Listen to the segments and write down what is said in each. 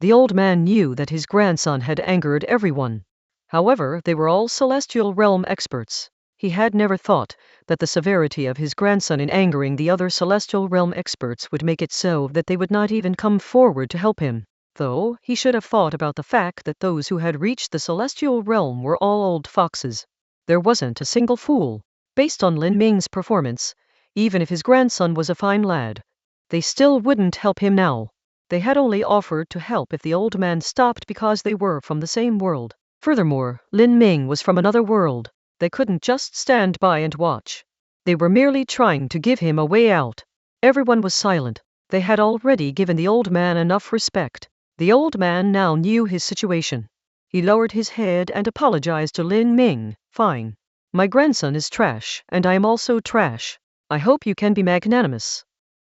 The old man knew that his grandson had angered everyone. However, they were all celestial realm experts. He had never thought that the severity of his grandson in angering the other celestial realm experts would make it so that they would not even come forward to help him. Though, he should have thought about the fact that those who had reached the celestial realm were all old foxes. There wasn't a single fool. Based on Lin Ming's performance, even if his grandson was a fine lad, they still wouldn't help him now. They had only offered to help if the old man stopped because they were from the same world. Furthermore, Lin Ming was from another world. They couldn't just stand by and watch. They were merely trying to give him a way out. Everyone was silent. They had already given the old man enough respect. The old man now knew his situation. He lowered his head and apologized to Lin Ming. Fine. My grandson is trash, and I am also trash. I hope you can be magnanimous.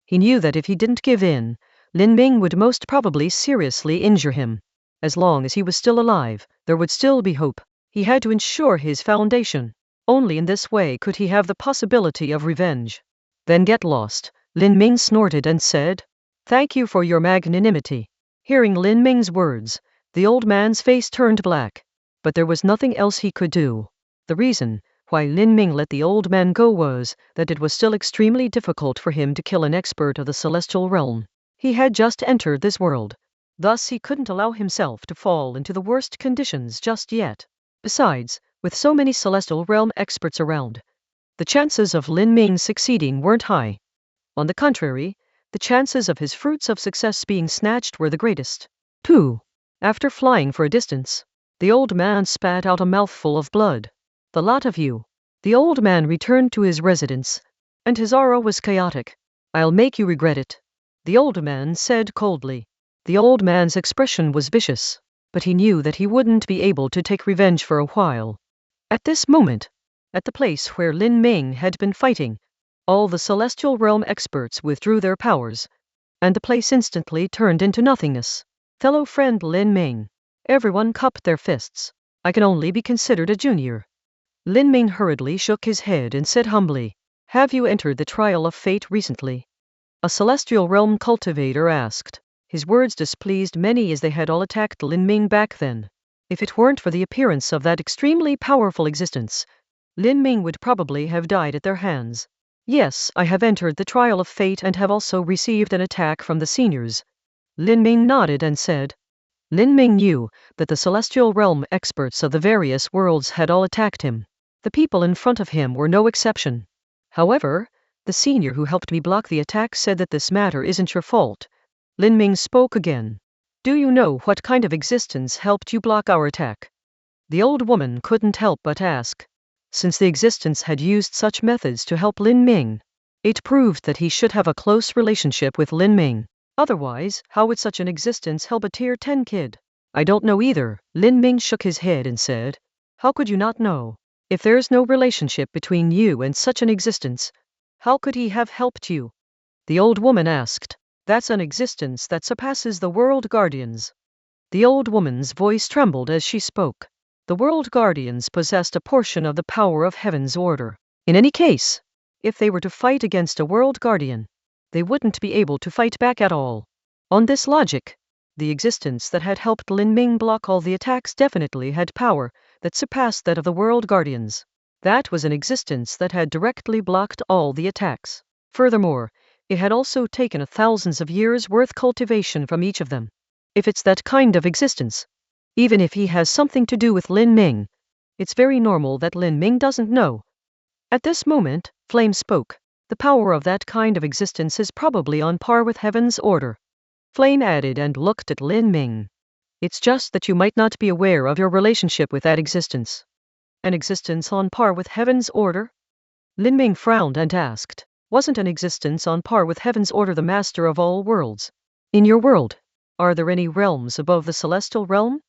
He knew that if he didn't give in, Lin Ming would most probably seriously injure him. As long as he was still alive, there would still be hope. He had to ensure his foundation. Only in this way could he have the possibility of revenge. Then get lost, Lin Ming snorted and said. Thank you for your magnanimity. Hearing Lin Ming's words, the old man's face turned black. But there was nothing else he could do. The reason why Lin Ming let the old man go was that it was still extremely difficult for him to kill an expert of the celestial realm. He had just entered this world. Thus he couldn't allow himself to fall into the worst conditions just yet. Besides, with so many celestial realm experts around, the chances of Lin Ming succeeding weren't high. On the contrary, the chances of his fruits of success being snatched were the greatest. Pooh! After flying for a distance, the old man spat out a mouthful of blood. The lot of you. The old man returned to his residence, and his aura was chaotic. I'll make you regret it, the old man said coldly. The old man's expression was vicious, but he knew that he wouldn't be able to take revenge for a while. At this moment, at the place where Lin Ming had been fighting, all the celestial realm experts withdrew their powers, and the place instantly turned into nothingness. Fellow friend Lin Ming. Everyone cupped their fists. I can only be considered a junior. Lin Ming hurriedly shook his head and said humbly, have you entered the trial of fate recently? A celestial realm cultivator asked. His words displeased many as they had all attacked Lin Ming back then. If it weren't for the appearance of that extremely powerful existence, Lin Ming would probably have died at their hands. Yes, I have entered the trial of fate and have also received an attack from the seniors. Lin Ming nodded and said. Lin Ming knew that the celestial realm experts of the various worlds had all attacked him. The people in front of him were no exception. However, the senior who helped me block the attack said that this matter isn't your fault. Lin Ming spoke again. Do you know what kind of existence helped you block our attack? The old woman couldn't help but ask. Since the existence had used such methods to help Lin Ming, it proved that he should have a close relationship with Lin Ming. Otherwise, how would such an existence help a tier 10 kid? I don't know either. Lin Ming shook his head and said. How could you not know? If there's no relationship between you and such an existence, how could he have helped you? The old woman asked. That's an existence that surpasses the world guardians. The old woman's voice trembled as she spoke. The world guardians possessed a portion of the power of heaven's order. In any case, if they were to fight against a world guardian, they wouldn't be able to fight back at all. On this logic, the existence that had helped Lin Ming block all the attacks definitely had power that surpassed that of the world guardians. That was an existence that had directly blocked all the attacks. Furthermore, it had also taken thousands of years' worth cultivation from each of them. If it's that kind of existence, even if he has something to do with Lin Ming, it's very normal that Lin Ming doesn't know. At this moment, Flame spoke. The power of that kind of existence is probably on par with heaven's order. Flame added and looked at Lin Ming. It's just that you might not be aware of your relationship with that existence. An existence on par with heaven's order? Lin Ming frowned and asked. Wasn't an existence on par with heaven's order the master of all worlds? In your world, are there any realms above the celestial realm?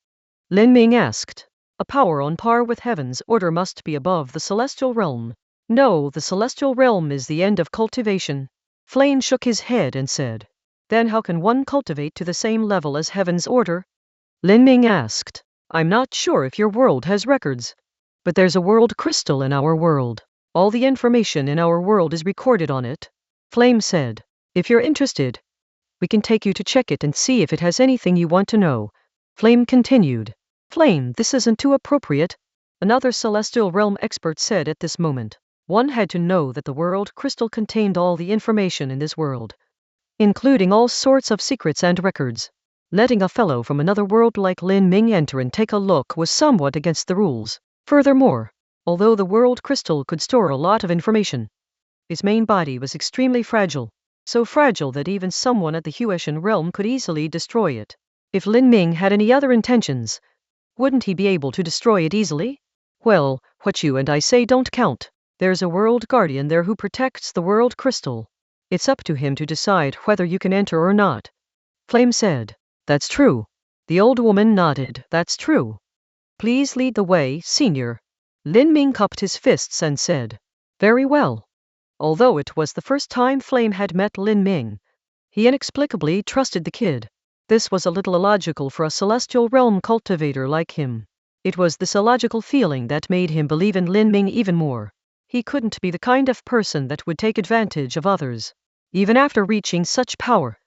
Lin Ming asked. A power on par with heaven's order must be above the celestial realm. No, the celestial realm is the end of cultivation. Flame shook his head and said. Then how can one cultivate to the same level as heaven's order? Lin Ming asked. I'm not sure if your world has records. But there's a world crystal in our world. All the information in our world is recorded on it. Flame said. If you're interested, We can take you to check it and see if it has anything you want to know. Flame continued. Flame, this isn't too appropriate, another celestial realm expert said at this moment. One had to know that the world crystal contained all the information in this world, including all sorts of secrets and records. Letting a fellow from another world like Lin Ming enter and take a look was somewhat against the rules. Furthermore, although the world crystal could store a lot of information, its main body was extremely fragile, so fragile that even someone at the Huetian realm could easily destroy it. If Lin Ming had any other intentions, wouldn't he be able to destroy it easily? Well, what you and I say don't count. There's a world guardian there who protects the world crystal. It's up to him to decide whether you can enter or not. Flame said. That's true. The old woman nodded. That's true. Please lead the way, senior. Lin Ming cupped his fists and said. Very well. Although it was the first time Flame had met Lin Ming, he inexplicably trusted the kid. This was a little illogical for a celestial realm cultivator like him. It was this illogical feeling that made him believe in Lin Ming even more. He couldn't be the kind of person that would take advantage of others. Even after reaching such power,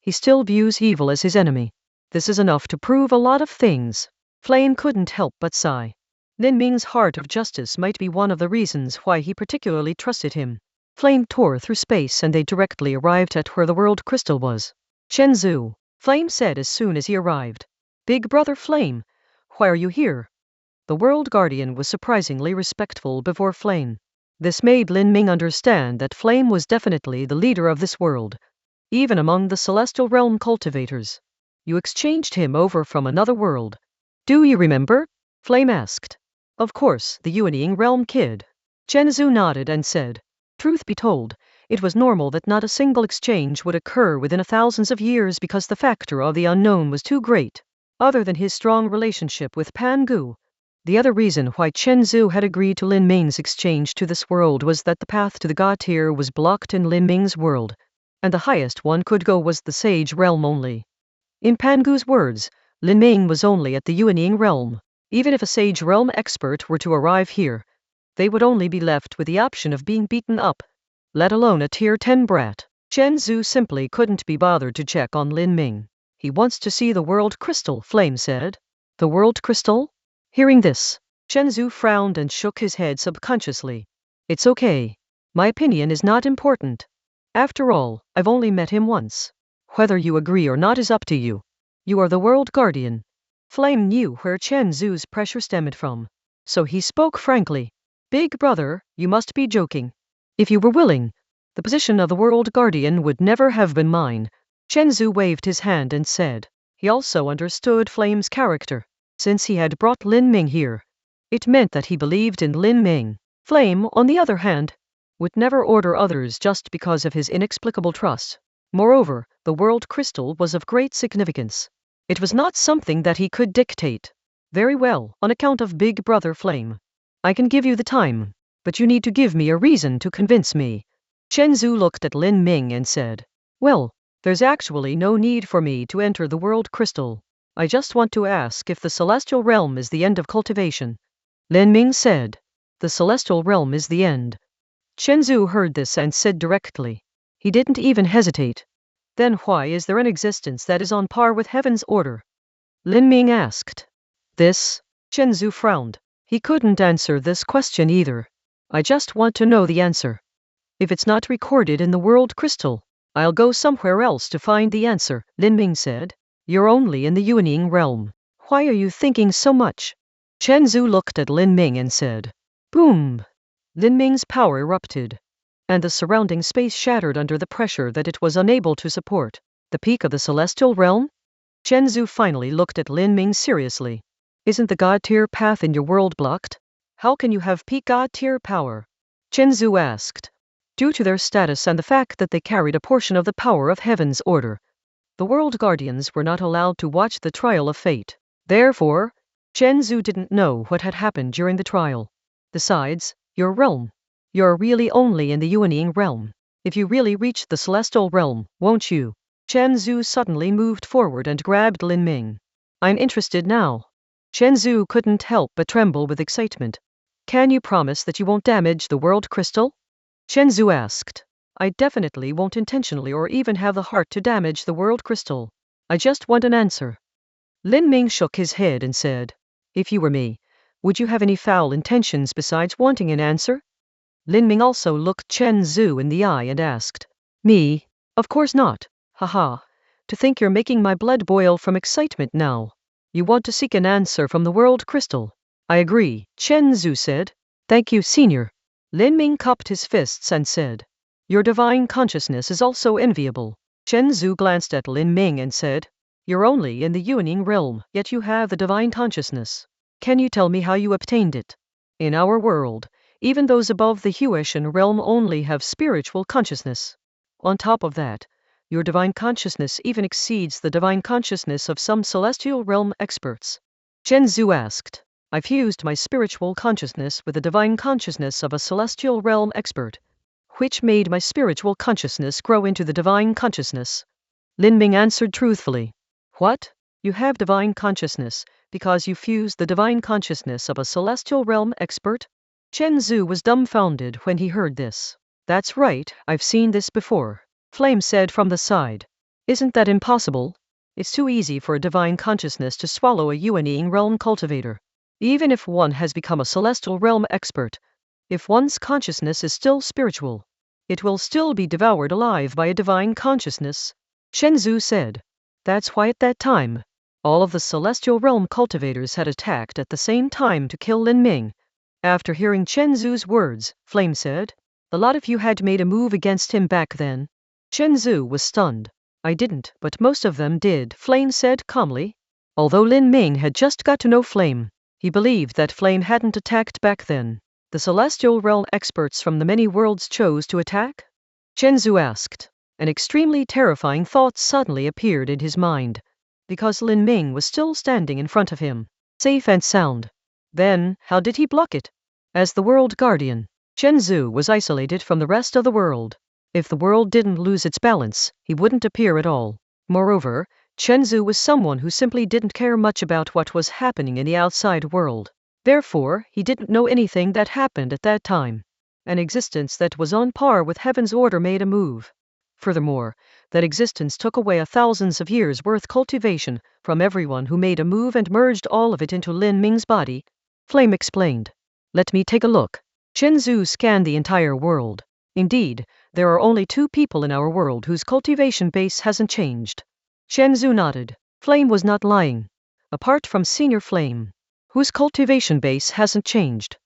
he still views evil as his enemy. This is enough to prove a lot of things. Flame couldn't help but sigh. Lin Ming's heart of justice might be one of the reasons why he particularly trusted him. Flame tore through space and they directly arrived at where the world crystal was. Shenzhou, Flame said as soon as he arrived. Big brother Flame, why are you here? The world guardian was surprisingly respectful before Flame. This made Lin Ming understand that Flame was definitely the leader of this world, even among the celestial realm cultivators. You exchanged him over from another world. Do you remember? Flame asked. Of course, the Yuanying realm kid. Shenzhou nodded and said. Truth be told, it was normal that not a single exchange would occur within thousands of years because the factor of the unknown was too great. Other than his strong relationship with Pan Gu, the other reason why Shenzhou had agreed to Lin Ming's exchange to this world was that the path to the God tier was blocked in Lin Ming's world, and the highest one could go was the Sage realm only. In Pan Gu's words, Lin Ming was only at the Yuanying realm. Even if a Sage realm expert were to arrive here, they would only be left with the option of being beaten up, let alone a tier 10 brat. Shenzhou simply couldn't be bothered to check on Lin Ming. He wants to see the world crystal, Flame said. The world crystal? Hearing this, Shenzhou frowned and shook his head subconsciously. It's okay. My opinion is not important. After all, I've only met him once. Whether you agree or not is up to you. You are the world guardian. Flame knew where Shenzhou's pressure stemmed from, so he spoke frankly. Big brother, you must be joking. If you were willing, the position of the world guardian would never have been mine. Shenzhou waved his hand and said. He also understood Flame's character. Since he had brought Lin Ming here, it meant that he believed in Lin Ming. Flame, on the other hand, would never order others just because of his inexplicable trust. Moreover, the world crystal was of great significance. It was not something that he could dictate. Very well, on account of Big Brother Flame. I can give you the time, but you need to give me a reason to convince me. Shenzhou looked at Lin Ming and said, well, there's actually no need for me to enter the world crystal. I just want to ask if the celestial realm is the end of cultivation. Lin Ming said, the celestial realm is the end. Shenzhou heard this and said directly. He didn't even hesitate. Then why is there an existence that is on par with heaven's order? Lin Ming asked. This? Shenzhou frowned. He couldn't answer this question either. I just want to know the answer. If it's not recorded in the world crystal, I'll go somewhere else to find the answer, Lin Ming said. You're only in the Yuanying realm. Why are you thinking so much? Shenzhou looked at Lin Ming and said. Boom! Lin Ming's power erupted, and the surrounding space shattered under the pressure that it was unable to support. The peak of the celestial realm? Shenzhou finally looked at Lin Ming seriously. Isn't the God tier path in your world blocked? How can you have peak God tier power? Shenzhou asked. Due to their status and the fact that they carried a portion of the power of heaven's order, the world guardians were not allowed to watch the trial of fate. Therefore, Shenzhou didn't know what had happened during the trial. Besides, your realm. You're really only in the Yuanying realm. If you really reach the celestial realm, won't you? Shenzhou suddenly moved forward and grabbed Lin Ming. I'm interested now. Shenzhou couldn't help but tremble with excitement. Can you promise that you won't damage the world crystal? Shenzhou asked. I definitely won't intentionally or even have the heart to damage the world crystal. I just want an answer. Lin Ming shook his head and said, if you were me, would you have any foul intentions besides wanting an answer? Lin Ming also looked Chen Zhu in the eye and asked, me? Of course not. Haha. To think you're making my blood boil from excitement now. You want to seek an answer from the world crystal. I agree, Chen Zhu said. Thank you, senior. Lin Ming cupped his fists and said, your divine consciousness is also enviable. Chen Zhu glanced at Lin Ming and said, you're only in the Yuaning realm, yet you have the divine consciousness. Can you tell me how you obtained it? In our world, even those above the Huishan realm only have spiritual consciousness. On top of that, your divine consciousness even exceeds the divine consciousness of some celestial realm experts. Chen Zhu asked, I fused my spiritual consciousness with the divine consciousness of a celestial realm expert, which made my spiritual consciousness grow into the divine consciousness. Lin Ming answered truthfully. What? You have divine consciousness, because you fused the divine consciousness of a celestial realm expert? Chen Zhu was dumbfounded when he heard this. That's right, I've seen this before, Flame said from the side. Isn't that impossible? It's too easy for a divine consciousness to swallow a Yuaning realm cultivator. Even if one has become a celestial realm expert, if one's consciousness is still spiritual, it will still be devoured alive by a divine consciousness, Chen Zhu said. That's why at that time, all of the celestial realm cultivators had attacked at the same time to kill Lin Ming. After hearing Chen Zhu's words, Flame said, a lot of you had made a move against him back then. Chen Zhu was stunned. I didn't, but most of them did, Flame said calmly. Although Lin Ming had just got to know Flame, he believed that Flame hadn't attacked back then. The celestial realm experts from the many worlds chose to attack? Chen Zhu asked. An extremely terrifying thought suddenly appeared in his mind, because Lin Ming was still standing in front of him, safe and sound. Then, how did he block it? As the world guardian, Chen Zhu was isolated from the rest of the world. If the world didn't lose its balance, he wouldn't appear at all. Moreover, Chen Zhu was someone who simply didn't care much about what was happening in the outside world. Therefore, he didn't know anything that happened at that time. An existence that was on par with heaven's order made a move. Furthermore, that existence took away thousands of years' worth cultivation from everyone who made a move and merged all of it into Lin Ming's body, Flame explained. Let me take a look. Chen Zhu scanned the entire world. Indeed, there are only 2 people in our world whose cultivation base hasn't changed. Chen Zhu nodded. Flame was not lying. Apart from Senior Flame, whose cultivation base hasn't changed?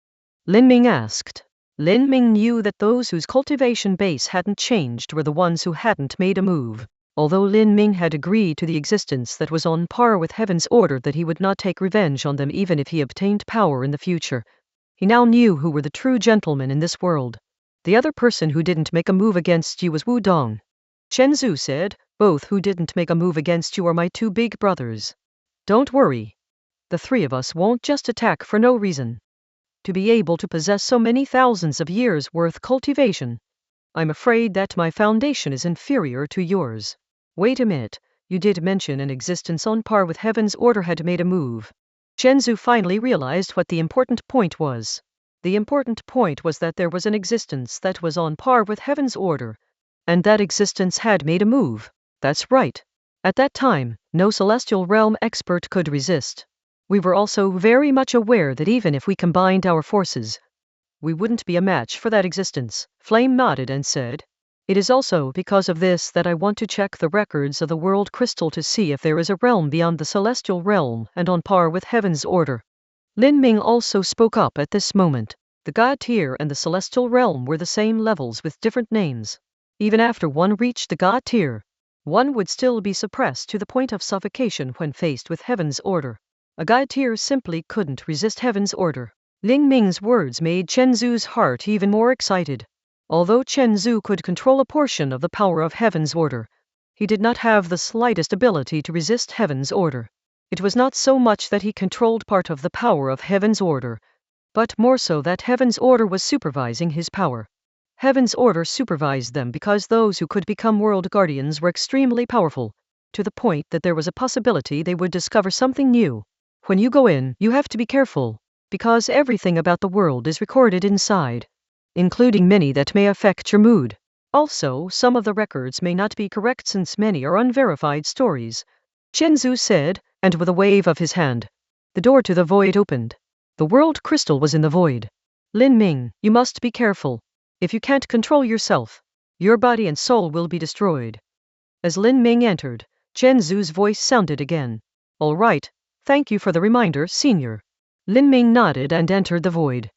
Lin Ming asked. Lin Ming knew that those whose cultivation base hadn't changed were the ones who hadn't made a move. Although Lin Ming had agreed to the existence that was on par with heaven's order that he would not take revenge on them even if he obtained power in the future, he now knew who were the true gentlemen in this world. The other person who didn't make a move against you was Wu Dong. Chen Zhu said, both who didn't make a move against you are my 2 big brothers. Don't worry. The 3 of us won't just attack for no reason. To be able to possess so many thousands of years' worth cultivation, I'm afraid that my foundation is inferior to yours. Wait a minute, you did mention an existence on par with heaven's order had made a move. Chen Zhu finally realized what the important point was. The important point was that there was an existence that was on par with heaven's order, and that existence had made a move. That's right. At that time, no celestial realm expert could resist. We were also very much aware that even if we combined our forces, we wouldn't be a match for that existence. Flame nodded and said, it is also because of this that I want to check the records of the world crystal to see if there is a realm beyond the celestial realm and on par with heaven's order. Lin Ming also spoke up at this moment. The God tier and the celestial realm were the same levels with different names. Even after one reached the God tier, one would still be suppressed to the point of suffocation when faced with heaven's order. A God tier simply couldn't resist heaven's order. Lin Ming's words made Chen Zhu's heart even more excited. Although Chen Zhu could control a portion of the power of heaven's order, he did not have the slightest ability to resist heaven's order. It was not so much that he controlled part of the power of heaven's order, but more so that heaven's order was supervising his power. Heaven's order supervised them because those who could become world guardians were extremely powerful, to the point that there was a possibility they would discover something new. When you go in, you have to be careful, because everything about the world is recorded inside, including many that may affect your mood. Also, some of the records may not be correct since many are unverified stories, Chen Zhu said, and with a wave of his hand, the door to the void opened. The world crystal was in the void. Lin Ming, you must be careful. If you can't control yourself, your body and soul will be destroyed. As Lin Ming entered, Chen Zhu's voice sounded again. All right, thank you for the reminder, senior. Lin Ming nodded and entered the void.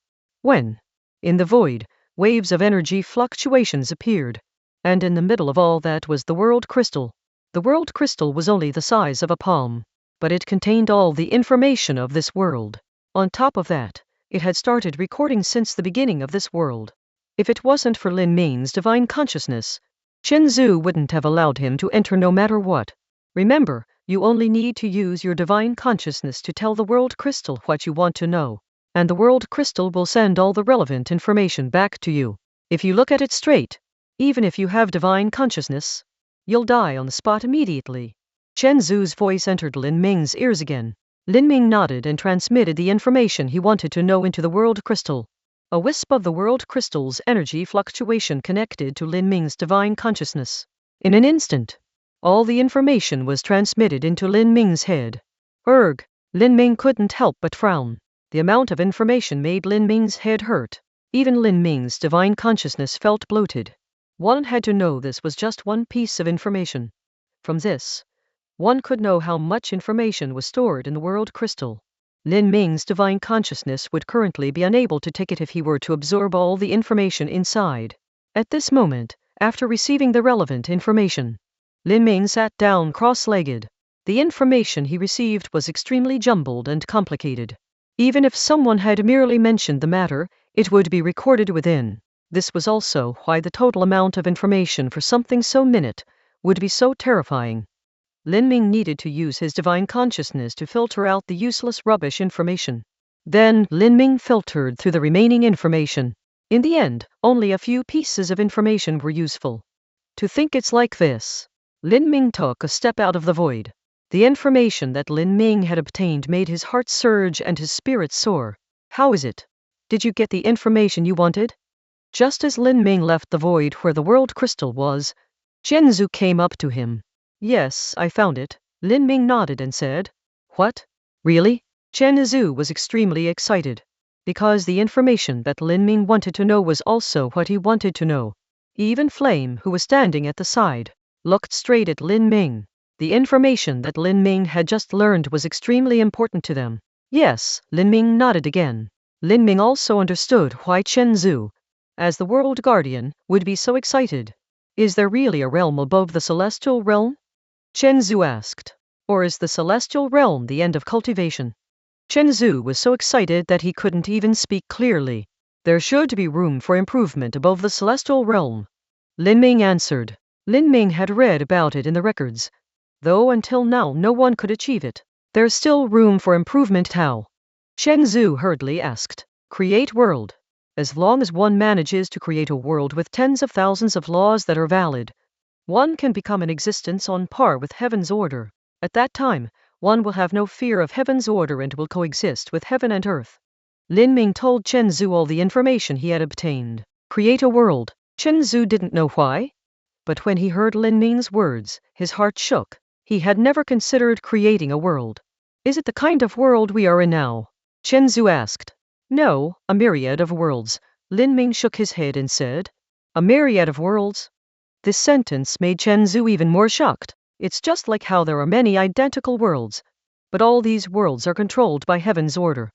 When? In the void, waves of energy fluctuations appeared. And in the middle of all that was the world crystal. The world crystal was only the size of a palm, but it contained all the information of this world. On top of that, it had started recording since the beginning of this world. If it wasn't for Lin Ming's divine consciousness, Chen Zhu wouldn't have allowed him to enter no matter what. Remember, you only need to use your divine consciousness to tell the world crystal what you want to know, and the world crystal will send all the relevant information back to you. If you look at it straight, even if you have divine consciousness, you'll die on the spot immediately. Chen Zhu's voice entered Lin Ming's ears again. Lin Ming nodded and transmitted the information he wanted to know into the world crystal. A wisp of the world crystal's energy fluctuation connected to Lin Ming's divine consciousness. In an instant, all the information was transmitted into Lin Ming's head. Erg, Lin Ming couldn't help but frown. The amount of information made Lin Ming's head hurt. Even Lin Ming's divine consciousness felt bloated. One had to know this was just one piece of information. From this, one could know how much information was stored in the world crystal. Lin Ming's divine consciousness would currently be unable to take it if he were to absorb all the information inside. At this moment, after receiving the relevant information, Lin Ming sat down cross-legged. The information he received was extremely jumbled and complicated. Even if someone had merely mentioned the matter, it would be recorded within. This was also why the total amount of information for something so minute would be so terrifying. Lin Ming needed to use his divine consciousness to filter out the useless rubbish information. Then, Lin Ming filtered through the remaining information. In the end, only a few pieces of information were useful. To think it's like this. Lin Ming took a step out of the void. The information that Lin Ming had obtained made his heart surge and his spirit soar. How is it? Did you get the information you wanted? Just as Lin Ming left the void where the world crystal was, Chen Zhu came up to him. Yes, I found it. Lin Ming nodded and said. What? Really? Chen Zhu was extremely excited, because the information that Lin Ming wanted to know was also what he wanted to know. Even Flame, who was standing at the side, looked straight at Lin Ming. The information that Lin Ming had just learned was extremely important to them. Yes, Lin Ming nodded again. Lin Ming also understood why Chen Zhu, as the world guardian, would be so excited. Is there really a realm above the celestial realm? Chen Zhu asked. Or is the celestial realm the end of cultivation? Chen Zhu was so excited that he couldn't even speak clearly. There should be room for improvement above the celestial realm. Lin Ming answered. Lin Ming had read about it in the records, though until now no one could achieve it. There's still room for improvement. How? Chen Zhu hurriedly asked. Create world. As long as one manages to create a world with tens of thousands of laws that are valid, one can become an existence on par with heaven's order. At that time, one will have no fear of heaven's order and will coexist with heaven and earth. Lin Ming told Chen Zhu all the information he had obtained. Create a world. Chen Zhu didn't know why, but when he heard Lin Ming's words, his heart shook. He had never considered creating a world. Is it the kind of world we are in now? Chen Zhu asked. No, a myriad of worlds. Lin Ming shook his head and said. A myriad of worlds? This sentence made Chen Zhu even more shocked. It's just like how there are many identical worlds, but all these worlds are controlled by heaven's order.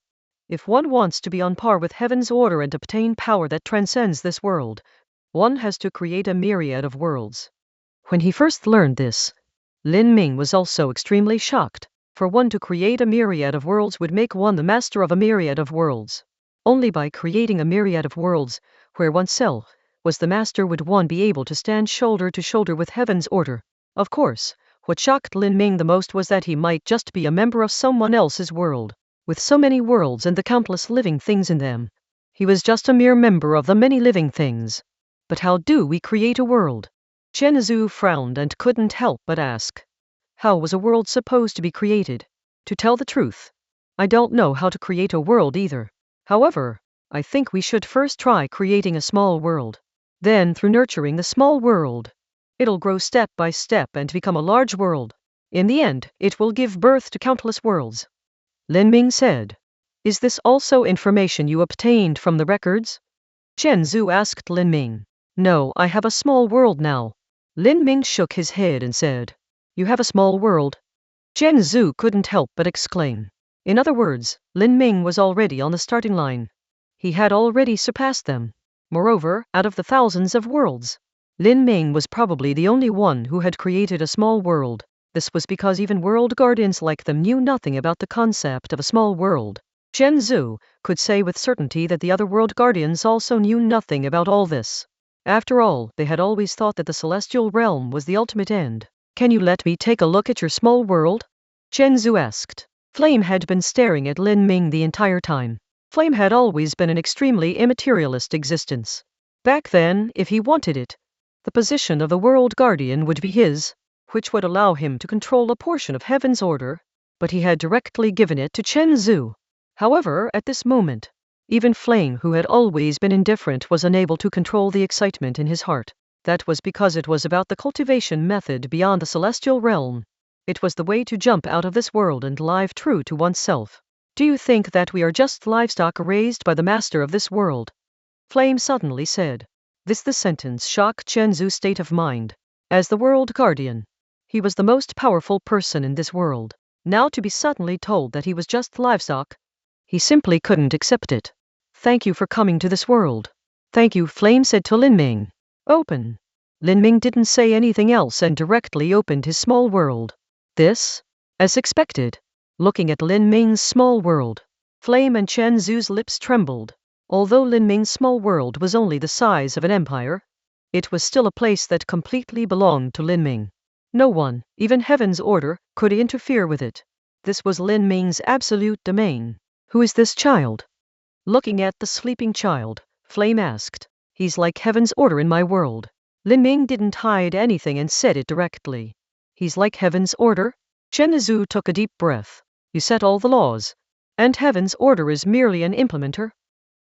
If one wants to be on par with heaven's order and obtain power that transcends this world, one has to create a myriad of worlds. When he first learned this, Lin Ming was also extremely shocked. For one to create a myriad of worlds would make one the master of a myriad of worlds. Only by creating a myriad of worlds, where oneself was the master, would one be able to stand shoulder to shoulder with heaven's order. Of course, what shocked Lin Ming the most was that he might just be a member of someone else's world. With so many worlds and the countless living things in them, he was just a mere member of the many living things. But how do we create a world? Chen Zhu frowned and couldn't help but ask. How was a world supposed to be created? To tell the truth, I don't know how to create a world either. However, I think we should first try creating a small world. Then, through nurturing the small world, it'll grow step by step and become a large world. In the end, it will give birth to countless worlds. Lin Ming said. Is this also information you obtained from the records? Chen Zhu asked Lin Ming. No, I have a small world now. Lin Ming shook his head and said. You have a small world? Chen Zhu couldn't help but exclaim. In other words, Lin Ming was already on the starting line. He had already surpassed them. Moreover, out of the thousands of worlds, Lin Ming was probably the only one who had created a small world. This was because even world guardians like them knew nothing about the concept of a small world. Chen Zhu could say with certainty that the other world guardians also knew nothing about all this. After all, they had always thought that the celestial realm was the ultimate end. Can you let me take a look at your small world? Chen Zhu asked. Flame had been staring at Lin Ming the entire time. Flame had always been an extremely immaterialist existence. Back then, if he wanted it, the position of the world guardian would be his, which would allow him to control a portion of heaven's order, but he had directly given it to Chen Zhu. However, at this moment, even Flame, who had always been indifferent, was unable to control the excitement in his heart. That was because it was about the cultivation method beyond the celestial realm. It was the way to jump out of this world and live true to oneself. Do you think that we are just livestock raised by the master of this world? Flame suddenly said. This sentence shocked Chen Zhu's state of mind. As the world guardian, he was the most powerful person in this world. Now to be suddenly told that he was just livestock, he simply couldn't accept it. Thank you for coming to this world. Thank you, Flame said to Lin Ming. Open. Lin Ming didn't say anything else and directly opened his small world. This? As expected. Looking at Lin Ming's small world, Flame and Chen Zhu's lips trembled. Although Lin Ming's small world was only the size of an empire, it was still a place that completely belonged to Lin Ming. No one, even heaven's order, could interfere with it. This was Lin Ming's absolute domain. Who is this child? Looking at the sleeping child, Flame asked. He's like heaven's order in my world. Lin Ming didn't hide anything and said it directly. He's like heaven's order? Chen Zhu took a deep breath. You set all the laws, and heaven's order is merely an implementer?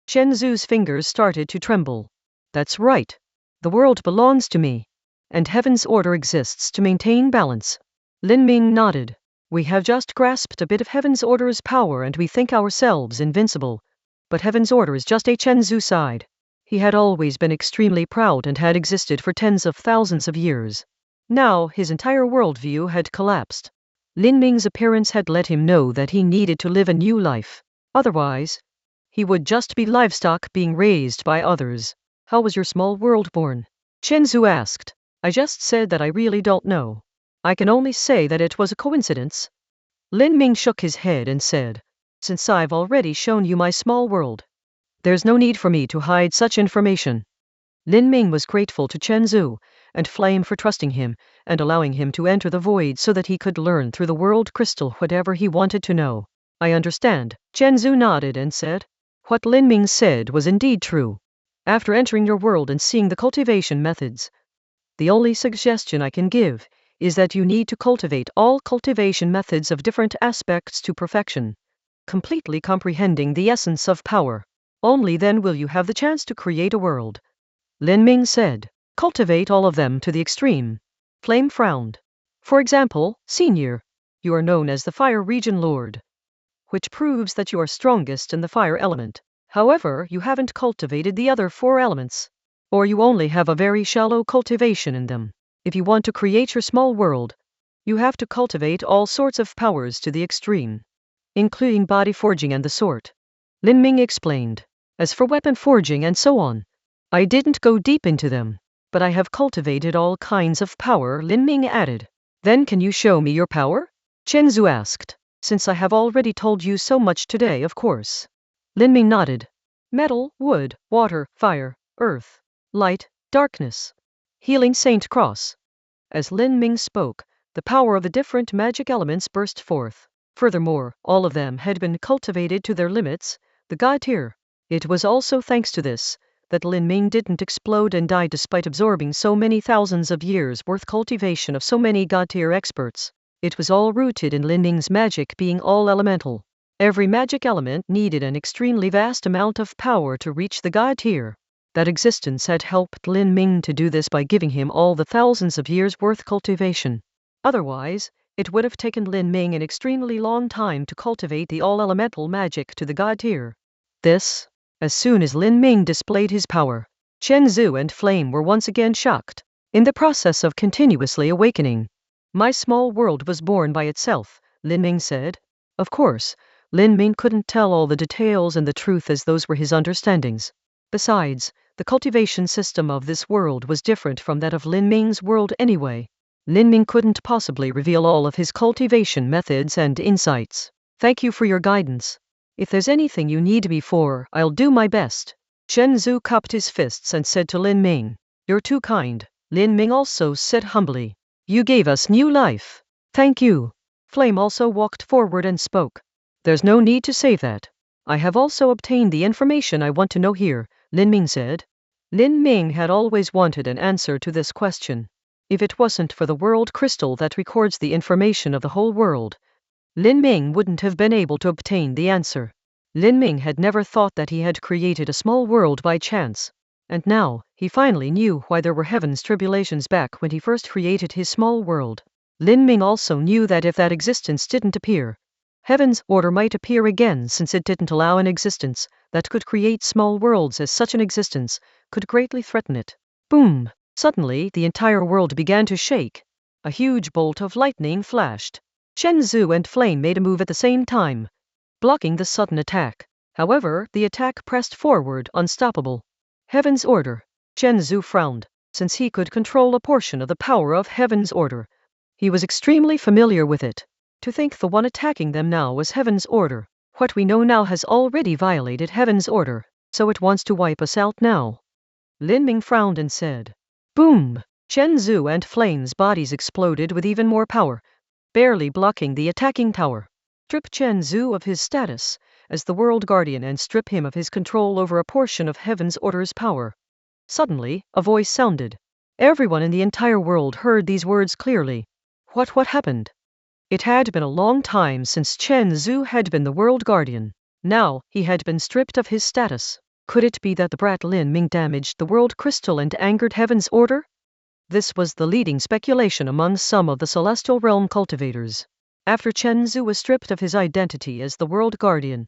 Chen Zhu's fingers started to tremble. That's right. The world belongs to me, and heaven's order exists to maintain balance. Lin Ming nodded. We have just grasped a bit of heaven's order's power and we think ourselves invincible. But heaven's order is just a Chen Zhu side. He had always been extremely proud and had existed for tens of thousands of years. Now his entire worldview had collapsed. Lin Ming's appearance had let him know that he needed to live a new life. Otherwise, he would just be livestock being raised by others. How was your small world born? Chen Zhu asked. I just said that I really don't know. I can only say that it was a coincidence. Lin Ming shook his head and said, since I've already shown you my small world, there's no need for me to hide such information. Lin Ming was grateful to Chen Zhu and Flame for trusting him and allowing him to enter the void so that he could learn through the world crystal whatever he wanted to know. I understand. Chen Zhu nodded and said. What Lin Ming said was indeed true. After entering your world and seeing the cultivation methods, the only suggestion I can give is that you need to cultivate all cultivation methods of different aspects to perfection, completely comprehending the essence of power. Only then will you have the chance to create a world. Lin Ming said, cultivate all of them to the extreme. Flame frowned. For example, Senior, you are known as the Fire Region Lord, which proves that you are strongest in the fire element. However, you haven't cultivated the other 4 elements, or you only have a very shallow cultivation in them. If you want to create your small world, you have to cultivate all sorts of powers to the extreme, including body forging and the sort. Lin Ming explained. As for weapon forging and so on, I didn't go deep into them, but I have cultivated all kinds of power, Lin Ming added. Then can you show me your power? Chen Zhu asked. Since I have already told you so much today, of course. Lin Ming nodded. Metal, wood, water, fire, earth, light, darkness. Healing Saint Cross. As Lin Ming spoke, the power of the different magic elements burst forth. Furthermore, all of them had been cultivated to their limits, the god tier. It was also thanks to this that Lin Ming didn't explode and die despite absorbing so many thousands of years worth cultivation of so many god tier experts. It was all rooted in Lin Ming's magic being all elemental. Every magic element needed an extremely vast amount of power to reach the god tier. That existence had helped Lin Ming to do this by giving him all the thousands of years' worth cultivation. Otherwise, it would have taken Lin Ming an extremely long time to cultivate the all-elemental magic to the god tier. This, as soon as Lin Ming displayed his power, Chen Zhu and Flame were once again shocked. In the process of continuously awakening, my small world was born by itself, Lin Ming said. Of course, Lin Ming couldn't tell all the details and the truth as those were his understandings. Besides, the cultivation system of this world was different from that of Lin Ming's world anyway. Lin Ming couldn't possibly reveal all of his cultivation methods and insights. Thank you for your guidance. If there's anything you need me for, I'll do my best. Chen Zhu cupped his fists and said to Lin Ming, "You're too kind." Lin Ming also said humbly, "You gave us new life. Thank you." Flame also walked forward and spoke. "There's no need to say that. I have also obtained the information I want to know here," Lin Ming said. Lin Ming had always wanted an answer to this question. If it wasn't for the world crystal that records the information of the whole world, Lin Ming wouldn't have been able to obtain the answer. Lin Ming had never thought that he had created a small world by chance. And now, he finally knew why there were heaven's tribulations back when he first created his small world. Lin Ming also knew that if that existence didn't appear, heaven's order might appear again, since it didn't allow an existence that could create small worlds, as such an existence could greatly threaten it. Boom! Suddenly, the entire world began to shake. A huge bolt of lightning flashed. Chen Zhu and Flame made a move at the same time, blocking the sudden attack. However, the attack pressed forward, unstoppable. Heaven's order. Chen Zhu frowned. Since he could control a portion of the power of Heaven's order, he was extremely familiar with it. To think the one attacking them now was Heaven's order. What we know now has already violated Heaven's order, so it wants to wipe us out now. Lin Ming frowned and said, "Boom!" Chen Zhu and Flame's bodies exploded with even more power, barely blocking the attacking tower. Strip Chen Zhu of his status as the World Guardian and strip him of his control over a portion of Heaven's order's power. Suddenly, a voice sounded. Everyone in the entire world heard these words clearly. What happened? It had been a long time since Chen Zhu had been the World Guardian. Now, he had been stripped of his status. Could it be that the brat Lin Ming damaged the World Crystal and angered Heaven's order? This was the leading speculation among some of the Celestial Realm cultivators. After Chen Zhu was stripped of his identity as the World Guardian,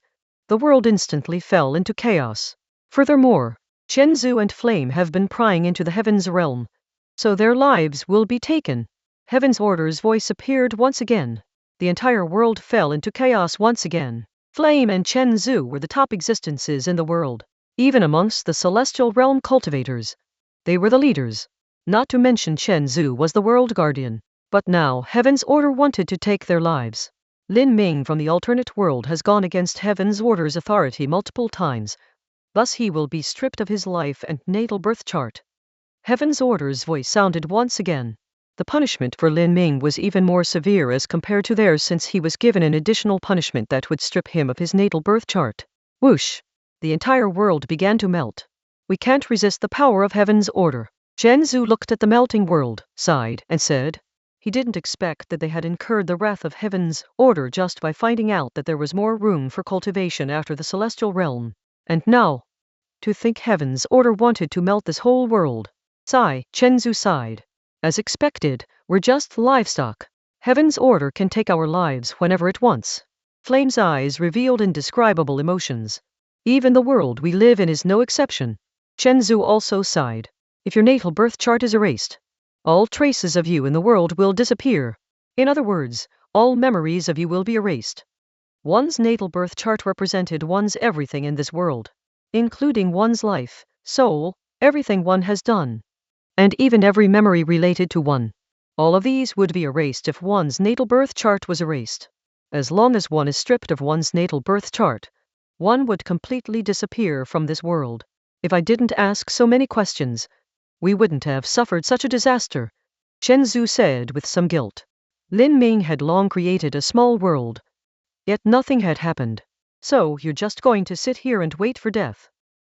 the world instantly fell into chaos. Furthermore, Chen Zhu and Flame have been prying into the Heaven's realm, so their lives will be taken. Heaven's order's voice appeared once again. The entire world fell into chaos once again. Flame and Chen Zhu were the top existences in the world. Even amongst the Celestial Realm cultivators, they were the leaders. Not to mention Chen Zhu was the World Guardian. But now, Heaven's order wanted to take their lives. Lin Ming from the alternate world has gone against Heaven's order's authority multiple times. Thus he will be stripped of his life and natal birth chart. Heaven's order's voice sounded once again. The punishment for Lin Ming was even more severe as compared to theirs, since he was given an additional punishment that would strip him of his natal birth chart. Whoosh! The entire world began to melt. We can't resist the power of Heaven's order. Chen Zhu looked at the melting world, sighed, and said, he didn't expect that they had incurred the wrath of Heaven's order just by finding out that there was more room for cultivation after the Celestial Realm. And now, to think Heaven's order wanted to melt this whole world. Sigh, Chen Zhu sighed. As expected, we're just livestock. Heaven's order can take our lives whenever it wants. Flame's eyes revealed indescribable emotions. Even the world we live in is no exception. Chen Zhu also sighed. If your natal birth chart is erased, all traces of you in the world will disappear. In other words, all memories of you will be erased. One's natal birth chart represented one's everything in this world, including one's life, soul, everything one has done, and even every memory related to one. All of these would be erased if one's natal birth chart was erased. As long as one is stripped of one's natal birth chart, one would completely disappear from this world. If I didn't ask so many questions, we wouldn't have suffered such a disaster, Chen Zhu said with some guilt. Lin Ming had long created a small world, yet nothing had happened. So you're just going to sit here and wait for death?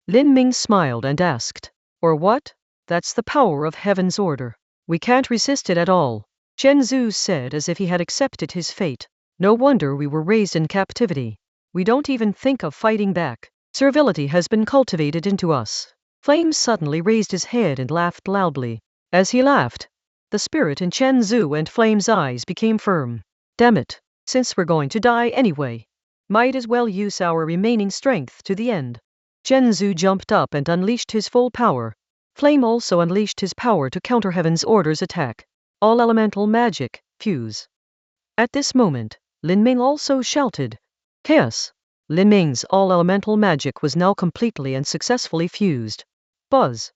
Lin Ming smiled and asked, or what? That's the power of Heaven's order. We can't resist it at all, Chen Zhu said as if he had accepted his fate. No wonder we were raised in captivity. We don't even think of fighting back. Servility has been cultivated into us. Flame suddenly raised his head and laughed loudly. As he laughed, the spirit in Chen Zhu and Flame's eyes became firm. Damn it, since we're going to die anyway, might as well use our remaining strength to the end. Chen Zhu jumped up and unleashed his full power. Flame also unleashed his power to counter Heaven's Order's attack. All elemental magic, fuse. At this moment, Lin Ming also shouted, Chaos! Lin Ming's all-elemental magic was now completely and successfully fused. Buzz!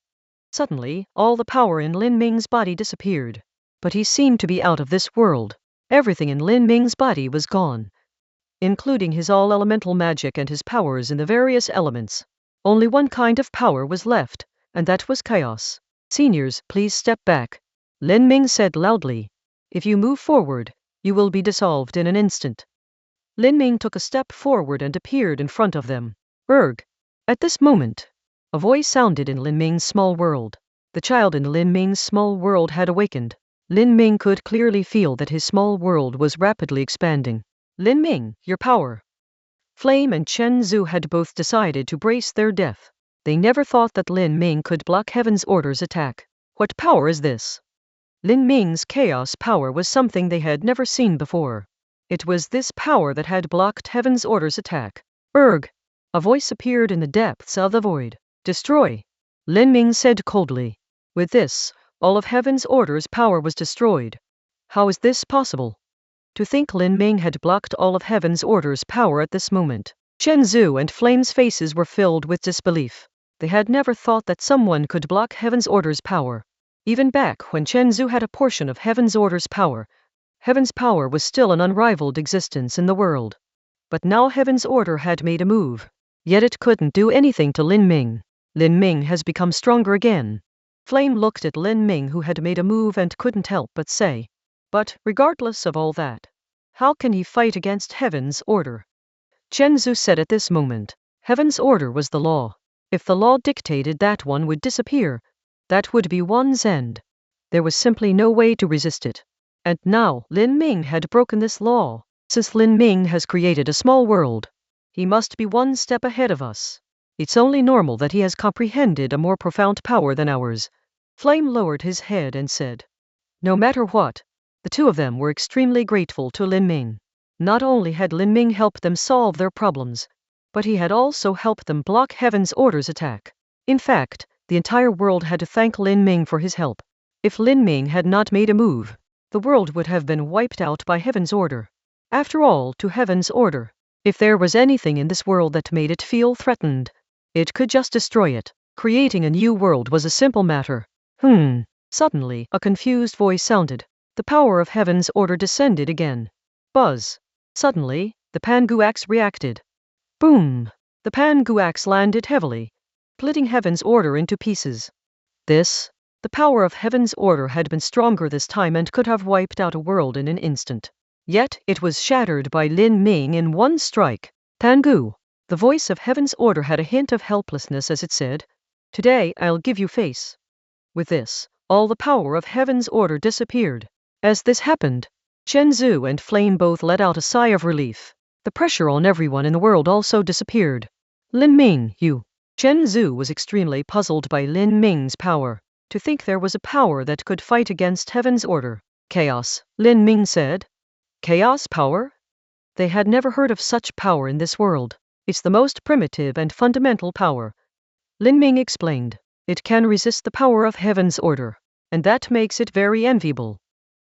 Suddenly, all the power in Lin Ming's body disappeared. But he seemed to be out of this world. Everything in Lin Ming's body was gone, including his all-elemental magic and his powers in the various elements. Only one kind of power was left, and that was chaos. Seniors, please step back, Lin Ming said loudly. If you move forward, you will be dissolved in an instant. Lin Ming took a step forward and appeared in front of them. Erg! At this moment, a voice sounded in Lin Ming's small world. The child in Lin Ming's small world had awakened. Lin Ming could clearly feel that his small world was rapidly expanding. Lin Ming, your power. Flame and Chen Zhu had both decided to brace their death. They never thought that Lin Ming could block Heaven's Order's attack. What power is this? Lin Ming's chaos power was something they had never seen before. It was this power that had blocked Heaven's Order's attack. Erg! A voice appeared in the depths of the void. Destroy! Lin Ming said coldly. With this, all of Heaven's Order's power was destroyed. How is this possible? To think Lin Ming had blocked all of Heaven's Order's power at this moment. Chen Zhu and Flame's faces were filled with disbelief. They had never thought that someone could block Heaven's Order's power. Even back when Chen Zhu had a portion of Heaven's Order's power, Heaven's power was still an unrivaled existence in the world. But now Heaven's Order had made a move. Yet it couldn't do anything to Lin Ming. Lin Ming has become stronger again. Flame looked at Lin Ming, who had made a move, and couldn't help but say, but, regardless of all that, how can he fight against Heaven's Order? Chen Zhu said at this moment, Heaven's Order was the law. If the law dictated that one would disappear, that would be one's end. There was simply no way to resist it. And now, Lin Ming had broken this law. Since Lin Ming has created a small world, he must be one step ahead of us. It's only normal that he has comprehended a more profound power than ours. Flame lowered his head and said, no matter what, the two of them were extremely grateful to Lin Ming. Not only had Lin Ming helped them solve their problems, but he had also helped them block Heaven's Order's attack. In fact, the entire world had to thank Lin Ming for his help. If Lin Ming had not made a move, the world would have been wiped out by Heaven's Order. After all, to Heaven's Order, if there was anything in this world that made it feel threatened, it could just destroy it. Creating a new world was a simple matter. Suddenly, a confused voice sounded. The power of Heaven's Order descended again. Buzz! Suddenly, the Pangu axe reacted. Boom! The Pangu axe landed heavily, splitting Heaven's Order into pieces. The power of Heaven's Order had been stronger this time and could have wiped out a world in an instant. Yet, it was shattered by Lin Ming in one strike. Pangu! The voice of Heaven's Order had a hint of helplessness as it said, today I'll give you face. With this, all the power of Heaven's Order disappeared. As this happened, Chen Zhu and Flame both let out a sigh of relief. The pressure on everyone in the world also disappeared. Lin Ming, you. Chen Zhu was extremely puzzled by Lin Ming's power. To think there was a power that could fight against Heaven's Order. Chaos, Lin Ming said. Chaos power? They had never heard of such power in this world. It's the most primitive and fundamental power. Lin Ming explained. It can resist the power of Heaven's Order, and that makes it very enviable.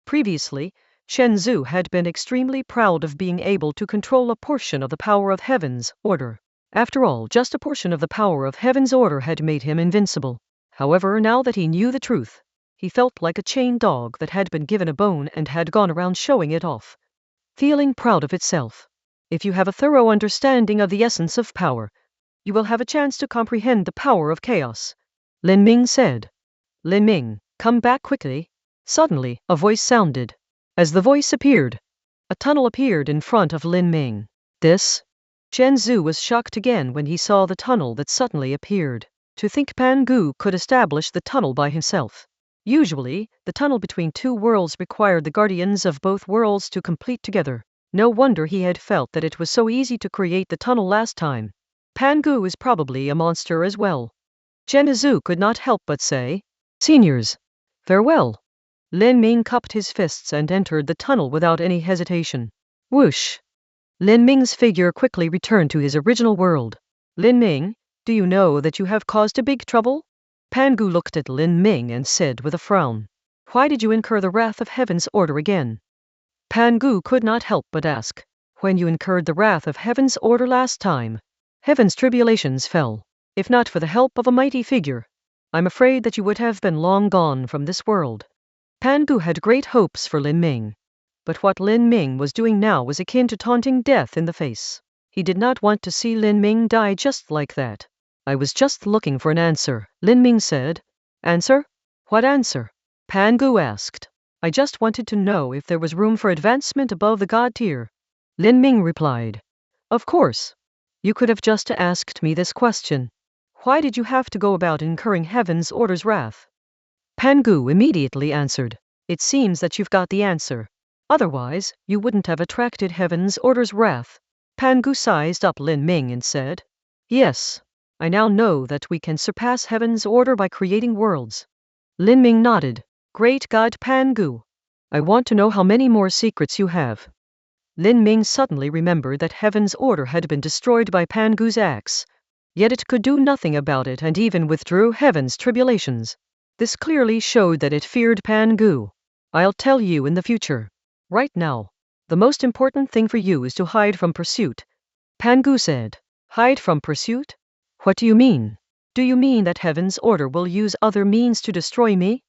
Previously, Chen Zhu had been extremely proud of being able to control a portion of the power of Heaven's Order. After all, just a portion of the power of Heaven's Order had made him invincible. However, now that he knew the truth, he felt like a chained dog that had been given a bone and had gone around showing it off, feeling proud of itself. If you have a thorough understanding of the essence of power, you will have a chance to comprehend the power of chaos, Lin Ming said. Lin Ming, come back quickly. Suddenly, a voice sounded. As the voice appeared, a tunnel appeared in front of Lin Ming. Chen Zhu was shocked again when he saw the tunnel that suddenly appeared. To think Pangu could establish the tunnel by himself. Usually, the tunnel between two worlds required the guardians of both worlds to complete together. No wonder he had felt that it was so easy to create the tunnel last time. Pangu is probably a monster as well. Zhu could not help but say, "Seniors, farewell." Lin Ming cupped his fists and entered the tunnel without any hesitation. Whoosh! Lin Ming's figure quickly returned to his original world. Lin Ming, do you know that you have caused a big trouble? Pangu looked at Lin Ming and said with a frown, "Why did you incur the wrath of Heaven's order again?" Pangu could not help but ask, "When you incurred the wrath of Heaven's order last time, Heaven's tribulations fell. If not for the help of a mighty figure, I'm afraid that you would have been long gone from this world." Pangu had great hopes for Lin Ming. But what Lin Ming was doing now was akin to taunting death in the face. He did not want to see Lin Ming die just like that. "I was just looking for an answer," Lin Ming said. "Answer? What answer?" Pangu asked. "I just wanted to know if there was room for advancement above the god tier." Lin Ming replied, "Of course. You could have just asked me this question. Why did you have to go about incurring Heaven's order's wrath?" Pangu immediately answered, "It seems that you've got the answer. Otherwise, you wouldn't have attracted Heaven's order's wrath." Pangu sized up Lin Ming and said, "Yes, I now know that we can surpass Heaven's order by creating worlds." Lin Ming nodded. "Great God Pangu, I want to know how many more secrets you have." Lin Ming suddenly remembered that Heaven's order had been destroyed by Pangu's axe. Yet it could do nothing about it and even withdrew Heaven's tribulations. This clearly showed that it feared Pangu. "I'll tell you in the future. Right now, the most important thing for you is to hide from pursuit," Pangu said. "Hide from pursuit? What do you mean? Do you mean that Heaven's order will use other means to destroy me?"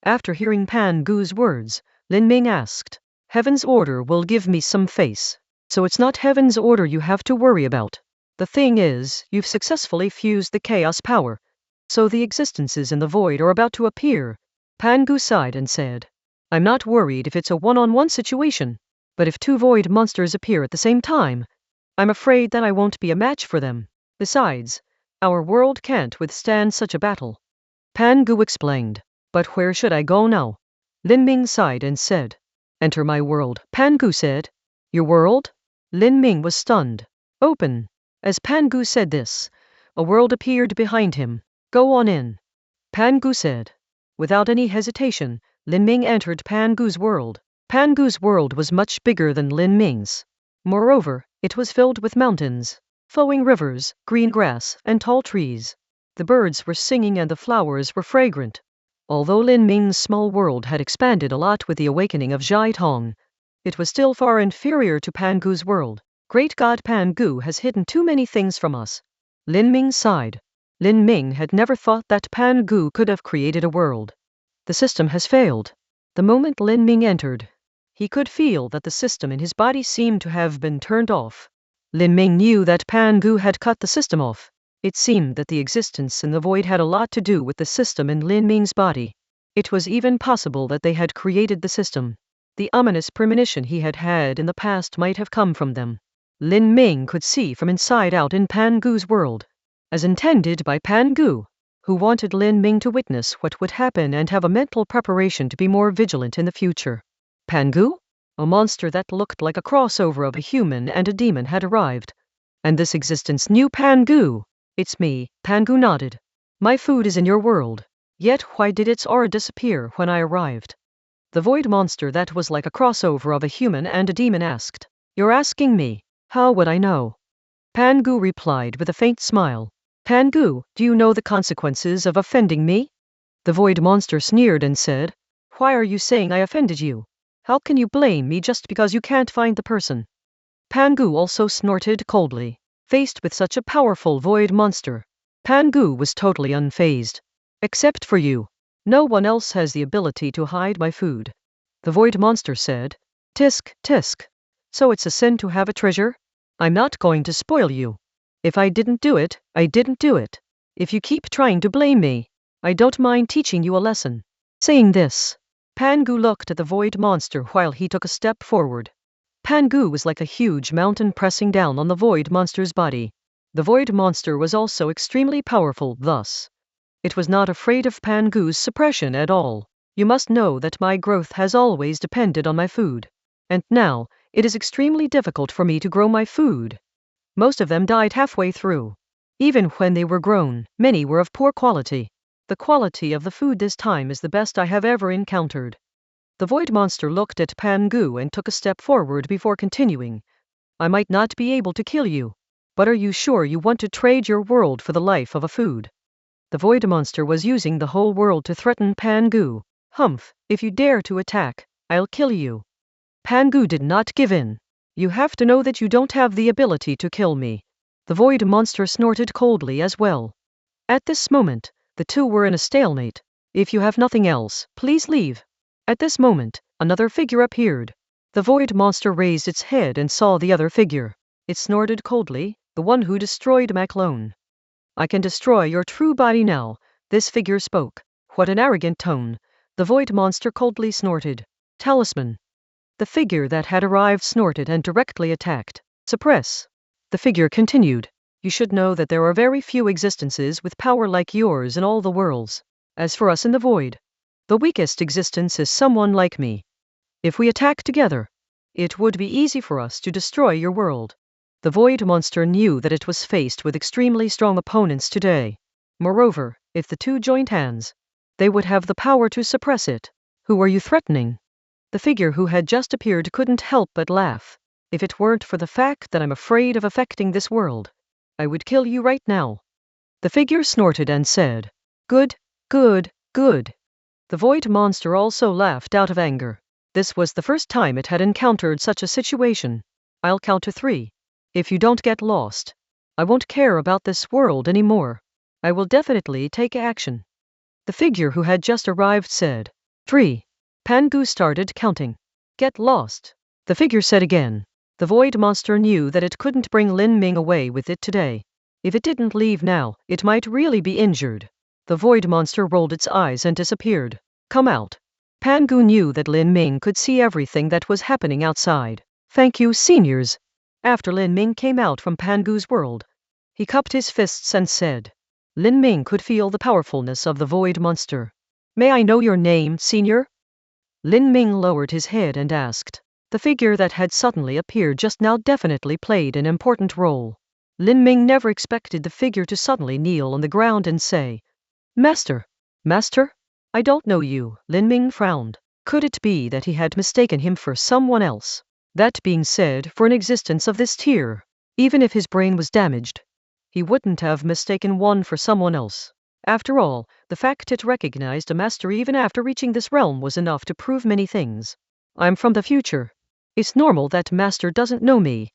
After hearing Pangu's words, Lin Ming asked, "Heaven's order will give me some face, so it's not Heaven's order you have to worry about. The thing is, you've successfully fused the chaos power, so the existences in the void are about to appear." Pangu sighed and said, "I'm not worried if it's a one-on-one situation, but if two void monsters appear at the same time, I'm afraid that I won't be a match for them. Besides, our world can't withstand such a battle." Pangu explained, "But where should I go now?" Lin Ming sighed and said, "Enter my world." Pangu said, "Your world?" Lin Ming was stunned. "Open." As Pangu said this, a world appeared behind him. "Go on in," Pangu said. Without any hesitation, Lin Ming entered Pangu's world. Pangu's world was much bigger than Lin Ming's. Moreover, it was filled with mountains, flowing rivers, green grass, and tall trees. The birds were singing and the flowers were fragrant. Although Lin Ming's small world had expanded a lot with the awakening of Zhai Tong, it was still far inferior to Pangu's world. "Great God Pangu has hidden too many things from us." Lin Ming sighed. Lin Ming had never thought that Pangu could have created a world. The system has failed. The moment Lin Ming entered, he could feel that the system in his body seemed to have been turned off. Lin Ming knew that Pangu had cut the system off. It seemed that the existence in the void had a lot to do with the system in Lin Ming's body. It was even possible that they had created the system. The ominous premonition he had had in the past might have come from them. Lin Ming could see from inside out in Pangu's world, as intended by Pangu, who wanted Lin Ming to witness what would happen and have a mental preparation to be more vigilant in the future. Pangu? A monster that looked like a crossover of a human and a demon had arrived. And this existence knew Pangu. "It's me," Pangu nodded. "My food is in your world. Yet why did its aura disappear when I arrived?" The void monster that was like a crossover of a human and a demon asked. "You're asking me? How would I know?" Pangu replied with a faint smile. "Pangu, do you know the consequences of offending me?" The void monster sneered and said, "Why are you saying I offended you? How can you blame me just because you can't find the person?" Pangu also snorted coldly. Faced with such a powerful void monster, Pangu was totally unfazed. "Except for you, no one else has the ability to hide my food," the void monster said. "Tisk, tisk. So it's a sin to have a treasure? I'm not going to spoil you. If I didn't do it, I didn't do it. If you keep trying to blame me, I don't mind teaching you a lesson." Saying this, Pangu looked at the void monster while he took a step forward. Pangu was like a huge mountain pressing down on the void monster's body. The void monster was also extremely powerful, thus it was not afraid of Pangu's suppression at all. "You must know that my growth has always depended on my food. And now, it is extremely difficult for me to grow my food. Most of them died halfway through. Even when they were grown, many were of poor quality. The quality of the food this time is the best I have ever encountered. The void monster looked at Pangu and took a step forward before continuing. I might not be able to kill you, but are you sure you want to trade your world for the life of a food? The void monster was using the whole world to threaten Pangu. Humph, if you dare to attack, I'll kill you. Pangu did not give in. You have to know that you don't have the ability to kill me. The void monster snorted coldly as well. At this moment, the two were in a stalemate. If you have nothing else, please leave. At this moment, another figure appeared. The void monster raised its head and saw the other figure. It snorted coldly, the one who destroyed my clone. I can destroy your true body now, this figure spoke. What an arrogant tone. The void monster coldly snorted. Talisman. The figure that had arrived snorted and directly attacked. Suppress. The figure continued. You should know that there are very few existences with power like yours in all the worlds. As for us in the void, the weakest existence is someone like me. If we attack together, it would be easy for us to destroy your world. The void monster knew that it was faced with extremely strong opponents today. Moreover, if the two joined hands, they would have the power to suppress it. Who are you threatening? The figure who had just appeared couldn't help but laugh. If it weren't for the fact that I'm afraid of affecting this world, I would kill you right now. The figure snorted and said, Good, good, good. The void monster also laughed out of anger. This was the first time it had encountered such a situation. I'll count to 3. If you don't get lost, I won't care about this world anymore. I will definitely take action. The figure who had just arrived said, 3. Pangu started counting. Get lost. The figure said again. The void monster knew that it couldn't bring Lin Ming away with it today. If it didn't leave now, it might really be injured. The void monster rolled its eyes and disappeared. Come out. Pangu knew that Lin Ming could see everything that was happening outside. Thank you, seniors. After Lin Ming came out from Pangu's world, he cupped his fists and said. Lin Ming could feel the powerfulness of the void monster. May I know your name, senior? Lin Ming lowered his head and asked. The figure that had suddenly appeared just now definitely played an important role. Lin Ming never expected the figure to suddenly kneel on the ground and say, Master. Master? I don't know you. Lin Ming frowned. Could it be that he had mistaken him for someone else? That being said, for an existence of this tier, even if his brain was damaged, he wouldn't have mistaken one for someone else. After all, the fact it recognized a master even after reaching this realm was enough to prove many things. I'm from the future. It's normal that master doesn't know me.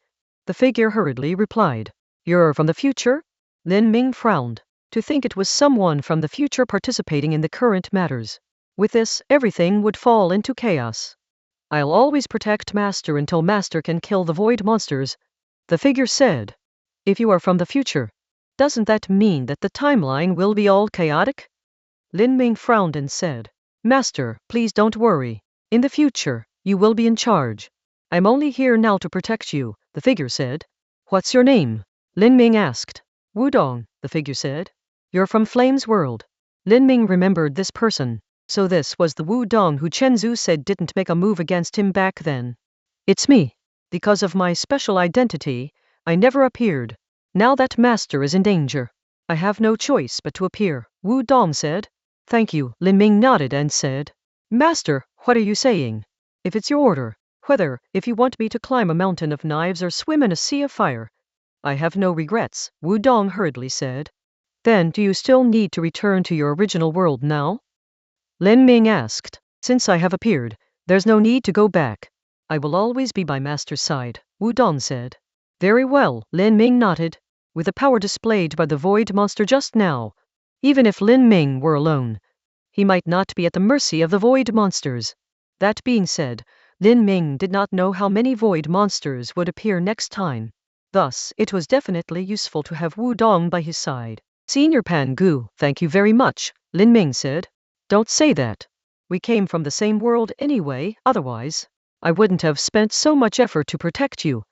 The figure hurriedly replied. You're from the future? Lin Ming frowned. To think it was someone from the future participating in the current matters. With this, everything would fall into chaos. I'll always protect master until master can kill the void monsters. The figure said. If you are from the future, doesn't that mean that the timeline will be all chaotic? Lin Ming frowned and said. Master, please don't worry. In the future, you will be in charge. I'm only here now to protect you, the figure said. What's your name? Lin Ming asked. Wudong, the figure said. You're from Flame's world. Lin Ming remembered this person. So this was the Wudong who Chen Zhu said didn't make a move against him back then. It's me. Because of my special identity, I never appeared. Now that master is in danger, I have no choice but to appear, Wudong said. Thank you, Lin Ming nodded and said. Master, what are you saying? If it's your order, whether, if you want me to climb a mountain of knives or swim in a sea of fire, I have no regrets, Wudong hurriedly said. Then do you still need to return to your original world now? Lin Ming asked. Since I have appeared, there's no need to go back. I will always be by master's side, Wudong said. Very well, Lin Ming nodded. With the power displayed by the void monster just now, even if Lin Ming were alone, he might not be at the mercy of the void monsters. That being said, Lin Ming did not know how many void monsters would appear next time. Thus, it was definitely useful to have Wudong by his side. Senior Pangu, thank you very much, Lin Ming said. Don't say that. We came from the same world anyway, otherwise, I wouldn't have spent so much effort to protect you.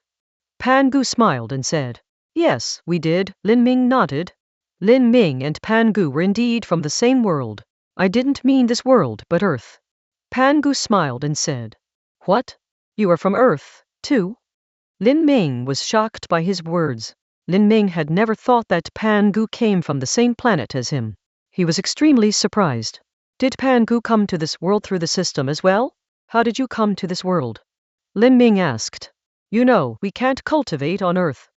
Pangu smiled and said, Yes, we did, Lin Ming nodded. Lin Ming and Pangu were indeed from the same world. I didn't mean this world, but Earth. Pangu smiled and said, What? You are from Earth, too? Lin Ming was shocked by his words. Lin Ming had never thought that Pan Gu came from the same planet as him. He was extremely surprised. Did Pan Gu come to this world through the system as well? How did you come to this world? Lin Ming asked. You know, we can't cultivate on Earth.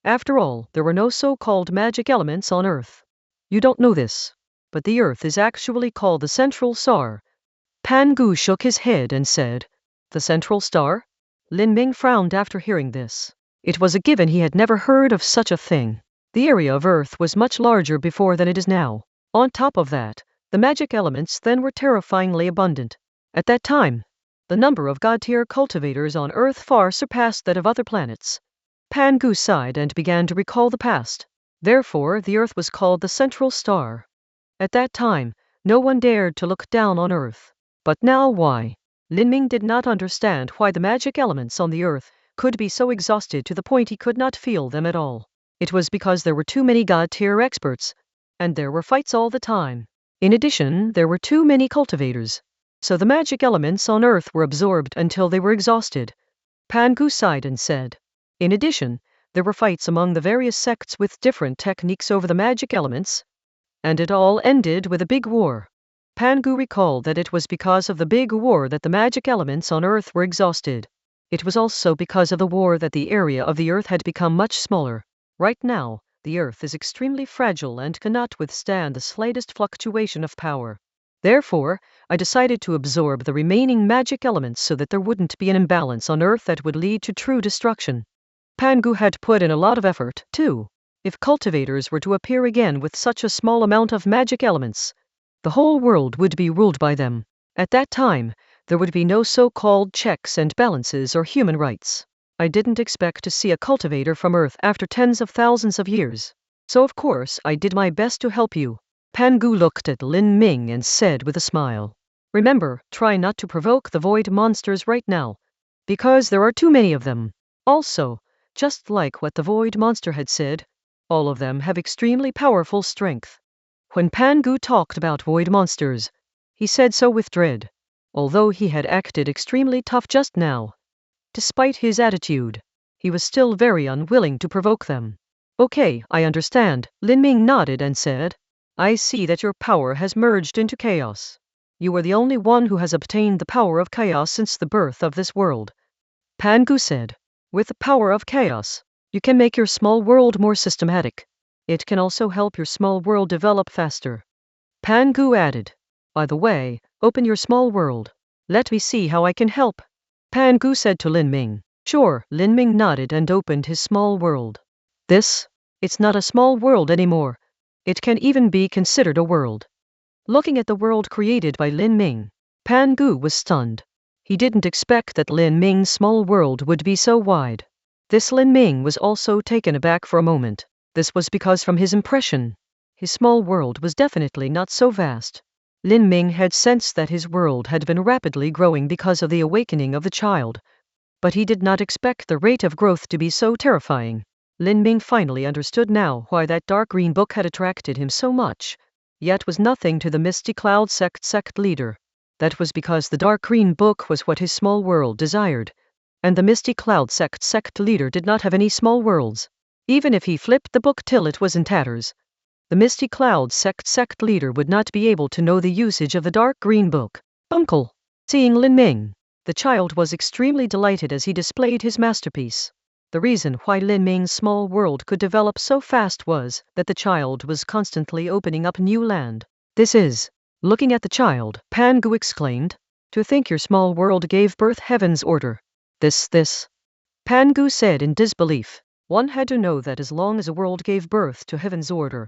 After all, there were no so-called magic elements on Earth. You don't know this, but the Earth is actually called the Central Star. Pan Gu shook his head and said, The Central Star? Lin Ming frowned after hearing this. It was a given he had never heard of such a thing. The area of Earth was much larger before than it is now. On top of that, the magic elements then were terrifyingly abundant. At that time, the number of god-tier cultivators on Earth far surpassed that of other planets. Pan Gu sighed and began to recall the past. Therefore, the Earth was called the Central Star. At that time, no one dared to look down on Earth. But now why? Lin Ming did not understand why the magic elements on the Earth could be so exhausted to the point he could not feel them at all. It was because there were too many god-tier experts, and there were fights all the time. In addition, there were too many cultivators. So the magic elements on Earth were absorbed until they were exhausted. Pan Gu sighed and said, In addition, there were fights among the various sects with different techniques over the magic elements, and it all ended with a big war. Pan Gu recalled that it was because of the big war that the magic elements on Earth were exhausted. It was also because of the war that the area of the Earth had become much smaller. Right now, the Earth is extremely fragile and cannot withstand the slightest fluctuation of power. Therefore, I decided to absorb the remaining magic elements so that there wouldn't be an imbalance on Earth that would lead to true destruction. Pan Gu had put in a lot of effort, too. If cultivators were to appear again with such a small amount of magic elements, the whole world would be ruled by them. At that time, there would be no so-called checks and balances or human rights. I didn't expect to see a cultivator from Earth after tens of thousands of years. So of course, I did my best to help you. Pan Gu looked at Lin Ming and said with a smile, Remember, try not to provoke the void monsters right now, because there are too many of them. Also, just like what the void monster had said, all of them have extremely powerful strength. When Pan Gu talked about void monsters, he said so with dread. Although he had acted extremely tough just now, despite his attitude, he was still very unwilling to provoke them. Okay, I understand. Lin Ming nodded and said, I see that your power has merged into chaos. You are the only one who has obtained the power of chaos since the birth of this world. Pan Gu said, With the power of chaos, you can make your small world more systematic. It can also help your small world develop faster. Pan Gu added, By the way, open your small world. Let me see how I can help. Pan Gu said to Lin Ming. Sure, Lin Ming nodded and opened his small world. It's not a small world anymore. It can even be considered a world. Looking at the world created by Lin Ming, Pan Gu was stunned. He didn't expect that Lin Ming's small world would be so wide. This Lin Ming was also taken aback for a moment. This was because from his impression, his small world was definitely not so vast. Lin Ming had sensed that his world had been rapidly growing because of the awakening of the child, but he did not expect the rate of growth to be so terrifying. Lin Ming finally understood now why that dark green book had attracted him so much, yet was nothing to the Misty Cloud sect leader. That was because the dark green book was what his small world desired, and the Misty Cloud sect leader did not have any small worlds. Even if he flipped the book till it was in tatters, the Misty Cloud sect leader would not be able to know the usage of the dark green book. Uncle! Seeing Lin Ming, the child was extremely delighted as he displayed his masterpiece. The reason why Lin Ming's small world could develop so fast was that the child was constantly opening up new land. Looking at the child, Pan Gu exclaimed, To think your small world gave birth heaven's order. This. Pan Gu said in disbelief. One had to know that as long as a world gave birth to heaven's order,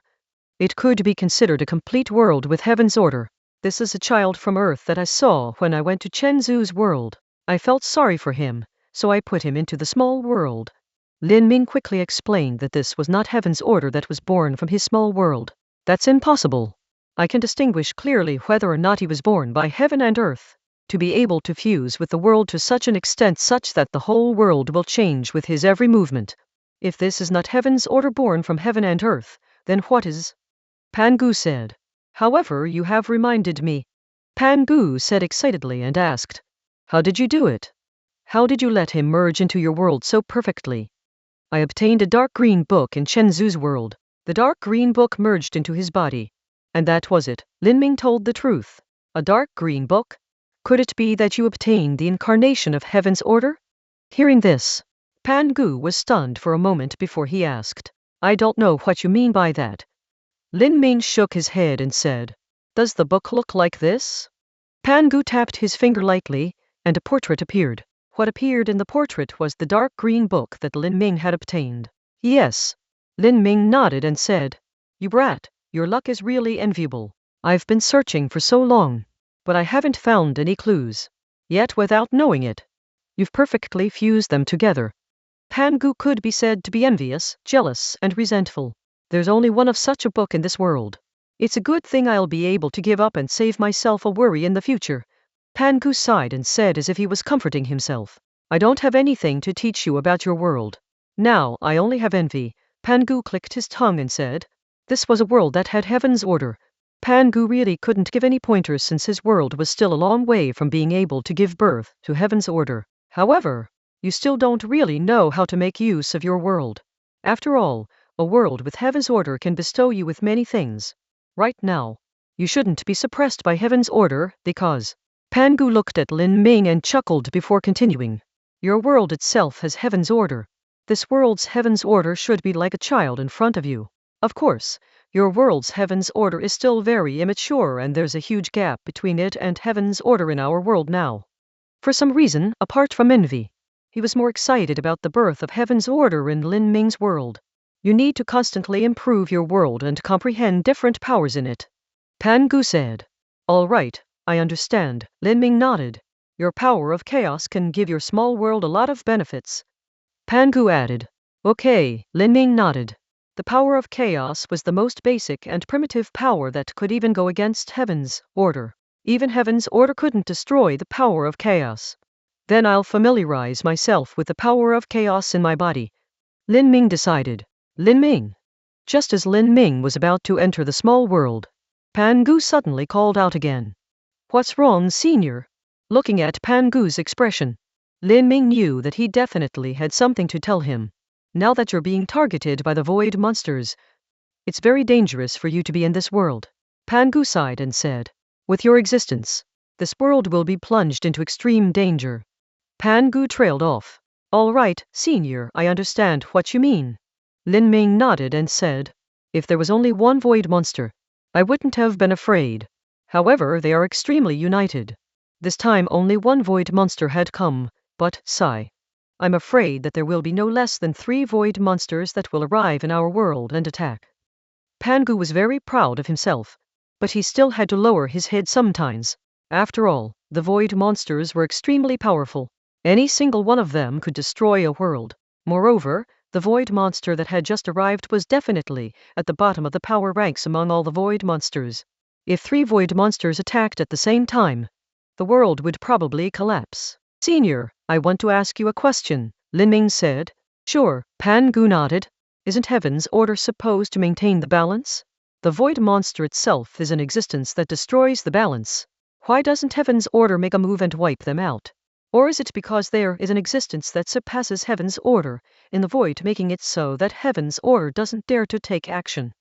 it could be considered a complete world with heaven's order. This is a child from Earth that I saw when I went to Chen Zhu's world. I felt sorry for him, so I put him into the small world. Lin Ming quickly explained that this was not heaven's order that was born from his small world. That's impossible. I can distinguish clearly whether or not he was born by heaven and earth. To be able to fuse with the world to such an extent such that the whole world will change with his every movement. If this is not heaven's order born from heaven and earth, then what is? Pan Gu said. However, you have reminded me. Pan Gu said excitedly and asked, How did you do it? How did you let him merge into your world so perfectly? I obtained a dark green book in Chenzu's world. The dark green book merged into his body. And that was it. Lin Ming told the truth. A dark green book? Could it be that you obtained the incarnation of Heaven's order? Hearing this, Pan Gu was stunned for a moment before he asked, I don't know what you mean by that. Lin Ming shook his head and said, Does the book look like this? Pan Gu tapped his finger lightly, and a portrait appeared. What appeared in the portrait was the dark green book that Lin Ming had obtained. Yes. Lin Ming nodded and said, You brat, your luck is really enviable. I've been searching for so long, but I haven't found any clues. Yet without knowing it, you've perfectly fused them together. Pan Gu could be said to be envious, jealous, and resentful. There's only one of such a book in this world. It's a good thing I'll be able to give up and save myself a worry in the future. Pan Gu sighed and said as if he was comforting himself, I don't have anything to teach you about your world. Now I only have envy. Pan Gu clicked his tongue and said, This was a world that had Heaven's order. Pan Gu really couldn't give any pointers since his world was still a long way from being able to give birth to Heaven's order. However, you still don't really know how to make use of your world. After all, a world with Heaven's order can bestow you with many things. Right now, you shouldn't be suppressed by Heaven's order because... Pan Gu looked at Lin Ming and chuckled before continuing. Your world itself has Heaven's order. This world's Heaven's order should be like a child in front of you. Of course, your world's Heaven's order is still very immature and there's a huge gap between it and Heaven's order in our world now. For some reason, apart from envy, he was more excited about the birth of Heaven's order in Lin Ming's world. You need to constantly improve your world and comprehend different powers in it. Pan Gu said. All right, I understand. Lin Ming nodded. Your power of chaos can give your small world a lot of benefits. Pan Gu added. Okay, Lin Ming nodded. The power of chaos was the most basic and primitive power that could even go against Heaven's order. Even Heaven's order couldn't destroy the power of chaos. Then I'll familiarize myself with the power of chaos in my body. Lin Ming decided. Lin Ming. Just as Lin Ming was about to enter the small world, Pan Gu suddenly called out again. What's wrong, senior? Looking at Pan Gu's expression, Lin Ming knew that he definitely had something to tell him. Now that you're being targeted by the void monsters, it's very dangerous for you to be in this world. Pan Gu sighed and said, With your existence, this world will be plunged into extreme danger. Pan Gu trailed off. All right, senior, I understand what you mean. Lin Ming nodded and said, If there was only one void monster, I wouldn't have been afraid. However, they are extremely united. This time only one void monster had come, but, sigh. I'm afraid that there will be no less than 3 void monsters that will arrive in our world and attack. Pan Gu was very proud of himself, but he still had to lower his head sometimes. After all, the void monsters were extremely powerful. Any single one of them could destroy a world. Moreover, the void monster that had just arrived was definitely at the bottom of the power ranks among all the void monsters. If 3 void monsters attacked at the same time, the world would probably collapse. Senior, I want to ask you a question, Lin Ming said. Sure, Pan Gu nodded. Isn't Heaven's order supposed to maintain the balance? The void monster itself is an existence that destroys the balance. Why doesn't Heaven's order make a move and wipe them out? Or is it because there is an existence that surpasses Heaven's order in the void, making it so that Heaven's order doesn't dare to take action?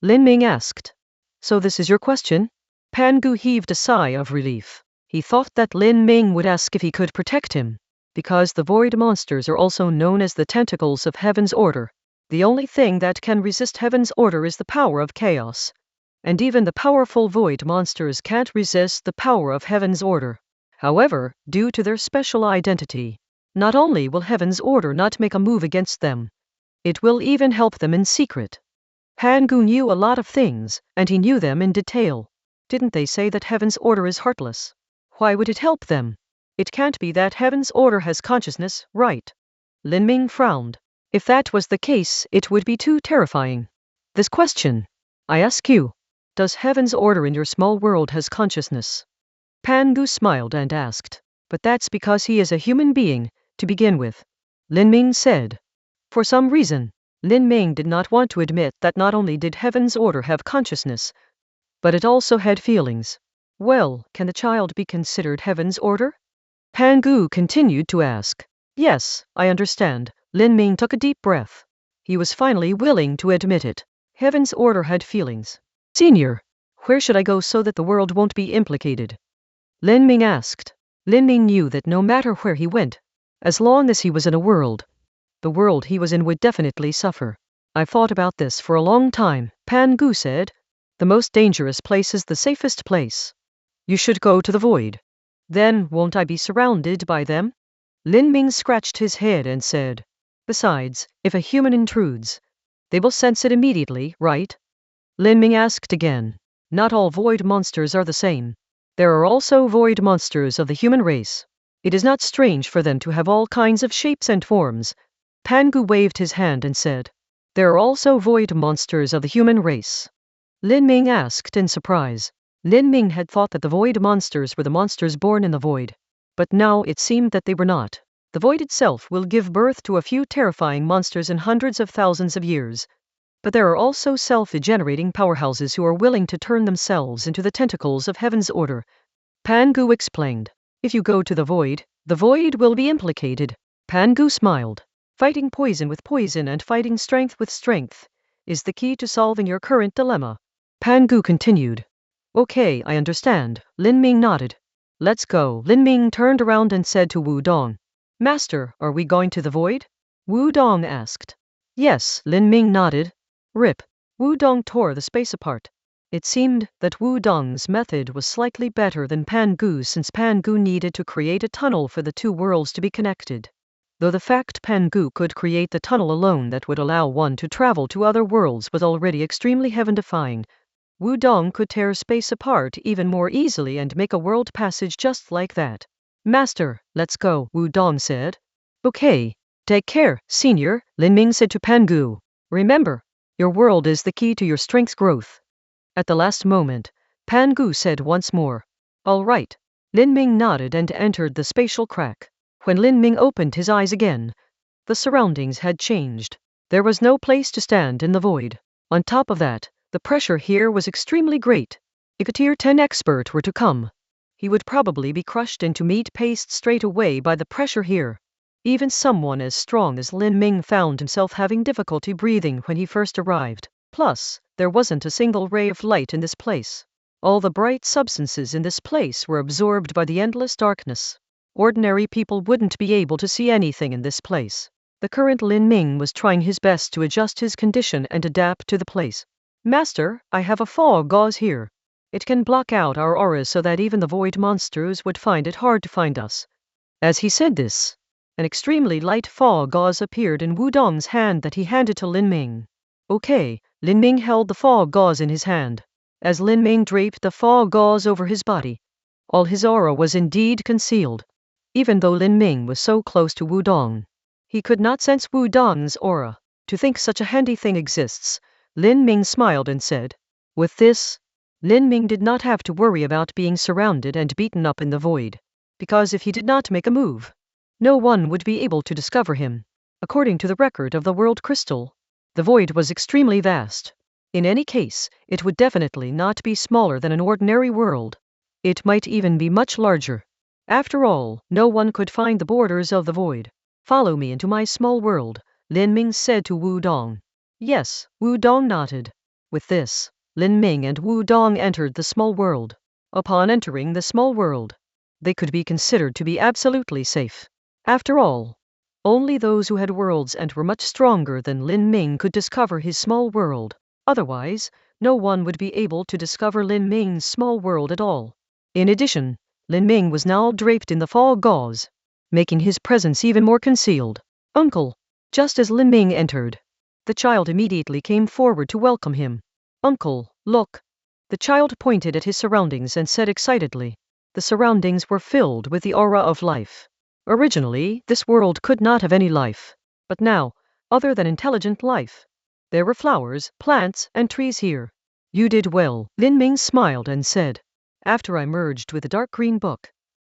Lin Ming asked. So this is your question? Pan Gu heaved a sigh of relief. He thought that Lin Ming would ask if he could protect him, because the void monsters are also known as the tentacles of Heaven's order. The only thing that can resist Heaven's order is the power of chaos. And even the powerful void monsters can't resist the power of Heaven's order. However, due to their special identity, not only will Heaven's order not make a move against them, it will even help them in secret. Pan Gu knew a lot of things, and he knew them in detail. Didn't they say that Heaven's order is heartless? Why would it help them? It can't be that Heaven's order has consciousness, right? Lin Ming frowned. If that was the case, it would be too terrifying. This question, I ask you, does Heaven's order in your small world has consciousness? Pan Gu smiled and asked, but that's because he is a human being, to begin with. Lin Ming said. For some reason, Lin Ming did not want to admit that not only did Heaven's order have consciousness, but it also had feelings. Well, can the child be considered Heaven's order? Pan Gu continued to ask. Yes, I understand. Lin Ming took a deep breath. He was finally willing to admit it. Heaven's order had feelings. Senior, where should I go so that the world won't be implicated? Lin Ming asked. Lin Ming knew that no matter where he went, as long as he was in a world, the world he was in would definitely suffer. I've thought about this for a long time, Pan Gu said. The most dangerous place is the safest place. You should go to the void. Then won't I be surrounded by them? Lin Ming scratched his head and said, besides, if a human intrudes, they will sense it immediately, right? Lin Ming asked again. Not all void monsters are the same. There are also void monsters of the human race. It is not strange for them to have all kinds of shapes and forms. Pan Gu waved his hand and said, there are also void monsters of the human race. Lin Ming asked in surprise. Lin Ming had thought that the void monsters were the monsters born in the void. But now it seemed that they were not. The void itself will give birth to a few terrifying monsters in hundreds of thousands of years. But there are also self-regenerating powerhouses who are willing to turn themselves into the tentacles of heaven's order. Pan Gu explained. If you go to the void will be implicated. Pan Gu smiled. Fighting poison with poison and fighting strength with strength is the key to solving your current dilemma. Pan Gu continued. Okay, I understand. Lin Ming nodded. Let's go. Lin Ming turned around and said to Wu Dong. Master, are we going to the void? Wu Dong asked. Yes, Lin Ming nodded. Rip. Wu Dong tore the space apart. It seemed that Wu Dong's method was slightly better than Pan Gu's, since Pan Gu needed to create a tunnel for the two worlds to be connected. Though the fact Pan Gu could create the tunnel alone that would allow one to travel to other worlds was already extremely heaven-defying, Wu Dong could tear space apart even more easily and make a world passage just like that. Master, let's go, Wu Dong said. Okay. Take care, senior, Lin Ming said to Pan Gu. Remember, your world is the key to your strength's growth. At the last moment, Pan Gu said once more. All right. Lin Ming nodded and entered the spatial crack. When Lin Ming opened his eyes again, the surroundings had changed. There was no place to stand in the void. On top of that, the pressure here was extremely great. If a tier 10 expert were to come, he would probably be crushed into meat paste straight away by the pressure here. Even someone as strong as Lin Ming found himself having difficulty breathing when he first arrived. Plus, there wasn't a single ray of light in this place. All the bright substances in this place were absorbed by the endless darkness. Ordinary people wouldn't be able to see anything in this place. The current Lin Ming was trying his best to adjust his condition and adapt to the place. Master, I have a fog gauze here. It can block out our auras so that even the void monsters would find it hard to find us. As he said this, an extremely light fog gauze appeared in Wu Dong's hand that he handed to Lin Ming. Okay, Lin Ming held the fog gauze in his hand. As Lin Ming draped the fog gauze over his body, all his aura was indeed concealed. Even though Lin Ming was so close to Wu Dong, he could not sense Wu Dong's aura. To think such a handy thing exists, Lin Ming smiled and said. With this, Lin Ming did not have to worry about being surrounded and beaten up in the void, because if he did not make a move, no one would be able to discover him. According to the record of the world crystal, the void was extremely vast. In any case, it would definitely not be smaller than an ordinary world. It might even be much larger. After all, no one could find the borders of the void. Follow me into my small world, Lin Ming said to Wu Dong. Yes, Wu Dong nodded. With this, Lin Ming and Wu Dong entered the small world. Upon entering the small world, they could be considered to be absolutely safe. After all, only those who had worlds and were much stronger than Lin Ming could discover his small world. Otherwise, no one would be able to discover Lin Ming's small world at all. In addition, Lin Ming was now draped in the fog gauze, making his presence even more concealed. Uncle! Just as Lin Ming entered, the child immediately came forward to welcome him. Uncle, look! The child pointed at his surroundings and said excitedly. The surroundings were filled with the aura of life. Originally, this world could not have any life. But now, other than intelligent life, there were flowers, plants, and trees here. You did well, Lin Ming smiled and said. After I merged with the dark green book,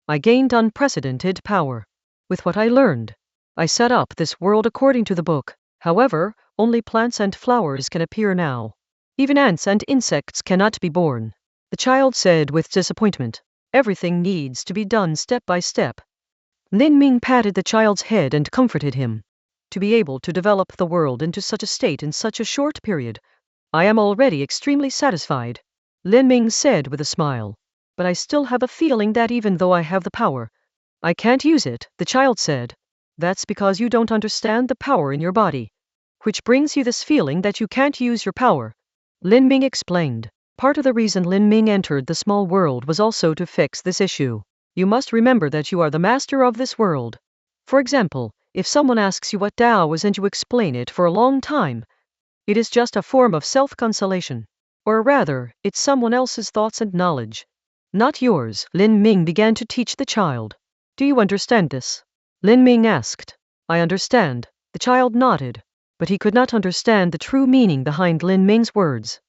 I gained unprecedented power. With what I learned, I set up this world according to the book. However, only plants and flowers can appear now. Even ants and insects cannot be born. The child said with disappointment. Everything needs to be done step by step. Lin Ming patted the child's head and comforted him. To be able to develop the world into such a state in such a short period, I am already extremely satisfied, Lin Ming said with a smile. But I still have a feeling that even though I have the power, I can't use it, the child said. That's because you don't understand the power in your body, which brings you this feeling that you can't use your power, Lin Ming explained. Part of the reason Lin Ming entered the small world was also to fix this issue. You must remember that you are the master of this world. For example, if someone asks you what Tao is and you explain it for a long time, it is just a form of self-consolation. Or rather, it's someone else's thoughts and knowledge, not yours. Lin Ming began to teach the child. Do you understand this? Lin Ming asked. I understand. The child nodded. But he could not understand the true meaning behind Lin Ming's words.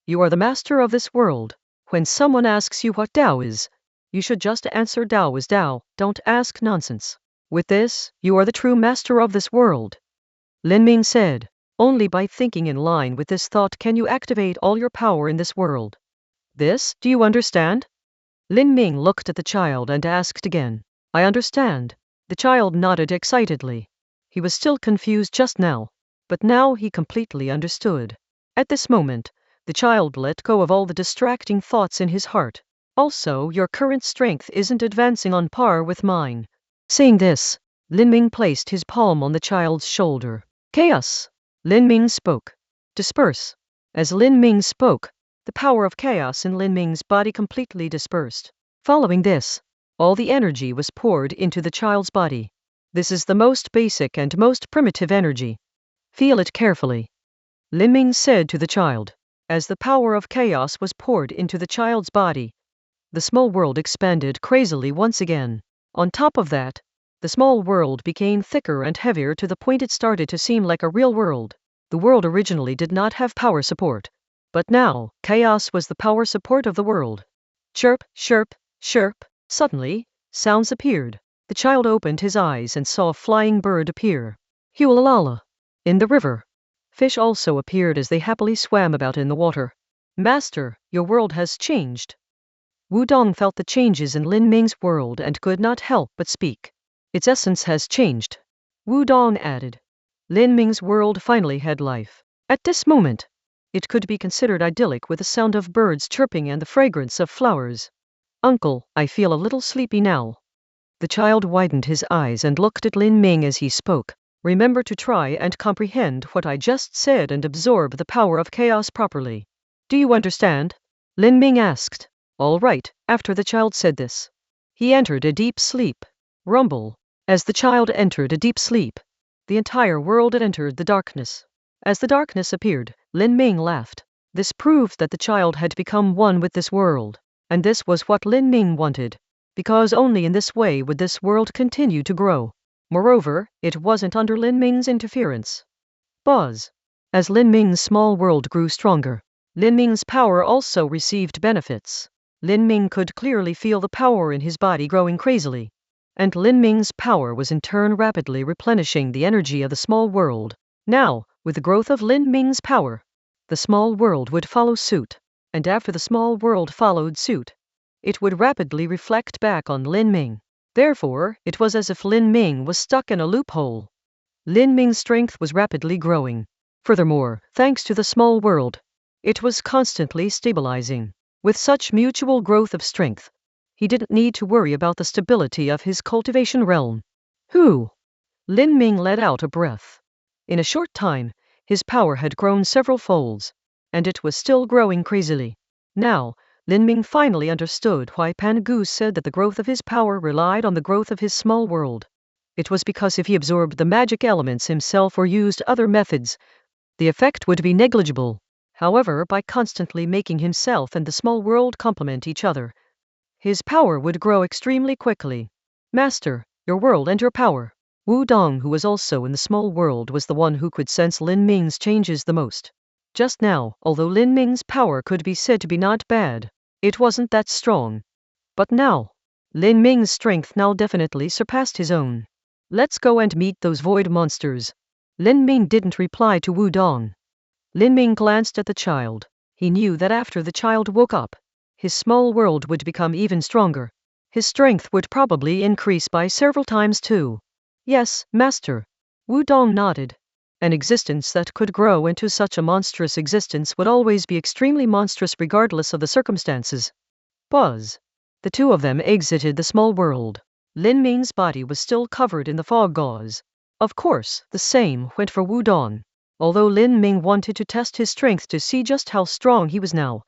You are the master of this world. When someone asks you what Tao is, you should just answer Tao is Tao, don't ask nonsense. With this, you are the true master of this world, Lin Ming said. Only by thinking in line with this thought can you activate all your power in this world. This, do you understand? Lin Ming looked at the child and asked again. I understand. The child nodded excitedly. He was still confused just now, but now he completely understood. At this moment, the child let go of all the distracting thoughts in his heart. Also, your current strength isn't advancing on par with mine. Saying this, Lin Ming placed his palm on the child's shoulder. Chaos! Lin Ming spoke. Disperse. As Lin Ming spoke, the power of chaos in Lin Ming's body completely dispersed. Following this, all the energy was poured into the child's body. This is the most basic and most primitive energy. Feel it carefully, Lin Ming said to the child. As the power of chaos was poured into the child's body, the small world expanded crazily once again. On top of that, the small world became thicker and heavier to the point it started to seem like a real world. The world originally did not have power support, but now, chaos was the power support of the world. Chirp, chirp, chirp. Suddenly, sounds appeared. The child opened his eyes and saw a flying bird appear. Hulalala. In the river. Fish also appeared as they happily swam about in the water. Master, your world has changed. Wudong felt the changes in Lin Ming's world and could not help but speak. Its essence has changed, Wudong added. Lin Ming's world finally had life. At this moment, it could be considered idyllic with the sound of birds chirping and the fragrance of flowers. Uncle, I feel a little sleepy now. The child widened his eyes and looked at Lin Ming as he spoke. Remember to try and comprehend what I just said and absorb the power of chaos properly. Do you understand? Lin Ming asked. All right. After the child said this, he entered a deep sleep. Rumble. As the child entered a deep sleep, the entire world entered the darkness. As the darkness appeared, Lin Ming laughed. This proved that the child had become one with this world, and this was what Lin Ming wanted, because only in this way would this world continue to grow. Moreover, it wasn't under Lin Ming's interference. Buzz. As Lin Ming's small world grew stronger, Lin Ming's power also received benefits. Lin Ming could clearly feel the power in his body growing crazily, and Lin Ming's power was in turn rapidly replenishing the energy of the small world. Now, with the growth of Lin Ming's power, the small world would follow suit, and after the small world followed suit, it would rapidly reflect back on Lin Ming. Therefore, it was as if Lin Ming was stuck in a loophole. Lin Ming's strength was rapidly growing. Furthermore, thanks to the small world, it was constantly stabilizing. With such mutual growth of strength, he didn't need to worry about the stability of his cultivation realm. Whew! Lin Ming let out a breath. In a short time, his power had grown several folds, and it was still growing crazily. Now, Lin Ming finally understood why Pan Gu said that the growth of his power relied on the growth of his small world. It was because if he absorbed the magic elements himself or used other methods, the effect would be negligible. However, by constantly making himself and the small world complement each other, his power would grow extremely quickly. Master, your world and your power. Wudong, who was also in the small world, was the one who could sense Lin Ming's changes the most. Just now, although Lin Ming's power could be said to be not bad, it wasn't that strong. But now, Lin Ming's strength now definitely surpassed his own. Let's go and meet those void monsters. Lin Ming didn't reply to Wudong. Lin Ming glanced at the child. He knew that after the child woke up, his small world would become even stronger. His strength would probably increase by several times too. Yes, master. Wudong nodded. An existence that could grow into such a monstrous existence would always be extremely monstrous regardless of the circumstances. Buzz. The two of them exited the small world. Lin Ming's body was still covered in the fog gauze. Of course, the same went for Wudong. Although Lin Ming wanted to test his strength to see just how strong he was now,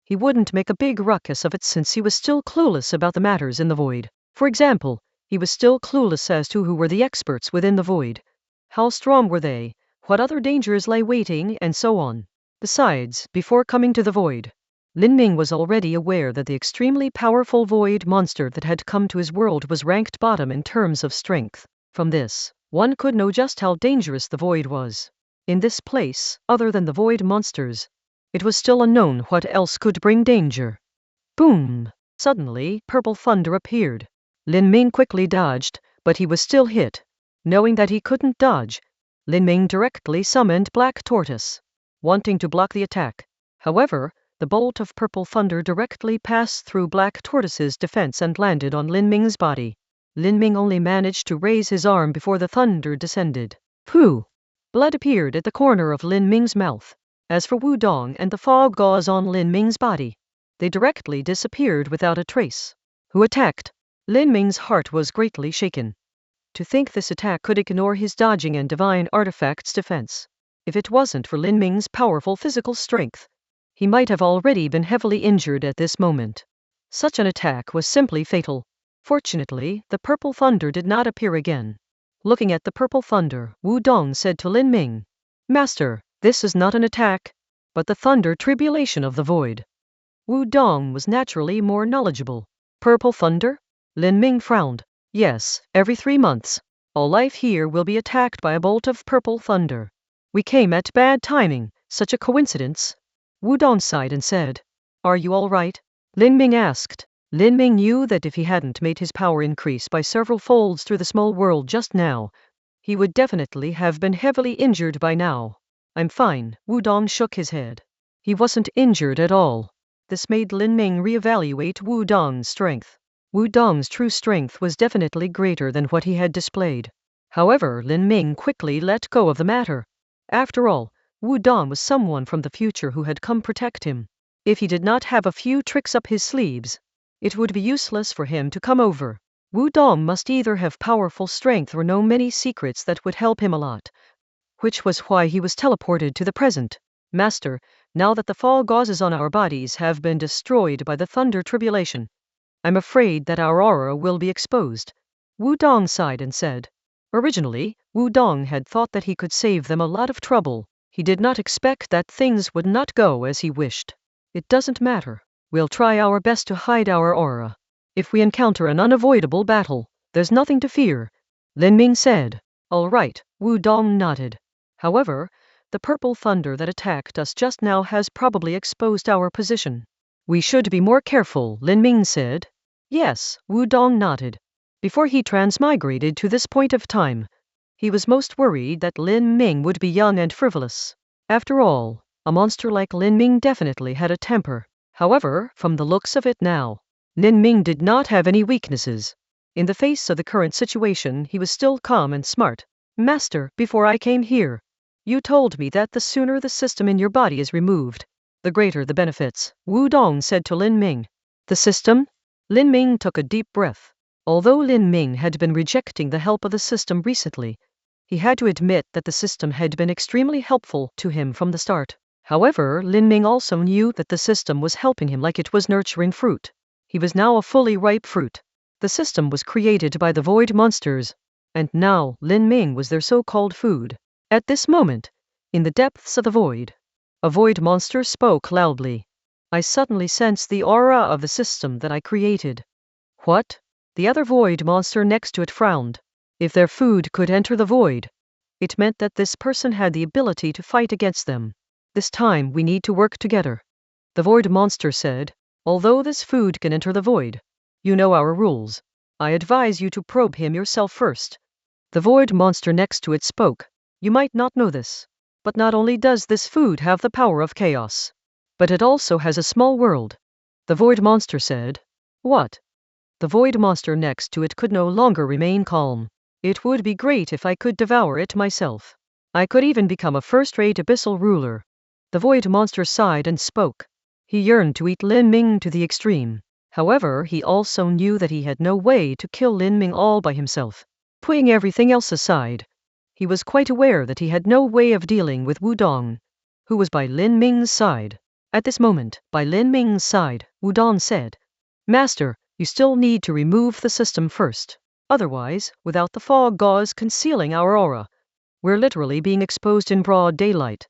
he wouldn't make a big ruckus of it since he was still clueless about the matters in the void. For example, he was still clueless as to who were the experts within the void. How strong were they? What other dangers lay waiting, and so on. Besides, before coming to the void, Lin Ming was already aware that the extremely powerful void monster that had come to his world was ranked bottom in terms of strength. From this, one could know just how dangerous the void was. In this place, other than the void monsters, it was still unknown what else could bring danger. Boom! Suddenly, purple thunder appeared. Lin Ming quickly dodged, but he was still hit. Knowing that he couldn't dodge, Lin Ming directly summoned Black Tortoise, wanting to block the attack. However, the bolt of purple thunder directly passed through Black Tortoise's defense and landed on Lin Ming's body. Lin Ming only managed to raise his arm before the thunder descended. Pooh! Blood appeared at the corner of Lin Ming's mouth. As for Wudong and the fog gauze on Lin Ming's body, they directly disappeared without a trace. Who attacked? Lin Ming's heart was greatly shaken. To think this attack could ignore his dodging and divine artifacts defense. If it wasn't for Lin Ming's powerful physical strength, he might have already been heavily injured at this moment. Such an attack was simply fatal. Fortunately, the purple thunder did not appear again. Looking at the purple thunder, Wudong said to Lin Ming, "Master, this is not an attack, but the thunder tribulation of the void." Wudong was naturally more knowledgeable. Purple thunder? Lin Ming frowned. Yes, every 3 months, all life here will be attacked by a bolt of purple thunder. We came at bad timing, such a coincidence. Wudong sighed and said, "Are you all right?" Lin Ming asked. Lin Ming knew that if he hadn't made his power increase by several folds through the small world just now, he would definitely have been heavily injured by now. "I'm fine," Wudong shook his head. He wasn't injured at all. This made Lin Ming reevaluate Wudong's strength. Wudong's true strength was definitely greater than what he had displayed. However, Lin Ming quickly let go of the matter. After all, Wudong was someone from the future who had come protect him. If he did not have a few tricks up his sleeves, it would be useless for him to come over. Wudong must either have powerful strength or know many secrets that would help him a lot. Which was why he was teleported to the present. "Master, now that the fog gauzes on our bodies have been destroyed by the thunder tribulation, I'm afraid that our aura will be exposed." Wudong sighed and said. Originally, Wudong had thought that he could save them a lot of trouble. He did not expect that things would not go as he wished. "It doesn't matter. We'll try our best to hide our aura. If we encounter an unavoidable battle, there's nothing to fear," Lin Ming said. "All right," Wudong nodded. "However, the purple thunder that attacked us just now has probably exposed our position. We should be more careful," Lin Ming said. "Yes," Wudong nodded. Before he transmigrated to this point of time, he was most worried that Lin Ming would be young and frivolous. After all, a monster like Lin Ming definitely had a temper. However, from the looks of it now, Lin Ming did not have any weaknesses. In the face of the current situation, he was still calm and smart. "Master, before I came here, you told me that the sooner the system in your body is removed, the greater the benefits," Wudong said to Lin Ming. "The system?" Lin Ming took a deep breath. Although Lin Ming had been rejecting the help of the system recently, he had to admit that the system had been extremely helpful to him from the start. However, Lin Ming also knew that the system was helping him like it was nurturing fruit. He was now a fully ripe fruit. The system was created by the void monsters, and now Lin Ming was their so-called food. At this moment, in the depths of the void, a void monster spoke loudly. "I suddenly sensed the aura of the system that I created." "What?" The other void monster next to it frowned. If their food could enter the void, it meant that this person had the ability to fight against them. "This time we need to work together," the void monster said. "Although this food can enter the void, you know our rules. I advise you to probe him yourself first." The void monster next to it spoke. "You might not know this, but not only does this food have the power of chaos, but it also has a small world," the void monster said. "What?" The void monster next to it could no longer remain calm. It would be great if I could devour it myself. I could even become a first-rate abyssal ruler. The void monster sighed and spoke. He yearned to eat Lin Ming to the extreme. However, he also knew that he had no way to kill Lin Ming all by himself. Putting everything else aside, he was quite aware that he had no way of dealing with Wudong, who was by Lin Ming's side. At this moment, by Lin Ming's side, Wudong said, "Master, you still need to remove the system first. Otherwise, without the fog gauze concealing our aura, we're literally being exposed in broad daylight."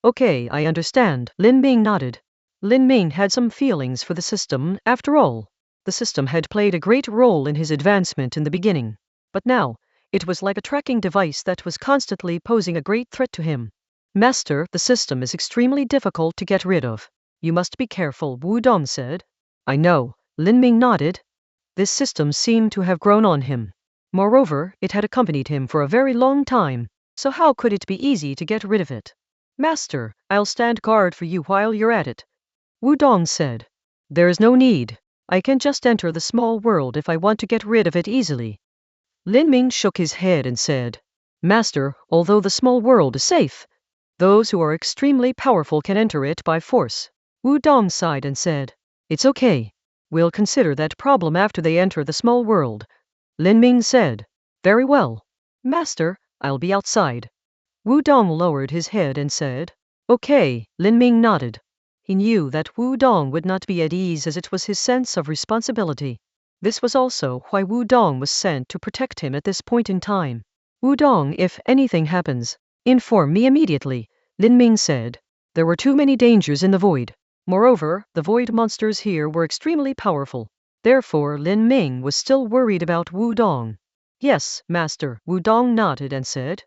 "Okay, I understand." Lin Ming nodded. Lin Ming had some feelings for the system, after all. The system had played a great role in his advancement in the beginning. But now, it was like a tracking device that was constantly posing a great threat to him. "Master, the system is extremely difficult to get rid of. You must be careful," Wudong said. "I know." Lin Ming nodded. This system seemed to have grown on him. Moreover, it had accompanied him for a very long time, so how could it be easy to get rid of it? "Master, I'll stand guard for you while you're at it," Wudong said. "There is no need. I can just enter the small world if I want to get rid of it easily." Lin Ming shook his head and said, "Master, although the small world is safe, those who are extremely powerful can enter it by force." Wudong sighed and said, "It's okay. We'll consider that problem after they enter the small world." Lin Ming said, "Very well. Master, I'll be outside." Wudong lowered his head and said, "Okay." Lin Ming nodded. He knew that Wudong would not be at ease as it was his sense of responsibility. This was also why Wudong was sent to protect him at this point in time. "Wudong, if anything happens, inform me immediately," Lin Ming said. There were too many dangers in the void. Moreover, the void monsters here were extremely powerful. Therefore, Lin Ming was still worried about Wudong. "Yes, Master," Wudong nodded and said.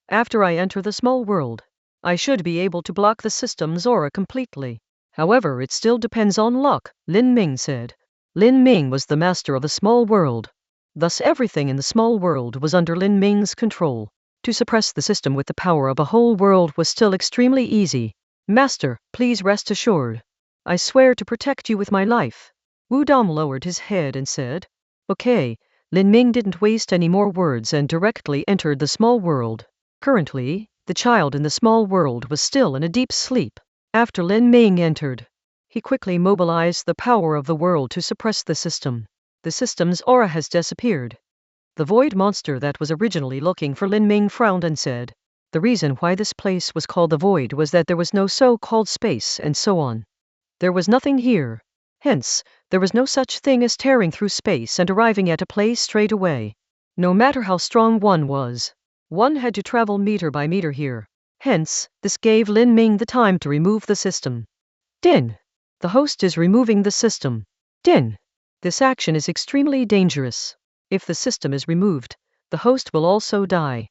"After I enter the small world, I should be able to block the system's aura completely. However, it still depends on luck," Lin Ming said. Lin Ming was the master of the small world. Thus everything in the small world was under Lin Ming's control. To suppress the system with the power of a whole world was still extremely easy. "Master, please rest assured. I swear to protect you with my life." Wudong lowered his head and said, "Okay." Lin Ming didn't waste any more words and directly entered the small world. Currently, the child in the small world was still in a deep sleep. After Lin Ming entered, he quickly mobilized the power of the world to suppress the system. The system's aura has disappeared. The void monster that was originally looking for Lin Ming frowned and said, "The reason why this place was called the void was that there was no so-called space and so on. There was nothing here. Hence, there was no such thing as tearing through space and arriving at a place straight away. No matter how strong one was, one had to travel meter by meter here. Hence, this gave Lin Ming the time to remove the system." "Din. The host is removing the system." "Din. This action is extremely dangerous. If the system is removed, the host will also die."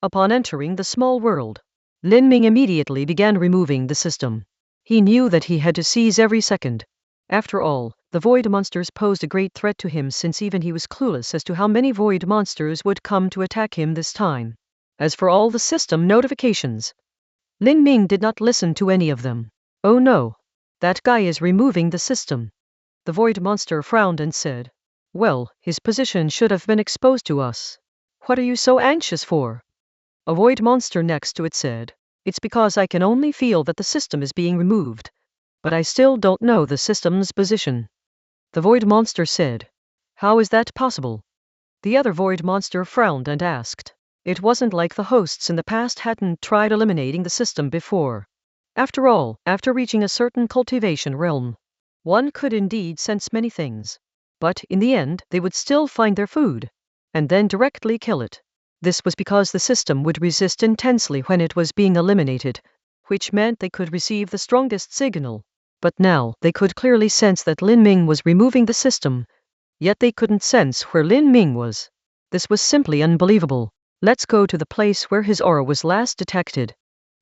Upon entering the small world, Lin Ming immediately began removing the system. He knew that he had to seize every second. After all, the void monsters posed a great threat to him since even he was clueless as to how many void monsters would come to attack him this time. As for all the system notifications, Lin Ming did not listen to any of them. "Oh no. That guy is removing the system." The void monster frowned and said, "Well, his position should have been exposed to us. What are you so anxious for?" A void monster next to it said, "It's because I can only feel that the system is being removed, but I still don't know the system's position." The void monster said, "How is that possible?" The other void monster frowned and asked, "It wasn't like the hosts in the past hadn't tried eliminating the system before. After all, after reaching a certain cultivation realm, one could indeed sense many things. But in the end, they would still find their food, and then directly kill it. This was because the system would resist intensely when it was being eliminated, which meant they could receive the strongest signal. But now, they could clearly sense that Lin Ming was removing the system, yet they couldn't sense where Lin Ming was. This was simply unbelievable. "Let's go to the place where his aura was last detected,"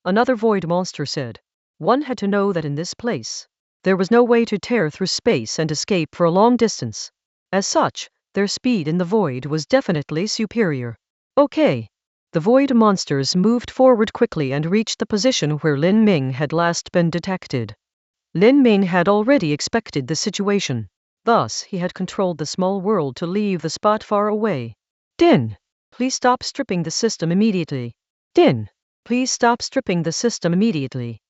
another void monster said. One had to know that in this place, there was no way to tear through space and escape for a long distance. As such, their speed in the void was definitely superior. "Okay." The void monsters moved forward quickly and reached the position where Lin Ming had last been detected. Lin Ming had already expected the situation. Thus, he had controlled the small world to leave the spot far away. "Din." Please stop stripping the system immediately. Din. Please stop stripping the system immediately.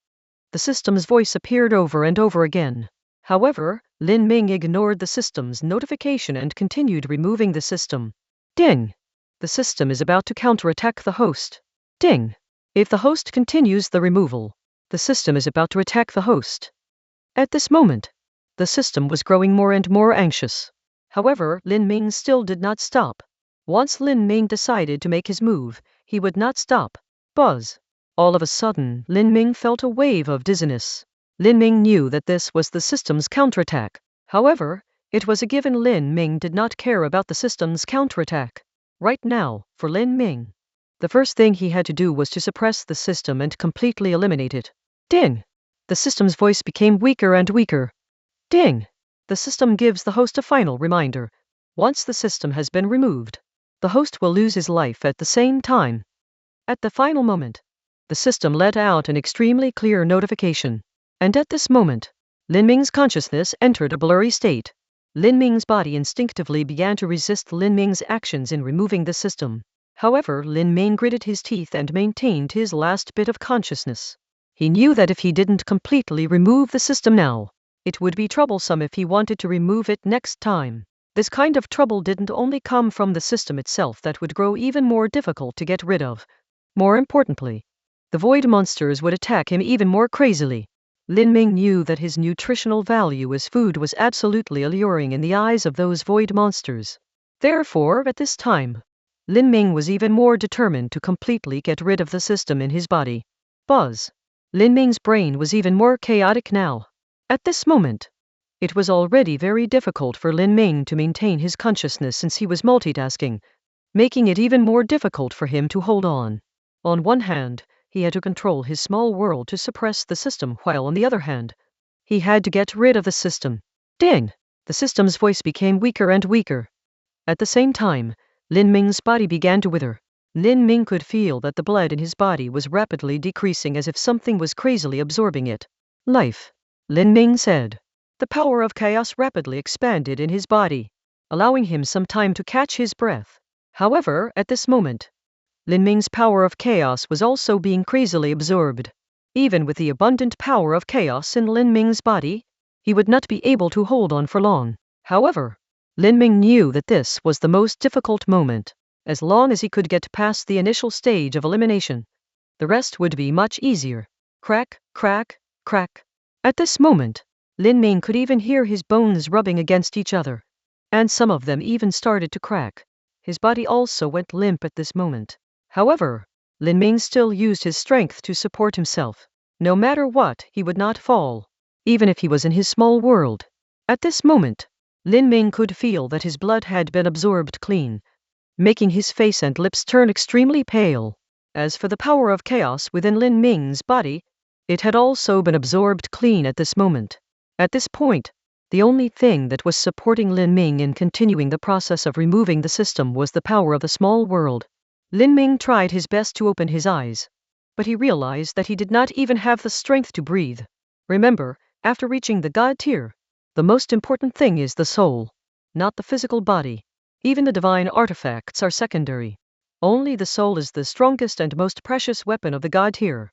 The system's voice appeared over and over again. However, Lin Ming ignored the system's notification and continued removing the system. Ding! The system is about to counterattack the host. Ding! If the host continues the removal, the system is about to attack the host. At this moment, the system was growing more and more anxious. However, Lin Ming still did not stop. Once Lin Ming decided to make his move, he would not stop. Buzz! All of a sudden, Lin Ming felt a wave of dizziness. Lin Ming knew that this was the system's counterattack. However, it was a given Lin Ming did not care about the system's counterattack. Right now, for Lin Ming, the first thing he had to do was to suppress the system and completely eliminate it. Ding! The system's voice became weaker and weaker. Ding! The system gives the host a final reminder. Once the system has been removed, the host will lose his life at the same time. At the final moment, the system let out an extremely clear notification. And at this moment, Lin Ming's consciousness entered a blurry state. Lin Ming's body instinctively began to resist Lin Ming's actions in removing the system. However, Lin Ming gritted his teeth and maintained his last bit of consciousness. He knew that if he didn't completely remove the system now, it would be troublesome if he wanted to remove it next time. This kind of trouble didn't only come from the system itself that would grow even more difficult to get rid of. More importantly, the void monsters would attack him even more crazily. Lin Ming knew that his nutritional value as food was absolutely alluring in the eyes of those void monsters. Therefore, at this time, Lin Ming was even more determined to completely get rid of the system in his body. Buzz! Lin Ming's brain was even more chaotic now. At this moment, it was already very difficult for Lin Ming to maintain his consciousness since he was multitasking, making it even more difficult for him to hold on. On one hand, he had to control his small world to suppress the system, while on the other hand, he had to get rid of the system. Ding! The system's voice became weaker and weaker. At the same time, Lin Ming's body began to wither. Lin Ming could feel that the blood in his body was rapidly decreasing as if something was crazily absorbing it. Life, Lin Ming said. The power of chaos rapidly expanded in his body, allowing him some time to catch his breath. However, at this moment, Lin Ming's power of chaos was also being crazily absorbed. Even with the abundant power of chaos in Lin Ming's body, he would not be able to hold on for long. However, Lin Ming knew that this was the most difficult moment. As long as he could get past the initial stage of elimination, the rest would be much easier. Crack, crack, crack. At this moment, Lin Ming could even hear his bones rubbing against each other, and some of them even started to crack. His body also went limp at this moment. However, Lin Ming still used his strength to support himself. No matter what, he would not fall, even if he was in his small world. At this moment, Lin Ming could feel that his blood had been absorbed clean, making his face and lips turn extremely pale. As for the power of chaos within Lin Ming's body, it had also been absorbed clean at this moment. At this point, the only thing that was supporting Lin Ming in continuing the process of removing the system was the power of the small world. Lin Ming tried his best to open his eyes, but he realized that he did not even have the strength to breathe. Remember, after reaching the God tier, the most important thing is the soul, not the physical body. Even the divine artifacts are secondary. Only the soul is the strongest and most precious weapon of the God tier.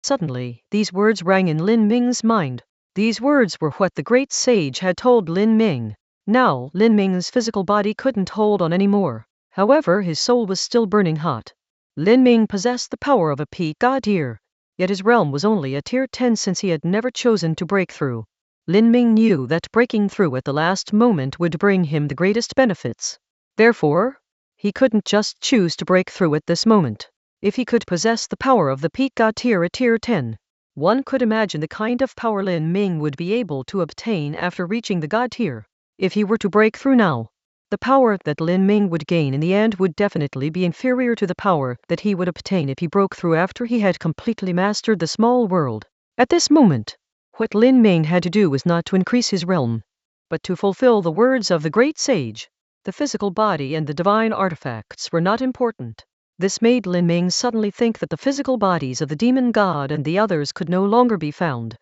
Suddenly, these words rang in Lin Ming's mind. These words were what the great sage had told Lin Ming. Now, Lin Ming's physical body couldn't hold on anymore. However, his soul was still burning hot. Lin Ming possessed the power of a peak God tier, yet his realm was only a tier 10 since he had never chosen to break through. Lin Ming knew that breaking through at the last moment would bring him the greatest benefits. Therefore, he couldn't just choose to break through at this moment. If he could possess the power of the peak God tier at tier 10, one could imagine the kind of power Lin Ming would be able to obtain after reaching the God tier. If he were to break through now, the power that Lin Ming would gain in the end would definitely be inferior to the power that he would obtain if he broke through after he had completely mastered the small world. At this moment, what Lin Ming had to do was not to increase his realm, but to fulfill the words of the great sage. The physical body and the divine artifacts were not important. This made Lin Ming suddenly think that the physical bodies of the demon god and the others could no longer be found,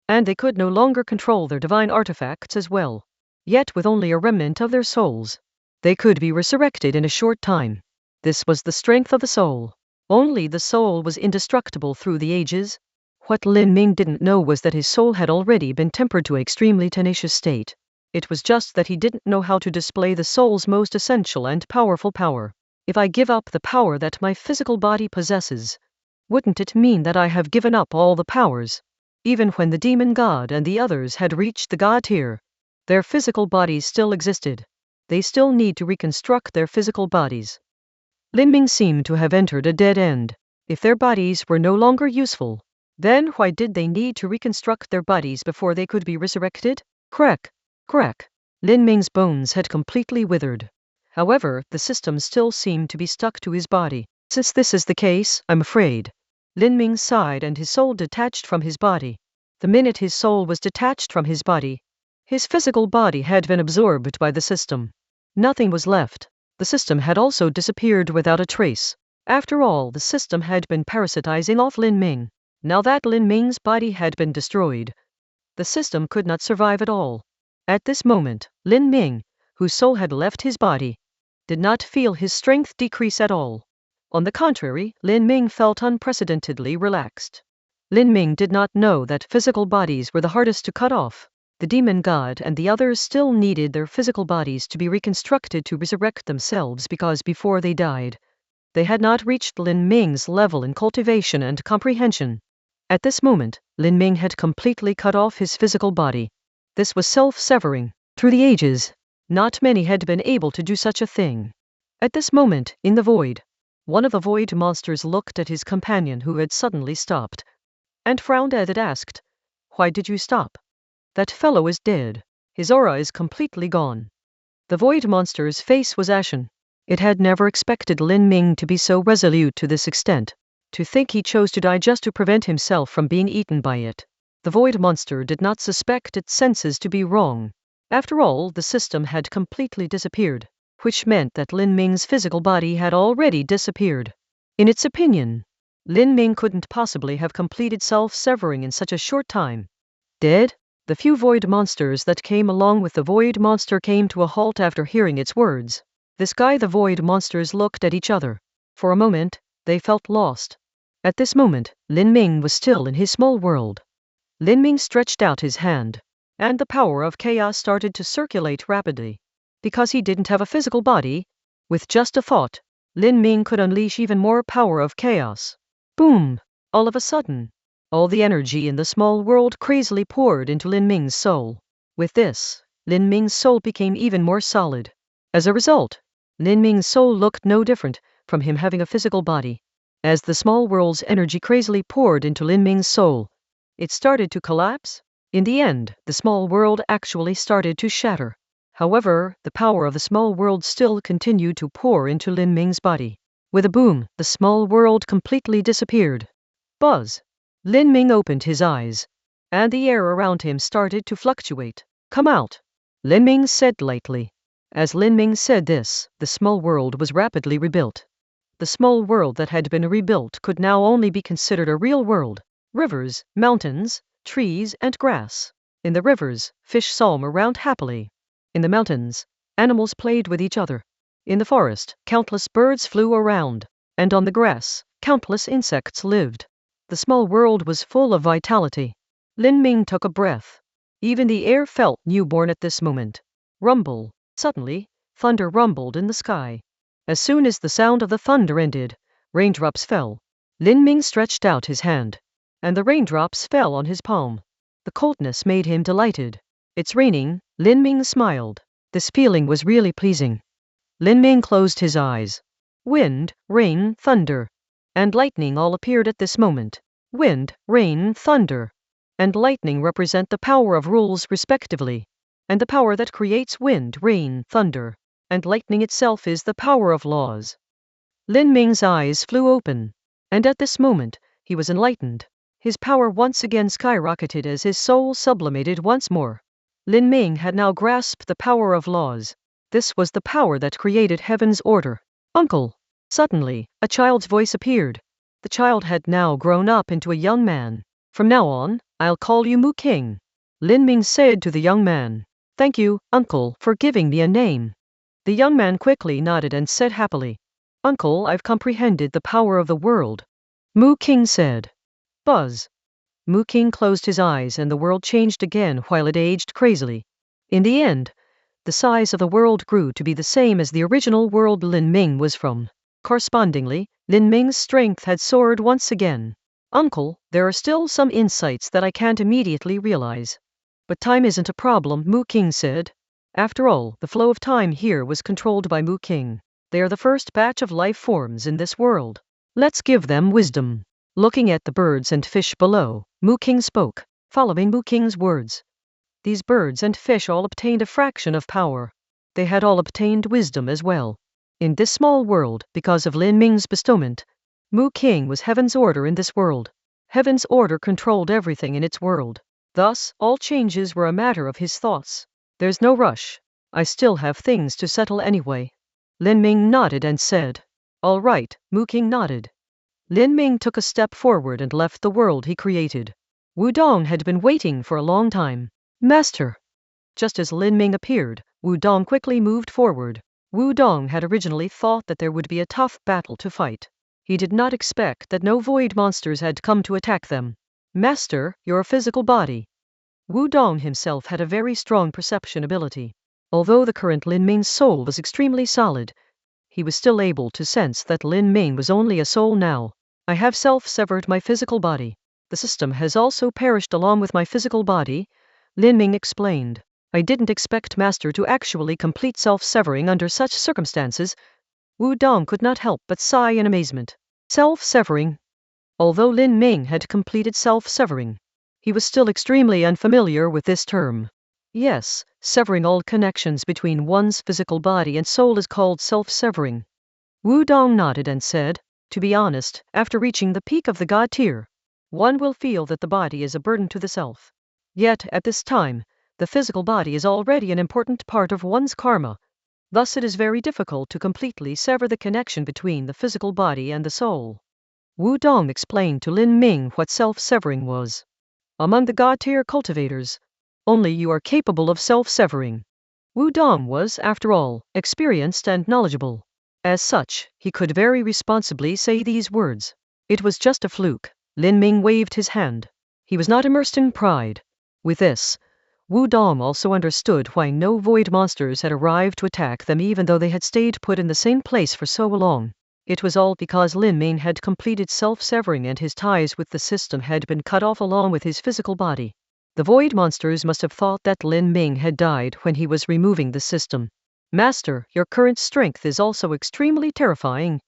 and they could no longer control their divine artifacts as well. Yet with only a remnant of their souls, they could be resurrected in a short time. This was the strength of the soul. Only the soul was indestructible through the ages. What Lin Ming didn't know was that his soul had already been tempered to an extremely tenacious state. It was just that he didn't know how to display the soul's most essential and powerful power. If I give up the power that my physical body possesses, wouldn't it mean that I have given up all the powers? Even when the demon god and the others had reached the god tier, their physical bodies still existed. They still need to reconstruct their physical bodies. Lin Ming seemed to have entered a dead end. If their bodies were no longer useful, then why did they need to reconstruct their bodies before they could be resurrected? Crack! Crack! Lin Ming's bones had completely withered. However, the system still seemed to be stuck to his body. Since this is the case, I'm afraid. Lin Ming sighed and his soul detached from his body. The minute his soul was detached from his body, his physical body had been absorbed by the system. Nothing was left. The system had also disappeared without a trace. After all, the system had been parasitizing off Lin Ming. Now that Lin Ming's body had been destroyed, the system could not survive at all. At this moment, Lin Ming, whose soul had left his body, did not feel his strength decrease at all. On the contrary, Lin Ming felt unprecedentedly relaxed. Lin Ming did not know that physical bodies were the hardest to cut off. The demon god and the others still needed their physical bodies to be reconstructed to resurrect themselves because before they died, they had not reached Lin Ming's level in cultivation and comprehension. At this moment, Lin Ming had completely cut off his physical body. This was self-severing. Through the ages, not many had been able to do such a thing. At this moment, in the void, one of the void monsters looked at his companion who had suddenly stopped, and frowned as it asked, "Why did you stop? That fellow is dead. His aura is completely gone." The void monster's face was ashen. It had never expected Lin Ming to be so resolute to this extent. To think he chose to die just to prevent himself from being eaten by it. The void monster did not suspect its senses to be wrong. After all, the system had completely disappeared, which meant that Lin Ming's physical body had already disappeared. In its opinion, Lin Ming couldn't possibly have completed self-severing in such a short time. Dead? The few void monsters that came along with the void monster came to a halt after hearing its words. This guy, the void monsters looked at each other. For a moment, they felt lost. At this moment, Lin Ming was still in his small world. Lin Ming stretched out his hand, and the power of chaos started to circulate rapidly. Because he didn't have a physical body, with just a thought, Lin Ming could unleash even more power of chaos. Boom! All of a sudden, all the energy in the small world crazily poured into Lin Ming's soul. With this, Lin Ming's soul became even more solid. As a result, Lin Ming's soul looked no different from him having a physical body. As the small world's energy crazily poured into Lin Ming's soul, it started to collapse. In the end, the small world actually started to shatter. However, the power of the small world still continued to pour into Lin Ming's body. With a boom, the small world completely disappeared. Buzz! Lin Ming opened his eyes, and the air around him started to fluctuate. "Come out," Lin Ming said lightly. As Lin Ming said this, the small world was rapidly rebuilt. The small world that had been rebuilt could now only be considered a real world. Rivers, mountains, trees, and grass. In the rivers, fish swam around happily. In the mountains, animals played with each other. In the forest, countless birds flew around, and on the grass, countless insects lived. The small world was full of vitality. Lin Ming took a breath. Even the air felt newborn at this moment. Rumble! Suddenly, thunder rumbled in the sky. As soon as the sound of the thunder ended, raindrops fell. Lin Ming stretched out his hand, and the raindrops fell on his palm. The coldness made him delighted. "It's raining," Lin Ming smiled. This feeling was really pleasing. Lin Ming closed his eyes. Wind, rain, thunder, and lightning all appeared at this moment. Wind, rain, thunder, and lightning represent the power of rules respectively, and the power that creates wind, rain, thunder, and lightning itself is the power of laws. Lin Ming's eyes flew open, and at this moment, he was enlightened. His power once again skyrocketed as his soul sublimated once more. Lin Ming had now grasped the power of laws. This was the power that created heaven's order. "Uncle!" Suddenly, a child's voice appeared. The child had now grown up into a young man. "From now on, I'll call you Mu King," Lin Ming said to the young man. "Thank you, uncle, for giving me a name." The young man quickly nodded and said happily, Uncle, I've comprehended the power of the world, Mu King said. Buzz. Mu King closed his eyes and the world changed again while it aged crazily. In the end, the size of the world grew to be the same as the original world Lin Ming was from. Correspondingly, Lin Ming's strength had soared once again. Uncle, there are still some insights that I can't immediately realize. But time isn't a problem, Mu King said. After all, the flow of time here was controlled by Mu King. They are the first batch of life forms in this world. Let's give them wisdom. Looking at the birds and fish below, Mu King spoke, following Mu King's words. These birds and fish all obtained a fraction of power. They had all obtained wisdom as well. In this small world, because of Lin Ming's bestowment, Mu King was heaven's order in this world. Heaven's order controlled everything in its world. Thus, all changes were a matter of his thoughts. There's no rush. I still have things to settle anyway. Lin Ming nodded and said. All right, Mu King nodded. Lin Ming took a step forward and left the world he created. Wu Dong had been waiting for a long time. Master. Just as Lin Ming appeared, Wu Dong quickly moved forward. Wu Dong had originally thought that there would be a tough battle to fight. He did not expect that no void monsters had come to attack them. Master, your physical body. Wu Dong himself had a very strong perception ability. Although the current Lin Ming's soul was extremely solid, he was still able to sense that Lin Ming was only a soul now. I have self-severed my physical body. The system has also perished along with my physical body, Lin Ming explained. I didn't expect Master to actually complete self-severing under such circumstances. Wu Dong could not help but sigh in amazement. Self-severing. Although Lin Ming had completed self-severing, he was still extremely unfamiliar with this term. Yes, severing all connections between one's physical body and soul is called self-severing. Wu Dong nodded and said, to be honest, after reaching the peak of the God tier, one will feel that the body is a burden to the self. Yet, at this time, the physical body is already an important part of one's karma. Thus it is very difficult to completely sever the connection between the physical body and the soul. Wu Dong explained to Lin Ming what self-severing was. Among the God tier cultivators, only you are capable of self-severing. Wu Dong was, after all, experienced and knowledgeable. As such, he could very responsibly say these words. It was just a fluke. Lin Ming waved his hand. He was not immersed in pride. With this, Wu Dong also understood why no void monsters had arrived to attack them even though they had stayed put in the same place for so long. It was all because Lin Ming had completed self-severing and his ties with the system had been cut off along with his physical body. The void monsters must have thought that Lin Ming had died when he was removing the system. Master, your current strength is also extremely terrifying,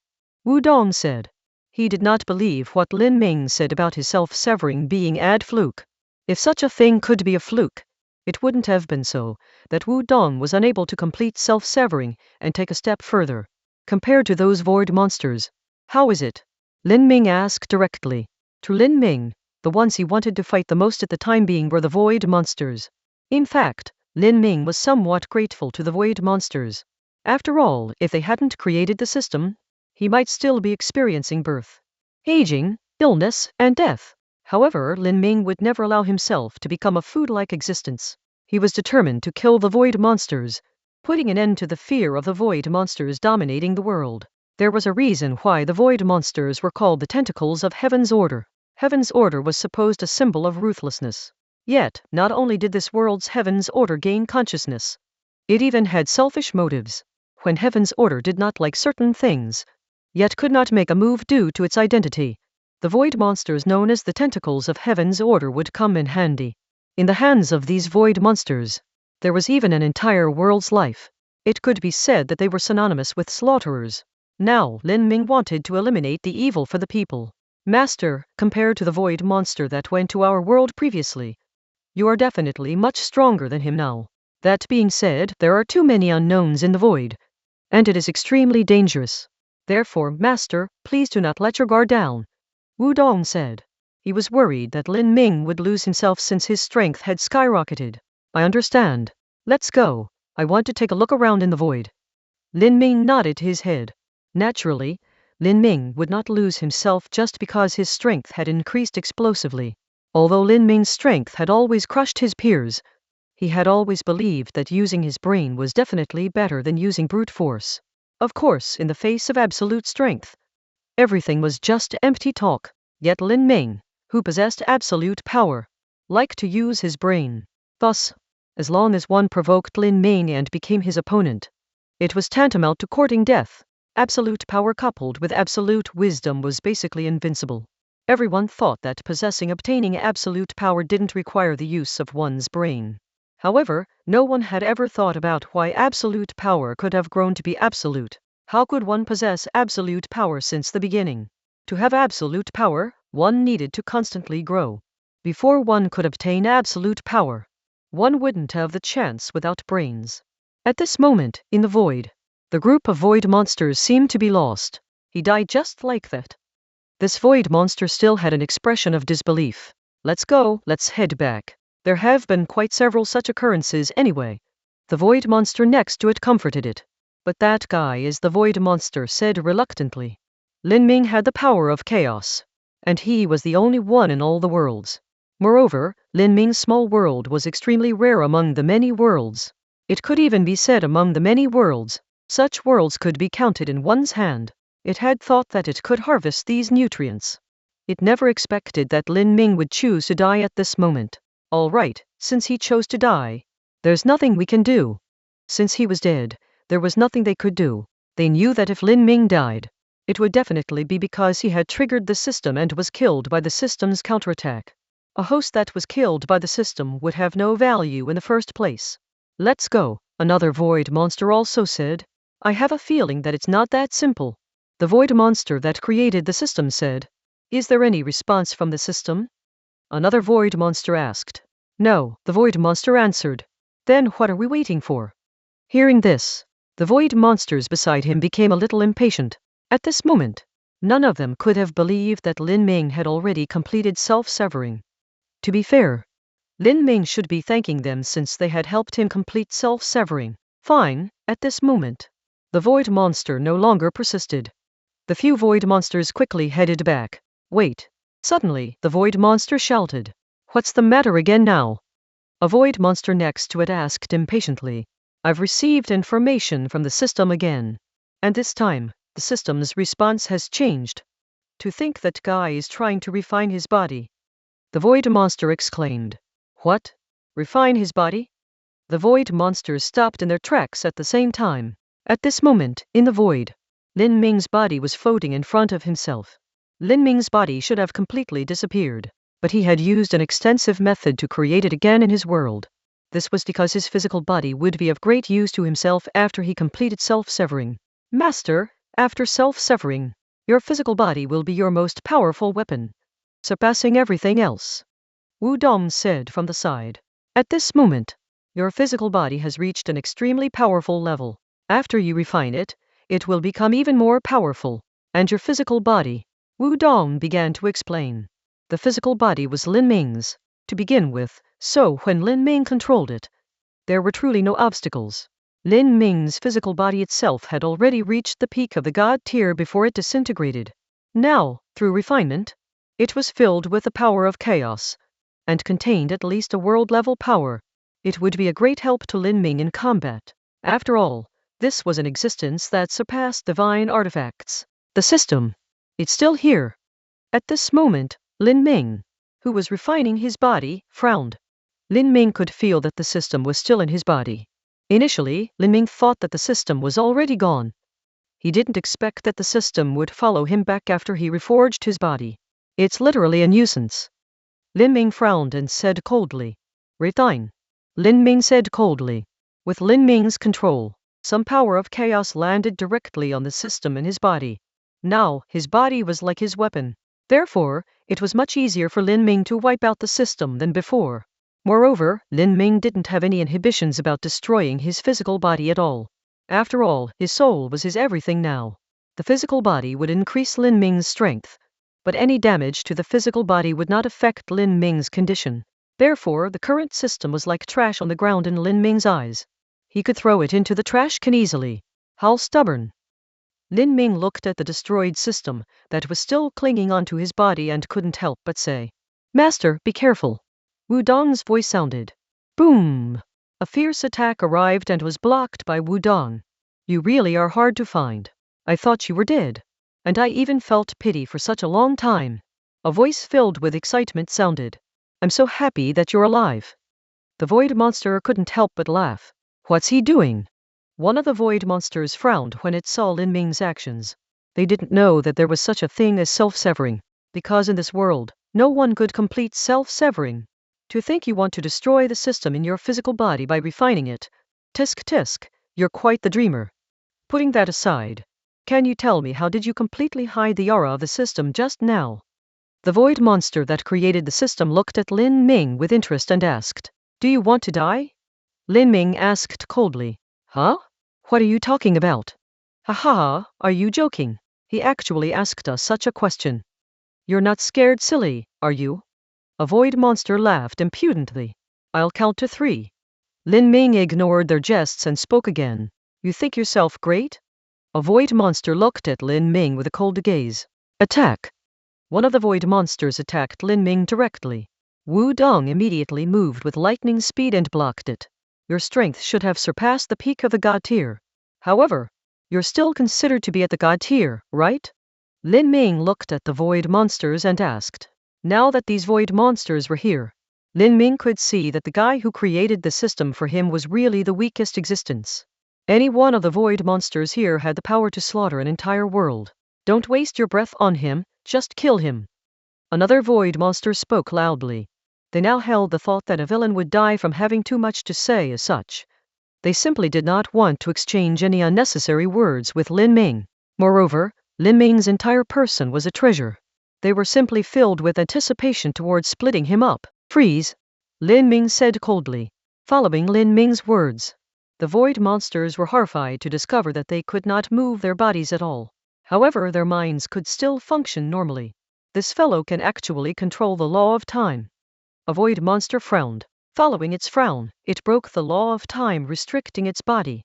Wu Dong said. He did not believe what Lin Ming said about his self-severing being a fluke. If such a thing could be a fluke, it wouldn't have been so that Wu Dong was unable to complete self-severing and take a step further. Compared to those void monsters, how is it? Lin Ming asked directly. To Lin Ming, the ones he wanted to fight the most at the time being were the void monsters. In fact, Lin Ming was somewhat grateful to the void monsters. After all, if they hadn't created the system, he might still be experiencing birth, aging, illness, and death. However, Lin Ming would never allow himself to become a food-like existence. He was determined to kill the void monsters, putting an end to the fear of the void monsters dominating the world. There was a reason why the void monsters were called the tentacles of Heaven's Order. Heaven's Order was supposed a symbol of ruthlessness. Yet, not only did this world's Heaven's Order gain consciousness, it even had selfish motives. When Heaven's Order did not like certain things, yet could not make a move due to its identity, the void monsters known as the tentacles of Heaven's Order would come in handy. In the hands of these void monsters, there was even an entire world's life. It could be said that they were synonymous with slaughterers. Now, Lin Ming wanted to eliminate the evil for the people. Master, compared to the void monster that went to our world previously, you are definitely much stronger than him now. That being said, there are too many unknowns in the void, and it is extremely dangerous. Therefore, Master, please do not let your guard down, Wu Dong said. He was worried that Lin Ming would lose himself since his strength had skyrocketed. I understand. Let's go. I want to take a look around in the void. Lin Ming nodded his head. Naturally, Lin Ming would not lose himself just because his strength had increased explosively. Although Lin Ming's strength had always crushed his peers, he had always believed that using his brain was definitely better than using brute force. Of course, in the face of absolute strength, everything was just empty talk. Yet Lin Ming, who possessed absolute power, liked to use his brain. Thus, as long as one provoked Lin Ming and became his opponent, it was tantamount to courting death. Absolute power coupled with absolute wisdom was basically invincible. Everyone thought that obtaining absolute power didn't require the use of one's brain. However, no one had ever thought about why absolute power could have grown to be absolute. How could one possess absolute power since the beginning? To have absolute power, one needed to constantly grow. Before one could obtain absolute power, one wouldn't have the chance without brains. At this moment, in the void, the group of void monsters seemed to be lost. He died just like that. This void monster still had an expression of disbelief. Let's go, let's head back. There have been quite several such occurrences anyway. The void monster next to it comforted it. But that guy is the void monster, said reluctantly. Lin Ming had the power of chaos, and he was the only one in all the worlds. Moreover, Lin Ming's small world was extremely rare among the many worlds. It could even be said among the many worlds. Such worlds could be counted in one's hand. It had thought that it could harvest these nutrients. It never expected that Lin Ming would choose to die at this moment. All right, since he chose to die, there's nothing we can do. Since he was dead, there was nothing they could do. They knew that if Lin Ming died, it would definitely be because he had triggered the system and was killed by the system's counterattack. A host that was killed by the system would have no value in the first place. Let's go, another void monster also said. I have a feeling that it's not that simple. The void monster that created the system said. Is there any response from the system? Another void monster asked. No, the void monster answered. Then what are we waiting for? Hearing this, the void monsters beside him became a little impatient. At this moment, none of them could have believed that Lin Ming had already completed self-severing. To be fair, Lin Ming should be thanking them since they had helped him complete self-severing. Fine, at this moment, the void monster no longer persisted. The few void monsters quickly headed back. Wait. Suddenly, the void monster shouted. What's the matter again now? A void monster next to it asked impatiently. I've received information from the system again. And this time, the system's response has changed. To think that guy is trying to refine his body. The void monster exclaimed. What? Refine his body? The void monsters stopped in their tracks at the same time. At this moment, in the void, Lin Ming's body was floating in front of himself. Lin Ming's body should have completely disappeared, but he had used an extensive method to create it again in his world. This was because his physical body would be of great use to himself after he completed self-severing. Master, after self-severing, your physical body will be your most powerful weapon, surpassing everything else. Wu Dong said from the side. At this moment, your physical body has reached an extremely powerful level. After you refine it, it will become even more powerful. And your physical body, Wu Dong began to explain. The physical body was Lin Ming's, to begin with, so when Lin Ming controlled it, there were truly no obstacles. Lin Ming's physical body itself had already reached the peak of the god tier before it disintegrated. Now, through refinement, it was filled with the power of chaos, and contained at least a world-level power. It would be a great help to Lin Ming in combat. After all, this was an existence that surpassed divine artifacts. The system. It's still here. At this moment, Lin Ming, who was refining his body, frowned. Lin Ming could feel that the system was still in his body. Initially, Lin Ming thought that the system was already gone. He didn't expect that the system would follow him back after he reforged his body. It's literally a nuisance. Lin Ming frowned and said coldly. Refine. Lin Ming said coldly. With Lin Ming's control, some power of chaos landed directly on the system in his body. Now, his body was like his weapon. Therefore, it was much easier for Lin Ming to wipe out the system than before. Moreover, Lin Ming didn't have any inhibitions about destroying his physical body at all. After all, his soul was his everything now. The physical body would increase Lin Ming's strength, but any damage to the physical body would not affect Lin Ming's condition. Therefore, the current system was like trash on the ground in Lin Ming's eyes. He could throw it into the trash can easily. How stubborn. Lin Ming looked at the destroyed system that was still clinging onto his body and couldn't help but say, Master, be careful. Wu Dong's voice sounded. Boom! A fierce attack arrived and was blocked by Wu Dong. You really are hard to find. I thought you were dead. And I even felt pity for such a long time. A voice filled with excitement sounded. I'm so happy that you're alive. The void monster couldn't help but laugh. What's he doing? One of the void monsters frowned when it saw Lin Ming's actions. They didn't know that there was such a thing as self-severing, because in this world, no one could complete self-severing. To think you want to destroy the system in your physical body by refining it. Tisk tisk, you're quite the dreamer. Putting that aside, can you tell me how did you completely hide the aura of the system just now? The void monster that created the system looked at Lin Ming with interest and asked, Do you want to die? Lin Ming asked coldly. Huh? What are you talking about? Ha ha ha, are you joking? He actually asked us such a question. You're not scared silly, are you? A void monster laughed impudently. I'll count to 3. Lin Ming ignored their jests and spoke again. You think yourself great? A void monster looked at Lin Ming with a cold gaze. Attack! One of the void monsters attacked Lin Ming directly. Wu Dong immediately moved with lightning speed and blocked it. Your strength should have surpassed the peak of the god tier. However, you're still considered to be at the god tier, right? Lin Ming looked at the void monsters and asked. Now that these void monsters were here, Lin Ming could see that the guy who created the system for him was really the weakest existence. Any one of the void monsters here had the power to slaughter an entire world. Don't waste your breath on him, just kill him. Another void monster spoke loudly. They now held the thought that a villain would die from having too much to say as such. They simply did not want to exchange any unnecessary words with Lin Ming. Moreover, Lin Ming's entire person was a treasure. They were simply filled with anticipation towards splitting him up. Freeze! Lin Ming said coldly. Following Lin Ming's words, the void monsters were horrified to discover that they could not move their bodies at all. However, their minds could still function normally. This fellow can actually control the law of time. A void monster frowned. Following its frown, it broke the law of time restricting its body.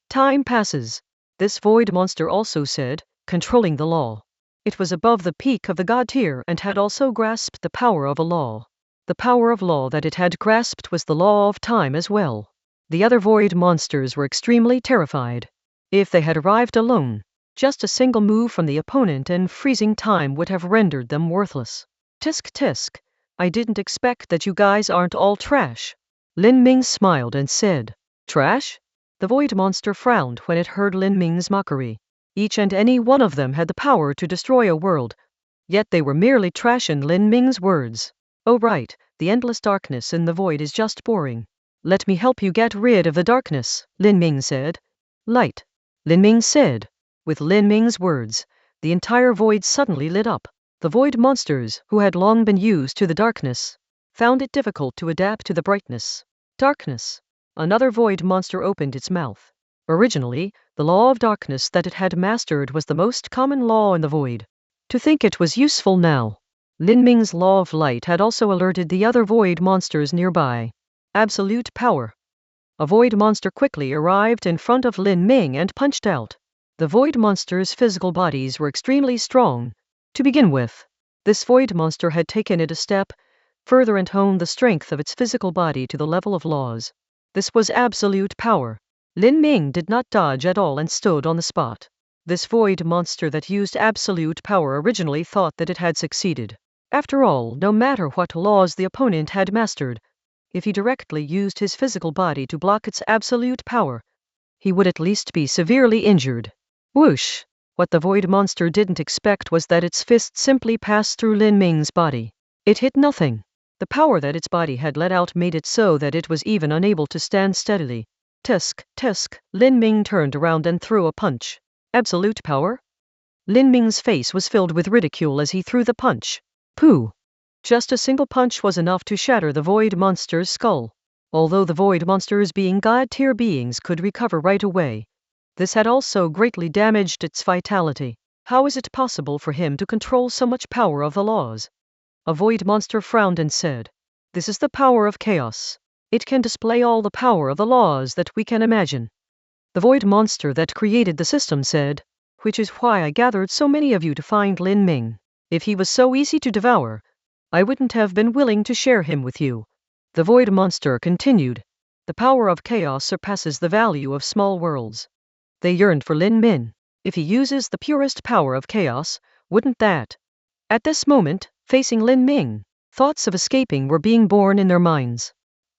Time passes. This void monster also said, controlling the law. It was above the peak of the god tier and had also grasped the power of a law. The power of law that it had grasped was the law of time as well. The other void monsters were extremely terrified. If they had arrived alone, just a single move from the opponent and freezing time would have rendered them worthless. Tisk tisk, I didn't expect that you guys aren't all trash. Lin Ming smiled and said, Trash? The void monster frowned when it heard Lin Ming's mockery. Each and any one of them had the power to destroy a world. Yet they were merely trash in Lin Ming's words. Oh right, the endless darkness in the void is just boring. Let me help you get rid of the darkness, Lin Ming said. Light. Lin Ming said. With Lin Ming's words, the entire void suddenly lit up. The void monsters, who had long been used to the darkness, found it difficult to adapt to the brightness. Darkness. Another void monster opened its mouth. Originally, the law of darkness that it had mastered was the most common law in the void. To think it was useful now. Lin Ming's law of light had also alerted the other void monsters nearby. Absolute power. A void monster quickly arrived in front of Lin Ming and punched out. The void monster's physical bodies were extremely strong. To begin with, this void monster had taken it a step further and honed the strength of its physical body to the level of laws. This was absolute power. Lin Ming did not dodge at all and stood on the spot. This void monster that used absolute power originally thought that it had succeeded. After all, no matter what laws the opponent had mastered, if he directly used his physical body to block its absolute power, he would at least be severely injured. Whoosh! What the void monster didn't expect was that its fist simply passed through Lin Ming's body. It hit nothing. The power that its body had let out made it so that it was even unable to stand steadily. Tisk, tisk, Lin Ming turned around and threw a punch. Absolute power? Lin Ming's face was filled with ridicule as he threw the punch. Pooh! Just a single punch was enough to shatter the void monster's skull. Although the void monsters being god-tier beings could recover right away, this had also greatly damaged its vitality. How is it possible for him to control so much power of the laws? A void monster frowned and said, This is the power of chaos. It can display all the power of the laws that we can imagine. The void monster that created the system said, Which is why I gathered so many of you to find Lin Ming. If he was so easy to devour, I wouldn't have been willing to share him with you. The void monster continued, The power of chaos surpasses the value of small worlds. They yearned for Lin Min. If he uses the purest power of chaos, wouldn't that? At this moment, facing Lin Ming, thoughts of escaping were being born in their minds.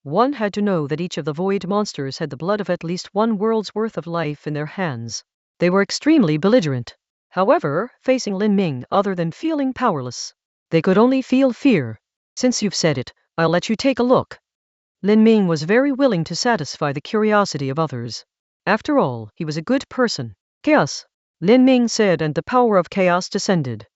One had to know that each of the void monsters had the blood of at least one world's worth of life in their hands. They were extremely belligerent. However, facing Lin Ming, other than feeling powerless, they could only feel fear. Since you've said it, I'll let you take a look. Lin Ming was very willing to satisfy the curiosity of others. After all, he was a good person. Chaos, Lin Ming said, and the power of chaos descended.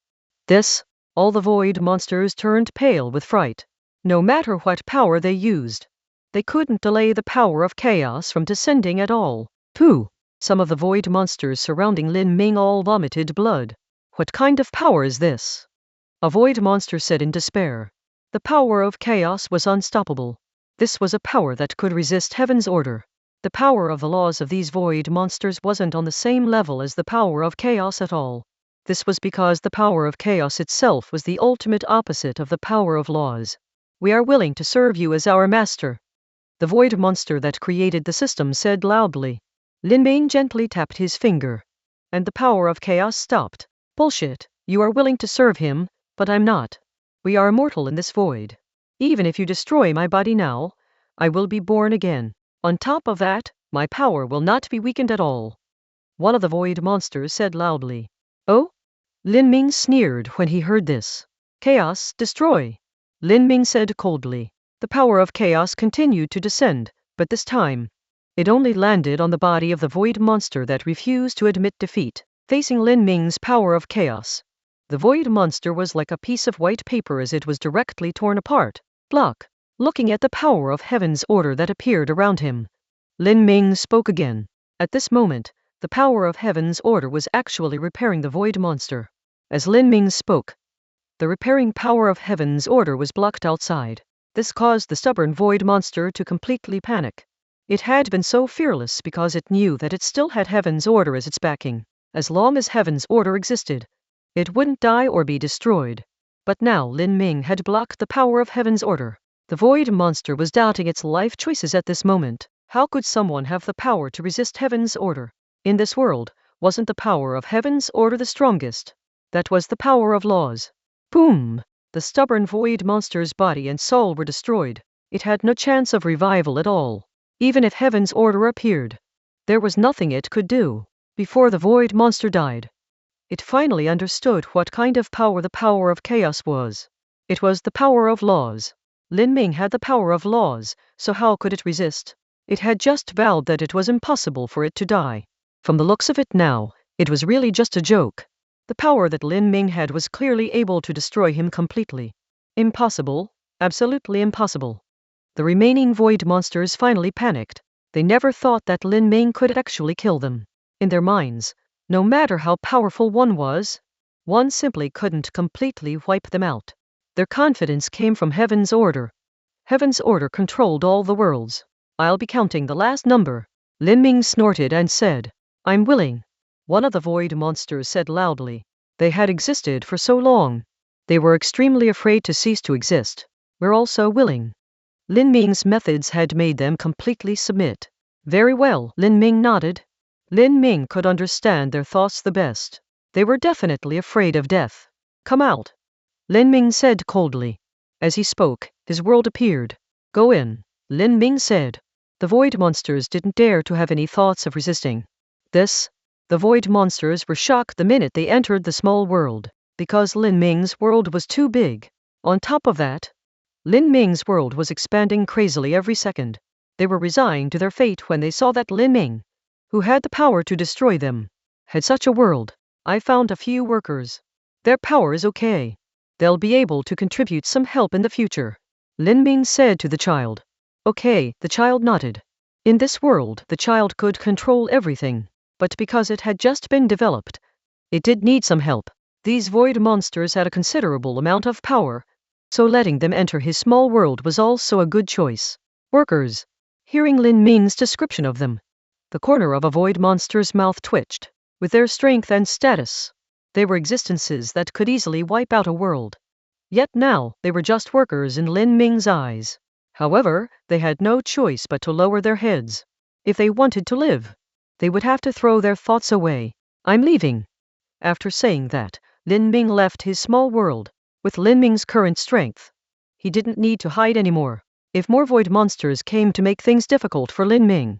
This, all the void monsters turned pale with fright. No matter what power they used, they couldn't delay the power of chaos from descending at all. Pooh! Some of the void monsters surrounding Lin Ming all vomited blood. What kind of power is this? A void monster said in despair. The power of chaos was unstoppable. This was a power that could resist heaven's order. The power of the laws of these void monsters wasn't on the same level as the power of chaos at all. This was because the power of chaos itself was the ultimate opposite of the power of laws. We are willing to serve you as our master, the void monster that created the system said loudly. Lin Ming gently tapped his finger, and the power of chaos stopped. Bullshit, you are willing to serve him, but I'm not. We are immortal in this void. Even if you destroy my body now, I will be born again. On top of that, my power will not be weakened at all. One of the void monsters said loudly. Oh? Lin Ming sneered when he heard this. Chaos, destroy. Lin Ming said coldly. The power of chaos continued to descend, but this time, it only landed on the body of the void monster that refused to admit defeat. Facing Lin Ming's power of chaos, the void monster was like a piece of white paper as it was directly torn apart. Block. Looking at the power of heaven's order that appeared around him, Lin Ming spoke again. At this moment, the power of heaven's order was actually repairing the void monster. As Lin Ming spoke, the repairing power of heaven's order was blocked outside. This caused the stubborn void monster to completely panic. It had been so fearless because it knew that it still had heaven's order as its backing. As long as heaven's order existed, it wouldn't die or be destroyed. But now Lin Ming had blocked the power of heaven's order. The void monster was doubting its life choices at this moment. How could someone have the power to resist heaven's order? In this world, wasn't the power of heaven's order the strongest? That was the power of laws. Boom! The stubborn void monster's body and soul were destroyed. It had no chance of revival at all. Even if heaven's order appeared, there was nothing it could do. Before the void monster died, it finally understood what kind of power the power of chaos was. It was the power of laws. Lin Ming had the power of laws, so how could it resist? It had just vowed that it was impossible for it to die. From the looks of it now, it was really just a joke. The power that Lin Ming had was clearly able to destroy him completely. Impossible, absolutely impossible. The remaining void monsters finally panicked. They never thought that Lin Ming could actually kill them. In their minds, no matter how powerful one was, one simply couldn't completely wipe them out. Their confidence came from heaven's order. Heaven's order controlled all the worlds. I'll be counting the last number. Lin Ming snorted and said, I'm willing. One of the void monsters said loudly. They had existed for so long. They were extremely afraid to cease to exist. We're also willing. Lin Ming's methods had made them completely submit. Very well, Lin Ming nodded. Lin Ming could understand their thoughts the best. They were definitely afraid of death. Come out. Lin Ming said coldly. As he spoke, his world appeared. Go in, Lin Ming said. The void monsters didn't dare to have any thoughts of resisting. The void monsters were shocked the minute they entered the small world, because Lin Ming's world was too big. On top of that, Lin Ming's world was expanding crazily every second. They were resigned to their fate when they saw that Lin Ming, who had the power to destroy them, had such a world. I found a few workers. Their power is okay. They'll be able to contribute some help in the future, Lin Ming said to the child. Okay, the child nodded. In this world, the child could control everything, but because it had just been developed, it did need some help. These void monsters had a considerable amount of power, so letting them enter his small world was also a good choice. Workers. Hearing Lin Ming's description of them, the corner of a void monster's mouth twitched. With their strength and status, they were existences that could easily wipe out a world. Yet now, they were just workers in Lin Ming's eyes. However, they had no choice but to lower their heads. If they wanted to live, They would have to throw their thoughts away. I'm leaving. After saying that, Lin Ming left his small world. With Lin Ming's current strength, he didn't need to hide anymore. If more void monsters came to make things difficult for Lin Ming,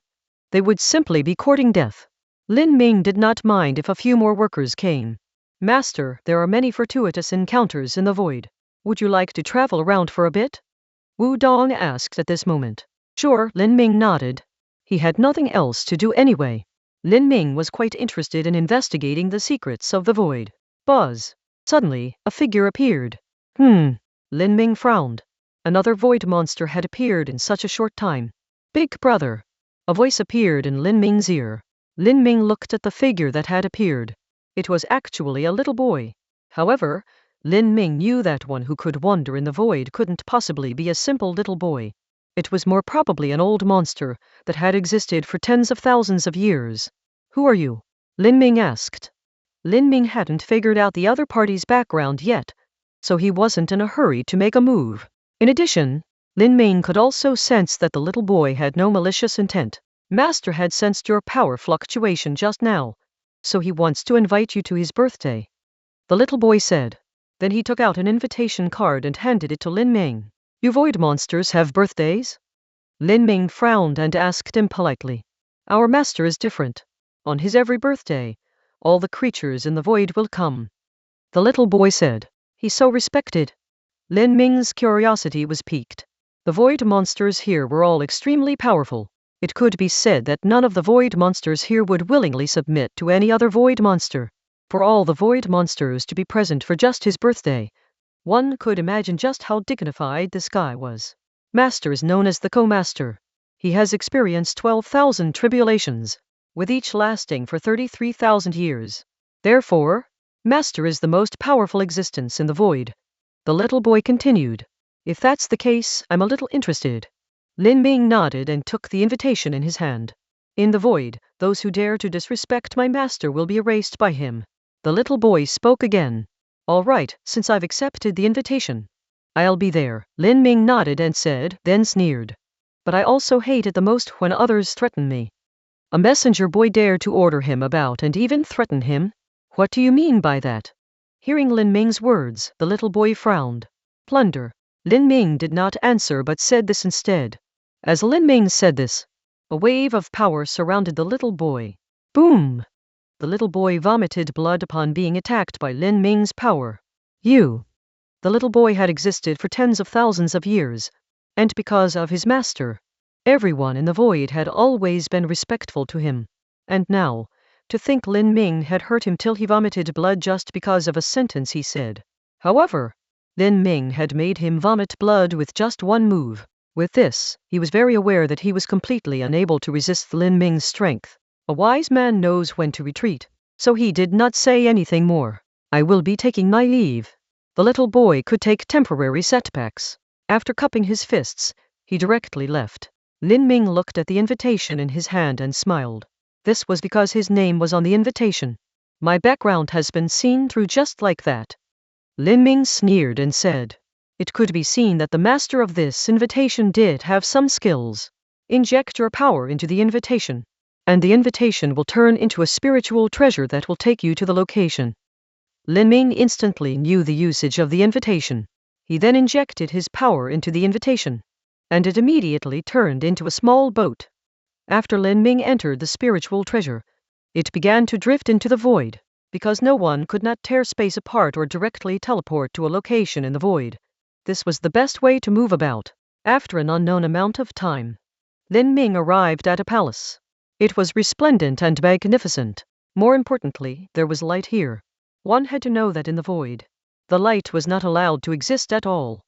they would simply be courting death. Lin Ming did not mind if a few more workers came. Master, there are many fortuitous encounters in the void. Would you like to travel around for a bit? Wu Dong asked at this moment. Sure, Lin Ming nodded. He had nothing else to do anyway. Lin Ming was quite interested in investigating the secrets of the void. Buzz. Suddenly, a figure appeared. Lin Ming frowned. Another void monster had appeared in such a short time. Big brother. A voice appeared in Lin Ming's ear. Lin Ming looked at the figure that had appeared. It was actually a little boy. However, Lin Ming knew that one who could wander in the void couldn't possibly be a simple little boy. It was more probably an old monster that had existed for tens of thousands of years. Who are you? Lin Ming asked. Lin Ming hadn't figured out the other party's background yet, so he wasn't in a hurry to make a move. In addition, Lin Ming could also sense that the little boy had no malicious intent. Master had sensed your power fluctuation just now, so he wants to invite you to his birthday. The little boy said. Then he took out an invitation card and handed it to Lin Ming. You void monsters have birthdays? Lin Ming frowned and asked him politely. Our master is different. On his every birthday, all the creatures in the void will come. The little boy said. He's so respected. Lin Ming's curiosity was piqued. The void monsters here were all extremely powerful. It could be said that none of the void monsters here would willingly submit to any other void monster. For all the void monsters to be present for just his birthday, one could imagine just how dignified this guy was. Master is known as the co-master. He has experienced 12,000 tribulations, with each lasting for 33,000 years. Therefore, Master is the most powerful existence in the void. The little boy continued. If that's the case, I'm a little interested. Lin Ming nodded and took the invitation in his hand. In the void, those who dare to disrespect my master will be erased by him. The little boy spoke again. All right, since I've accepted the invitation, I'll be there. Lin Ming nodded and said, then sneered. But I also hate it the most when others threaten me. A messenger boy dared to order him about and even threaten him? What do you mean by that? Hearing Lin Ming's words, the little boy frowned. Plunder. Lin Ming did not answer but said this instead. As Lin Ming said this, a wave of power surrounded the little boy. Boom! The little boy vomited blood upon being attacked by Lin Ming's power. You! The little boy had existed for tens of thousands of years, and because of his master, everyone in the void had always been respectful to him. And now, to think Lin Ming had hurt him till he vomited blood just because of a sentence he said. However, Lin Ming had made him vomit blood with just one move. With this, he was very aware that he was completely unable to resist Lin Ming's strength. A wise man knows when to retreat, so he did not say anything more. I will be taking my leave. The little boy could take temporary setbacks. After cupping his fists, he directly left. Lin Ming looked at the invitation in his hand and smiled. This was because his name was on the invitation. My background has been seen through just like that. Lin Ming sneered and said. It could be seen that the master of this invitation did have some skills. Inject your power into the invitation, and the invitation will turn into a spiritual treasure that will take you to the location. Lin Ming instantly knew the usage of the invitation. He then injected his power into the invitation, and it immediately turned into a small boat. After Lin Ming entered the spiritual treasure, it began to drift into the void, because no one could not tear space apart or directly teleport to a location in the void. This was the best way to move about. After an unknown amount of time, Lin Ming arrived at a palace. It was resplendent and magnificent. More importantly, there was light here. One had to know that in the void, the light was not allowed to exist at all.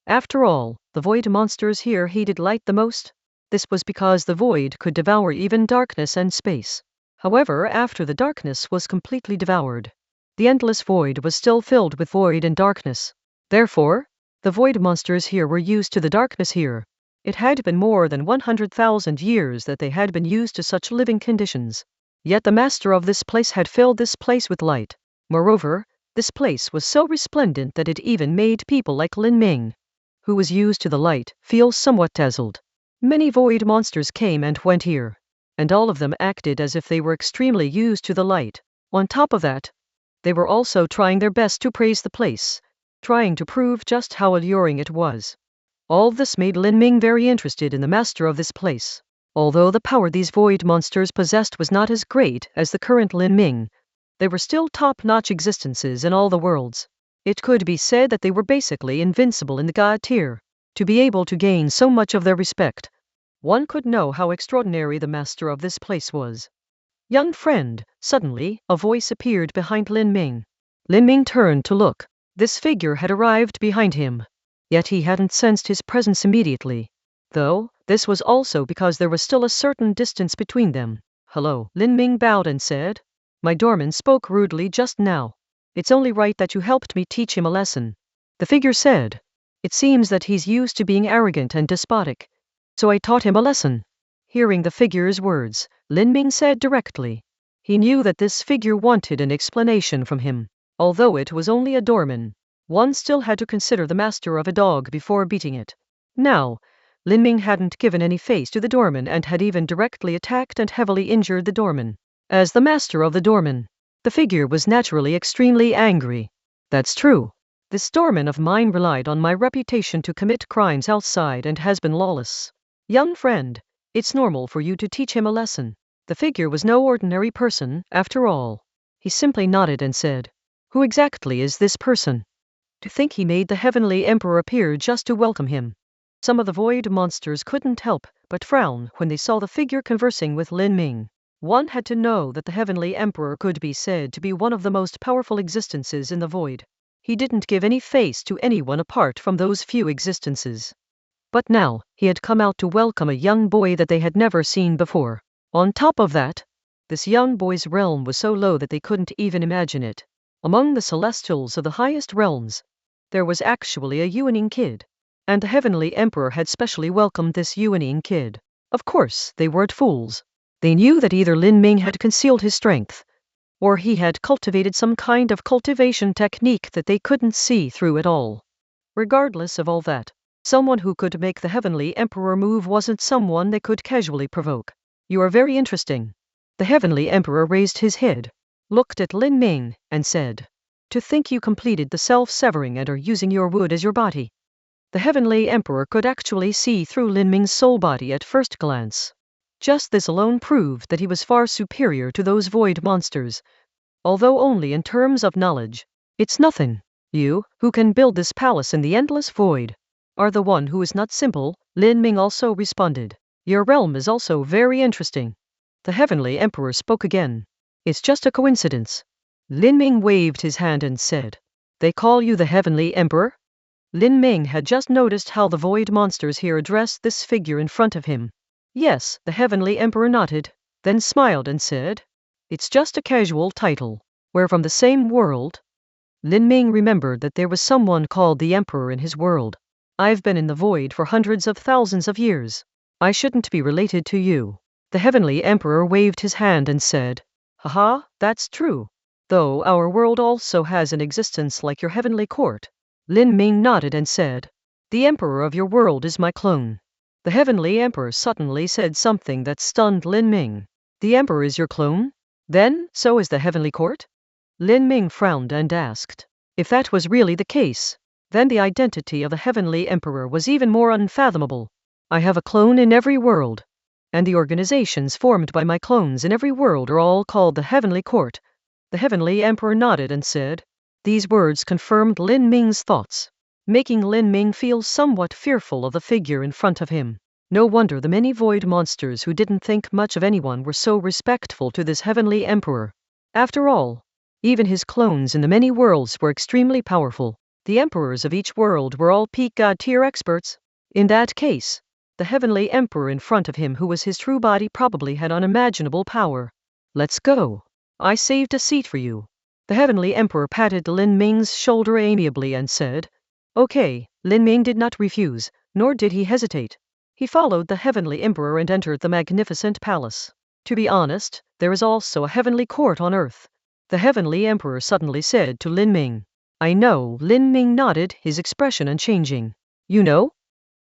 After all, the void monsters here hated light the most. This was because the void could devour even darkness and space. However, after the darkness was completely devoured, the endless void was still filled with void and darkness. Therefore, the void monsters here were used to the darkness here. It had been more than 100,000 years that they had been used to such living conditions. Yet the master of this place had filled this place with light. Moreover, this place was so resplendent that it even made people like Lin Ming, who was used to the light, feel somewhat dazzled. Many void monsters came and went here. and all of them acted as if they were extremely used to the light. On top of that, they were also trying their best to praise the place, trying to prove just how alluring it was. All this made Lin Ming very interested in the master of this place. Although the power these void monsters possessed was not as great as the current Lin Ming, they were still top-notch existences in all the worlds. It could be said that they were basically invincible in the god tier. To be able to gain so much of their respect, one could know how extraordinary the master of this place was. Young friend, suddenly, a voice appeared behind Lin Ming. Lin Ming turned to look. This figure had arrived behind him. Yet he hadn't sensed his presence immediately. Though, this was also because there was still a certain distance between them. Hello, Lin Ming bowed and said. My doorman spoke rudely just now. It's only right that you helped me teach him a lesson. The figure said. It seems that he's used to being arrogant and despotic. So I taught him a lesson. Hearing the figure's words, Lin Ming said directly. He knew that this figure wanted an explanation from him. Although it was only a doorman, one still had to consider the master of a dog before beating it. Now, Lin Ming hadn't given any face to the doorman and had even directly attacked and heavily injured the doorman. As the master of the doorman, the figure was naturally extremely angry. That's true. This doorman of mine relied on my reputation to commit crimes outside and has been lawless. Young friend, it's normal for you to teach him a lesson. The figure was no ordinary person, after all. He simply nodded and said, Who exactly is this person? To think he made the Heavenly Emperor appear just to welcome him. Some of the void monsters couldn't help but frown when they saw the figure conversing with Lin Ming. One had to know that the Heavenly Emperor could be said to be one of the most powerful existences in the void. He didn't give any face to anyone apart from those few existences. But now, he had come out to welcome a young boy that they had never seen before. On top of that, this young boy's realm was so low that they couldn't even imagine it. Among the celestials of the highest realms, there was actually a Yuaning kid. And the Heavenly Emperor had specially welcomed this Yuaning kid. Of course, they weren't fools. They knew that either Lin Ming had concealed his strength, or he had cultivated some kind of cultivation technique that they couldn't see through at all. Regardless of all that, someone who could make the Heavenly Emperor move wasn't someone they could casually provoke. You are very interesting. The Heavenly Emperor raised his head, looked at Lin Ming, and said, To think you completed the self-severing and are using your wood as your body. The Heavenly Emperor could actually see through Lin Ming's soul body at first glance. Just this alone proved that he was far superior to those void monsters, although only in terms of knowledge. It's nothing. You, who can build this palace in the endless void, are the one who is not simple, Lin Ming also responded. Your realm is also very interesting. The Heavenly Emperor spoke again. It's just a coincidence. Lin Ming waved his hand and said, They call you the Heavenly Emperor? Lin Ming had just noticed how the void monsters here addressed this figure in front of him. Yes, the Heavenly Emperor nodded, then smiled and said, It's just a casual title. We're from the same world. Lin Ming remembered that there was someone called the Emperor in his world. I've been in the void for hundreds of thousands of years. I shouldn't be related to you. The Heavenly Emperor waved his hand and said, Haha, that's true. Though our world also has an existence like your heavenly court. Lin Ming nodded and said, The Emperor of your world is my clone. The Heavenly Emperor suddenly said something that stunned Lin Ming. The Emperor is your clone? Then, so is the heavenly court? Lin Ming frowned and asked. If that was really the case, then the identity of the Heavenly Emperor was even more unfathomable. I have a clone in every world, and the organizations formed by my clones in every world are all called the Heavenly Court. The Heavenly Emperor nodded and said. These words confirmed Lin Ming's thoughts, making Lin Ming feel somewhat fearful of the figure in front of him. No wonder the many void monsters who didn't think much of anyone were so respectful to this Heavenly Emperor. After all, even his clones in the many worlds were extremely powerful. The emperors of each world were all peak god tier experts. In that case, the Heavenly Emperor in front of him who was his true body probably had unimaginable power. Let's go. I saved a seat for you. The Heavenly Emperor patted Lin Ming's shoulder amiably and said, Okay. Lin Ming did not refuse, nor did he hesitate. He followed the Heavenly Emperor and entered the magnificent palace. To be honest, there is also a heavenly court on earth. The Heavenly Emperor suddenly said to Lin Ming. I know. Lin Ming nodded, his expression unchanging. You know?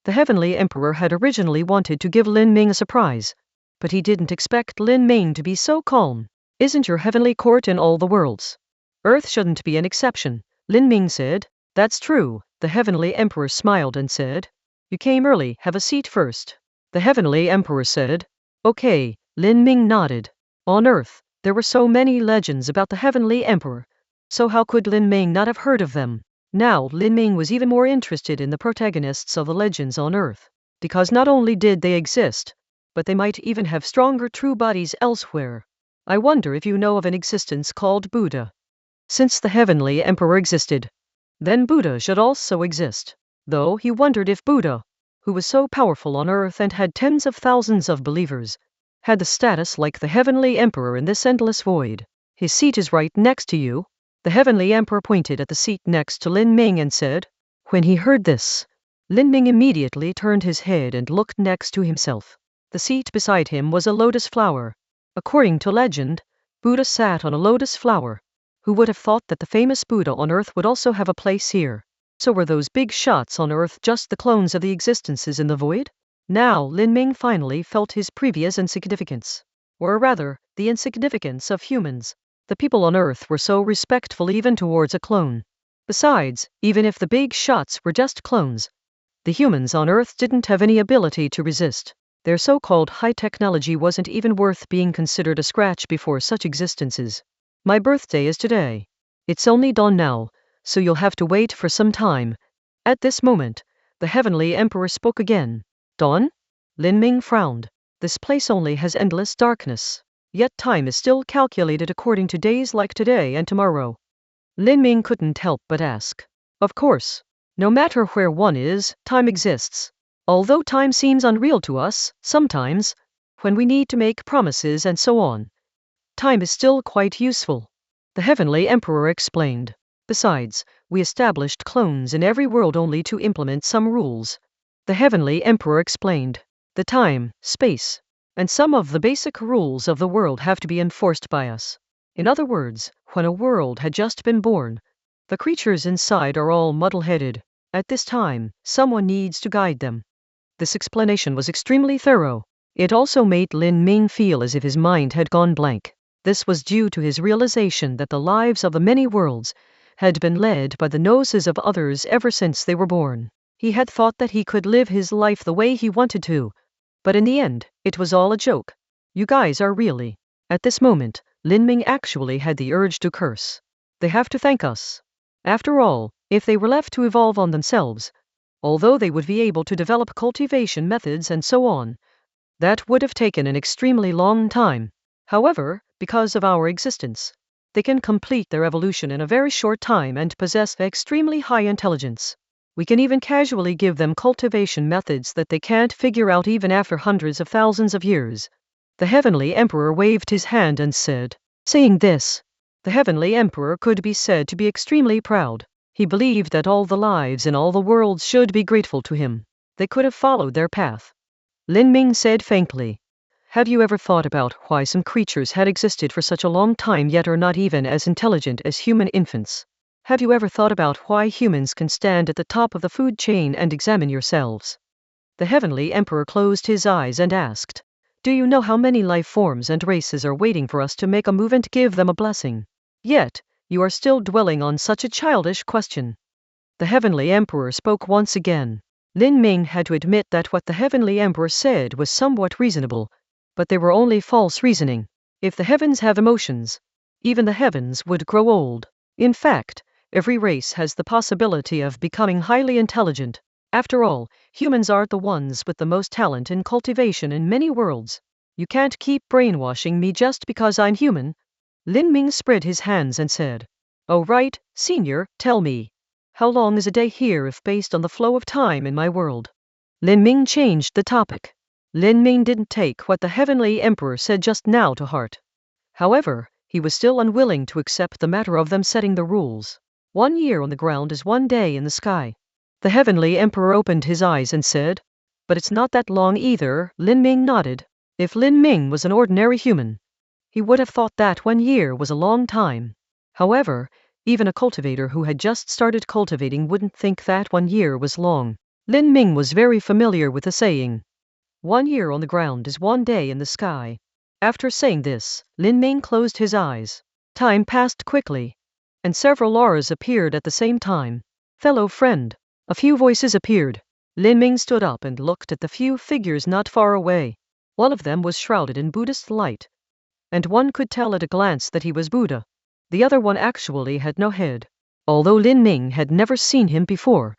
The Heavenly Emperor had originally wanted to give Lin Ming a surprise, but he didn't expect Lin Ming to be so calm. Isn't your heavenly court in all the worlds? Earth shouldn't be an exception, Lin Ming said. That's true, the heavenly emperor smiled and said. You came early, have a seat first. The heavenly emperor said. Okay, Lin Ming nodded. On Earth, there were so many legends about the heavenly emperor. So how could Lin Ming not have heard of them? Now Lin Ming was even more interested in the protagonists of the legends on Earth, because not only did they exist, but they might even have stronger true bodies elsewhere. I wonder if you know of an existence called Buddha. Since the heavenly emperor existed, then Buddha should also exist. Though he wondered if Buddha, who was so powerful on Earth and had tens of thousands of believers, had the status like the heavenly emperor in this endless void. His seat is right next to you. The heavenly emperor pointed at the seat next to Lin Ming and said. When he heard this, Lin Ming immediately turned his head and looked next to himself. The seat beside him was a lotus flower. According to legend, Buddha sat on a lotus flower. Who would have thought that the famous Buddha on Earth would also have a place here? So were those big shots on Earth just the clones of the existences in the void? Now Lin Ming finally felt his previous insignificance. Or rather, the insignificance of humans. The people on Earth were so respectful even towards a clone. Besides, even if the big shots were just clones, the humans on Earth didn't have any ability to resist. Their so-called high technology wasn't even worth being considered a scratch before such existences. My birthday is today. It's only dawn now, so you'll have to wait for some time. At this moment, the heavenly emperor spoke again. Dawn? Lin Ming frowned. This place only has endless darkness. Yet time is still calculated according to days like today and tomorrow. Lin Ming couldn't help but ask. Of course. No matter where one is, time exists. Although time seems unreal to us, sometimes, when we need to make promises and so on, time is still quite useful. The heavenly emperor explained. Besides, we established clones in every world only to implement some rules. The heavenly emperor explained. The time, space, and some of the basic rules of the world have to be enforced by us. In other words, when a world had just been born, the creatures inside are all muddle-headed. At this time, someone needs to guide them. This explanation was extremely thorough. It also made Lin Ming feel as if his mind had gone blank. This was due to his realization that the lives of the many worlds had been led by the noses of others ever since they were born. He had thought that he could live his life the way he wanted to, but in the end, it was all a joke. You guys are really... At this moment, Lin Ming actually had the urge to curse. They have to thank us. After all, if they were left to evolve on themselves, although they would be able to develop cultivation methods and so on, that would have taken an extremely long time. However, because of our existence, they can complete their evolution in a very short time and possess extremely high intelligence. We can even casually give them cultivation methods that they can't figure out even after hundreds of thousands of years. The heavenly emperor waved his hand and said. Saying this, the heavenly emperor could be said to be extremely proud. He believed that all the lives in all the worlds should be grateful to him. They could have followed their path. Lin Ming said faintly. Have you ever thought about why some creatures had existed for such a long time yet are not even as intelligent as human infants? Have you ever thought about why humans can stand at the top of the food chain and examine yourselves? The heavenly emperor closed his eyes and asked. Do you know how many life forms and races are waiting for us to make a move and give them a blessing? Yet, you are still dwelling on such a childish question. The heavenly emperor spoke once again. Lin Ming had to admit that what the heavenly emperor said was somewhat reasonable, but they were only false reasoning. If the heavens have emotions, even the heavens would grow old. In fact, every race has the possibility of becoming highly intelligent. After all, humans are the ones with the most talent in cultivation in many worlds. You can't keep brainwashing me just because I'm human. Lin Ming spread his hands and said. Oh right, senior, tell me. How long is a day here if based on the flow of time in my world? Lin Ming changed the topic. Lin Ming didn't take what the heavenly emperor said just now to heart. However, he was still unwilling to accept the matter of them setting the rules. 1 year on the ground is 1 day in the sky. The heavenly emperor opened his eyes and said, but it's not that long either. Lin Ming nodded. If Lin Ming was an ordinary human, he would have thought that 1 year was a long time. However, even a cultivator who had just started cultivating wouldn't think that 1 year was long. Lin Ming was very familiar with the saying. 1 year on the ground is 1 day in the sky. After saying this, Lin Ming closed his eyes. Time passed quickly, and several auras appeared at the same time. Fellow friend. A few voices appeared. Lin Ming stood up and looked at the few figures not far away. One of them was shrouded in Buddhist light, and one could tell at a glance that he was Buddha. The other one actually had no head. Although Lin Ming had never seen him before,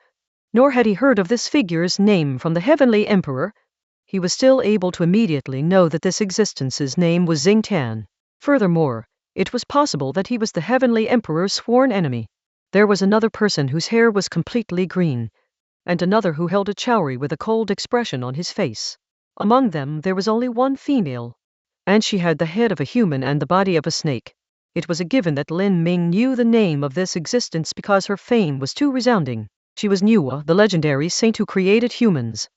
nor had he heard of this figure's name from the Heavenly Emperor, he was still able to immediately know that this existence's name was Xingtian. Furthermore, it was possible that he was the Heavenly Emperor's sworn enemy. There was another person whose hair was completely green, and another who held a chowry with a cold expression on his face. Among them there was only one female, and she had the head of a human and the body of a snake. It was a given that Lin Ming knew the name of this existence because her fame was too resounding. She was Manhwa, the legendary saint who created humans.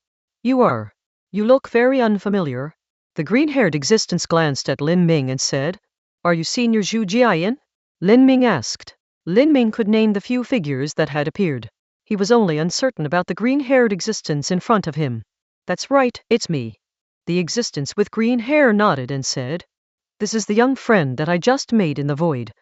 You look very unfamiliar. The green-haired existence glanced at Lin Ming and said, "Are you Senior Zhu Jiayan?" Lin Ming asked. Lin Ming could name the few figures that had appeared. He was only uncertain about the green-haired existence in front of him. "That's right, it's me." The existence with green hair nodded and said, "This is the young friend that I just made in the void."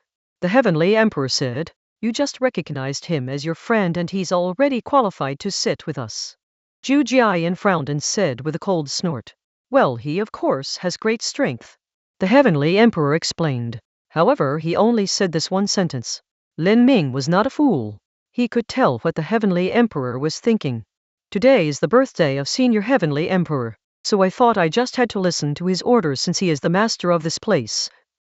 The Heavenly Emperor said, "You just recognized him as your friend and he's already qualified to sit with us." Zhu Jiayan frowned and said with a cold snort, "Well, he of course has great strength." The Heavenly Emperor explained. However, he only said this one sentence. Lin Ming was not a fool. He could tell what the Heavenly Emperor was thinking. Today is the birthday of Senior Heavenly Emperor, so I thought I just had to listen to his orders since he is the master of this place.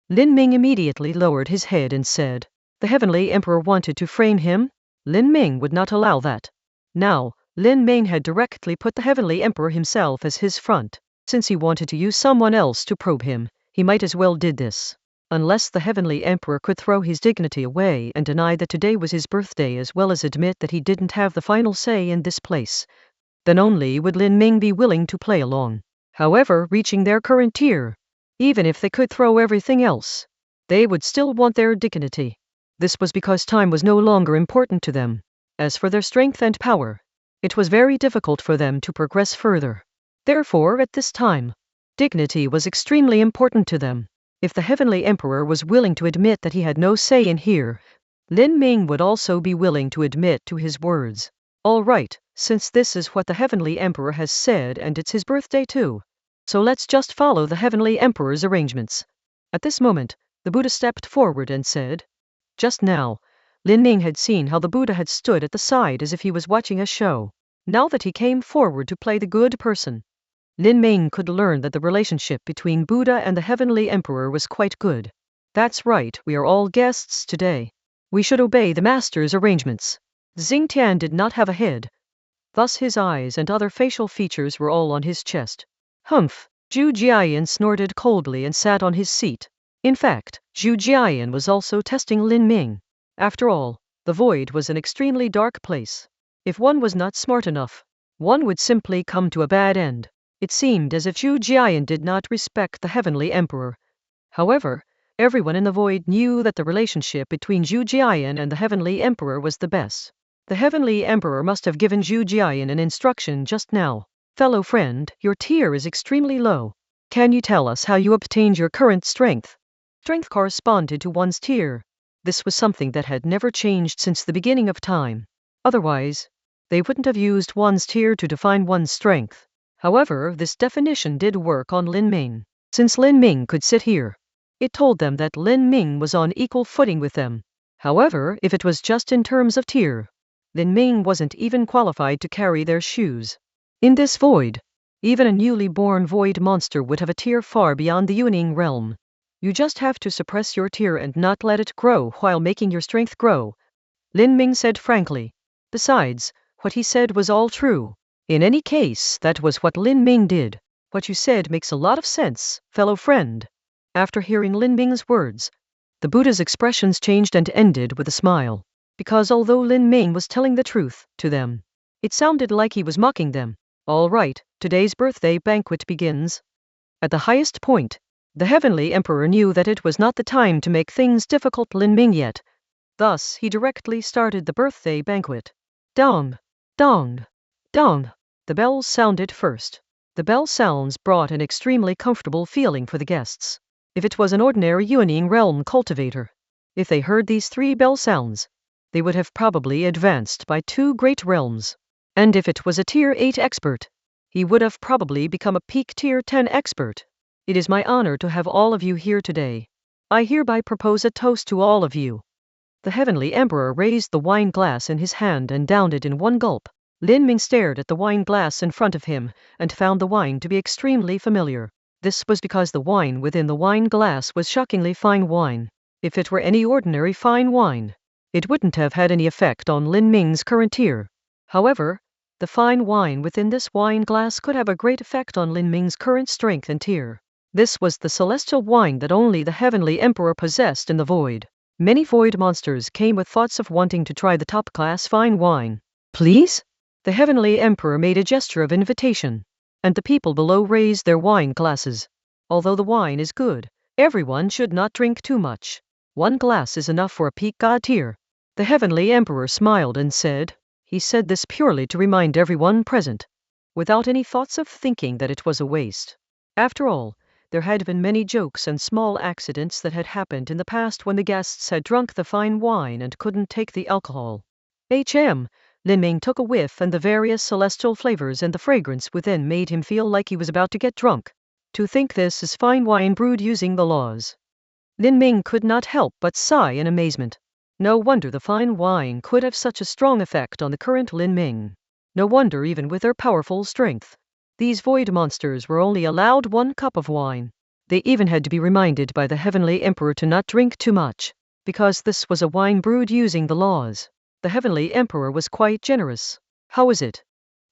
Lin Ming immediately lowered his head and said, "The Heavenly Emperor wanted to frame him? Lin Ming would not allow that." Now, Lin Ming had directly put the Heavenly Emperor himself as his front. Since he wanted to use someone else to probe him, he might as well did this. Unless the Heavenly Emperor could throw his dignity away and deny that today was his birthday as well as admit that he didn't have the final say in this place, then only would Lin Ming be willing to play along. However, reaching their current tier, even if they could throw everything else, they would still want their dignity. This was because time was no longer important to them. As for their strength and power, it was very difficult for them to progress further. Therefore, at this time, dignity was extremely important to them. If the Heavenly Emperor was willing to admit that he had no say in here, Lin Ming would also be willing to admit to his words. All right, since this is what the Heavenly Emperor has said and it's his birthday too, so let's just follow the Heavenly Emperor's arrangements. At this moment, the Buddha stepped forward and said, just now, Lin Ming had seen how the Buddha had stood at the side as if he was watching a show. Now that he came forward to play the good person, Lin Ming could learn that the relationship between Buddha and the Heavenly Emperor was quite good. That's right, we are all guests today. We should obey the master's arrangements. Xingtian did not have a head. Thus his eyes and other facial features were all on his chest. Humph! Zhu Jiayan snorted coldly and sat on his seat. In fact, Zhu Jiayan was also testing Lin Ming. After all, the void was an extremely dark place. If one was not smart enough, one would simply come to a bad end. It seemed as if Zhu Jiayan did not respect the Heavenly Emperor. However, everyone in the void knew that the relationship between Zhu Jiayan and the Heavenly Emperor was the best. The Heavenly Emperor must have given Zhu Jiayan an instruction just now. Fellow friend, your tier is extremely low. Can you tell us how you obtained your current strength? Strength corresponded to one's tier. This was something that had never changed since the beginning of time. Otherwise, they wouldn't have used one's tier to define one's strength. However, this definition did work on Lin Ming. Since Lin Ming could sit here, it told them that Lin Ming was on equal footing with them. However, if it was just in terms of tier, Lin Ming wasn't even qualified to carry their shoes. In this void, even a newly born void monster would have a tier far beyond the Yuning realm. You just have to suppress your tier and not let it grow while making your strength grow, Lin Ming said frankly. Besides, what he said was all true. In any case, that was what Lin Ming did. What you said makes a lot of sense, fellow friend. After hearing Lin Ming's words, the Buddha's expressions changed and ended with a smile. Because although Lin Ming was telling the truth to them, it sounded like he was mocking them. All right, today's birthday banquet begins. At the highest point, the Heavenly Emperor knew that it was not the time to make things difficult Lin Ming yet. Thus, he directly started the birthday banquet. Dong! Dong! Dong! The bells sounded first. The bell sounds brought an extremely comfortable feeling for the guests. If it was an ordinary Yuanying realm cultivator, if they heard these 3 bell sounds, they would have probably advanced by 2 great realms. And if it was a tier 8 expert, he would have probably become a peak tier 10 expert. It is my honor to have all of you here today. I hereby propose a toast to all of you. The Heavenly Emperor raised the wine glass in his hand and downed it in one gulp. Lin Ming stared at the wine glass in front of him and found the wine to be extremely familiar. This was because the wine within the wine glass was shockingly fine wine. If it were any ordinary fine wine, it wouldn't have had any effect on Lin Ming's current tier. However, the fine wine within this wine glass could have a great effect on Lin Ming's current strength and tier. This was the celestial wine that only the Heavenly Emperor possessed in the void. Many void monsters came with thoughts of wanting to try the top-class fine wine. Please? The Heavenly Emperor made a gesture of invitation, and the people below raised their wine glasses. Although the wine is good, everyone should not drink too much. 1 glass is enough for a peak god tier. The Heavenly Emperor smiled and said, he said this purely to remind everyone present, without any thoughts of thinking that it was a waste. After all, there had been many jokes and small accidents that had happened in the past when the guests had drunk the fine wine and couldn't take the alcohol. Lin Ming took a whiff, and the various celestial flavors and the fragrance within made him feel like he was about to get drunk. To think this is fine wine brewed using the laws. Lin Ming could not help but sigh in amazement. No wonder the fine wine could have such a strong effect on the current Lin Ming. No wonder even with their powerful strength, these void monsters were only allowed 1 cup of wine. They even had to be reminded by the Heavenly Emperor to not drink too much, because this was a wine brewed using the laws. The Heavenly Emperor was quite generous. How is it?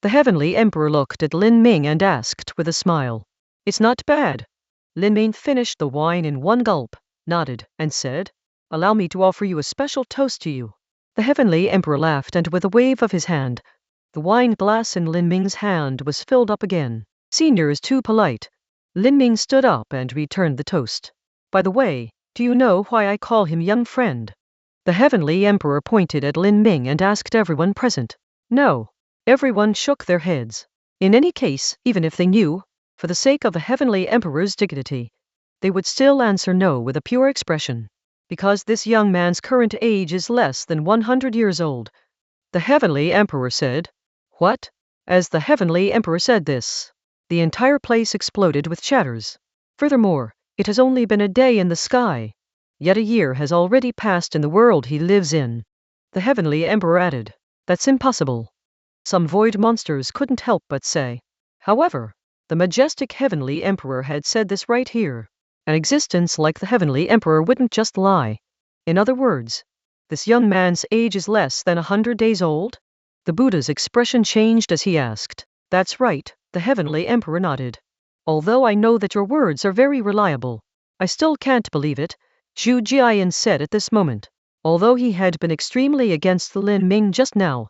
The Heavenly Emperor looked at Lin Ming and asked with a smile. It's not bad. Lin Ming finished the wine in 1 gulp, nodded, and said, allow me to offer you a special toast to you. The Heavenly Emperor laughed, and with a wave of his hand, the wine glass in Lin Ming's hand was filled up again. Senior is too polite. Lin Ming stood up and returned the toast. By the way, do you know why I call him young friend? The Heavenly Emperor pointed at Lin Ming and asked everyone present. No. Everyone shook their heads. In any case, even if they knew, for the sake of the Heavenly Emperor's dignity, they would still answer no with a pure expression. Because this young man's current age is less than 100 years old. The Heavenly Emperor said. What? As the Heavenly Emperor said this, the entire place exploded with chatters. Furthermore, it has only been a day in the sky. Yet a year has already passed in the world he lives in. The Heavenly Emperor added. That's impossible. Some void monsters couldn't help but say. However, the majestic Heavenly Emperor had said this right here. An existence like the Heavenly Emperor wouldn't just lie. In other words, this young man's age is less than 100 days old? The Buddha's expression changed as he asked. That's right, the Heavenly Emperor nodded. Although I know that your words are very reliable, I still can't believe it, Zhu Jian said at this moment. Although he had been extremely against Lin Ming just now,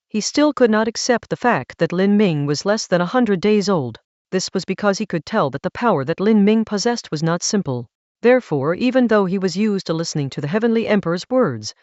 he still could not accept the fact that Lin Ming was less than 100 days old. This was because he could tell that the power that Lin Ming possessed was not simple. Therefore, even though he was used to listening to the Heavenly Emperor's words,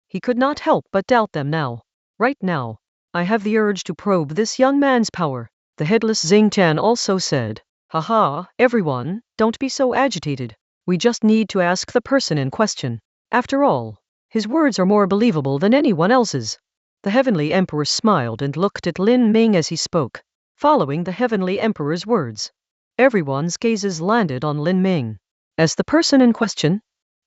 he could not help but doubt them now. Right now, I have the urge to probe this young man's power. The headless Xingtian also said. Haha, everyone, don't be so agitated. We just need to ask the person in question. After all, his words are more believable than anyone else's. The Heavenly Emperor smiled and looked at Lin Ming as he spoke. Following the Heavenly Emperor's words, everyone's gazes landed on Lin Ming. As the person in question,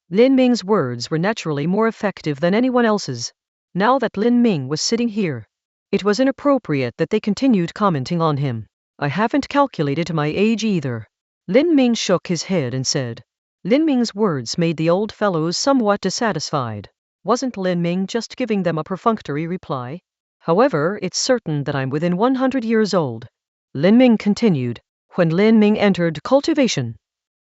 Lin Ming's words were naturally more effective than anyone else's. Now that Lin Ming was sitting here, it was inappropriate that they continued commenting on him. I haven't calculated my age either. Lin Ming shook his head and said. Lin Ming's words made the old fellows somewhat dissatisfied. Wasn't Lin Ming just giving them a perfunctory reply? However, it's certain that I'm within 100 years old. Lin Ming continued. When Lin Ming entered cultivation,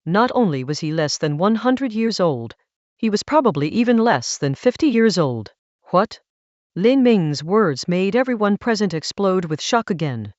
not only was he less than 100 years old, he was probably even less than 50 years old. What? Lin Ming's words made everyone present explode with shock again.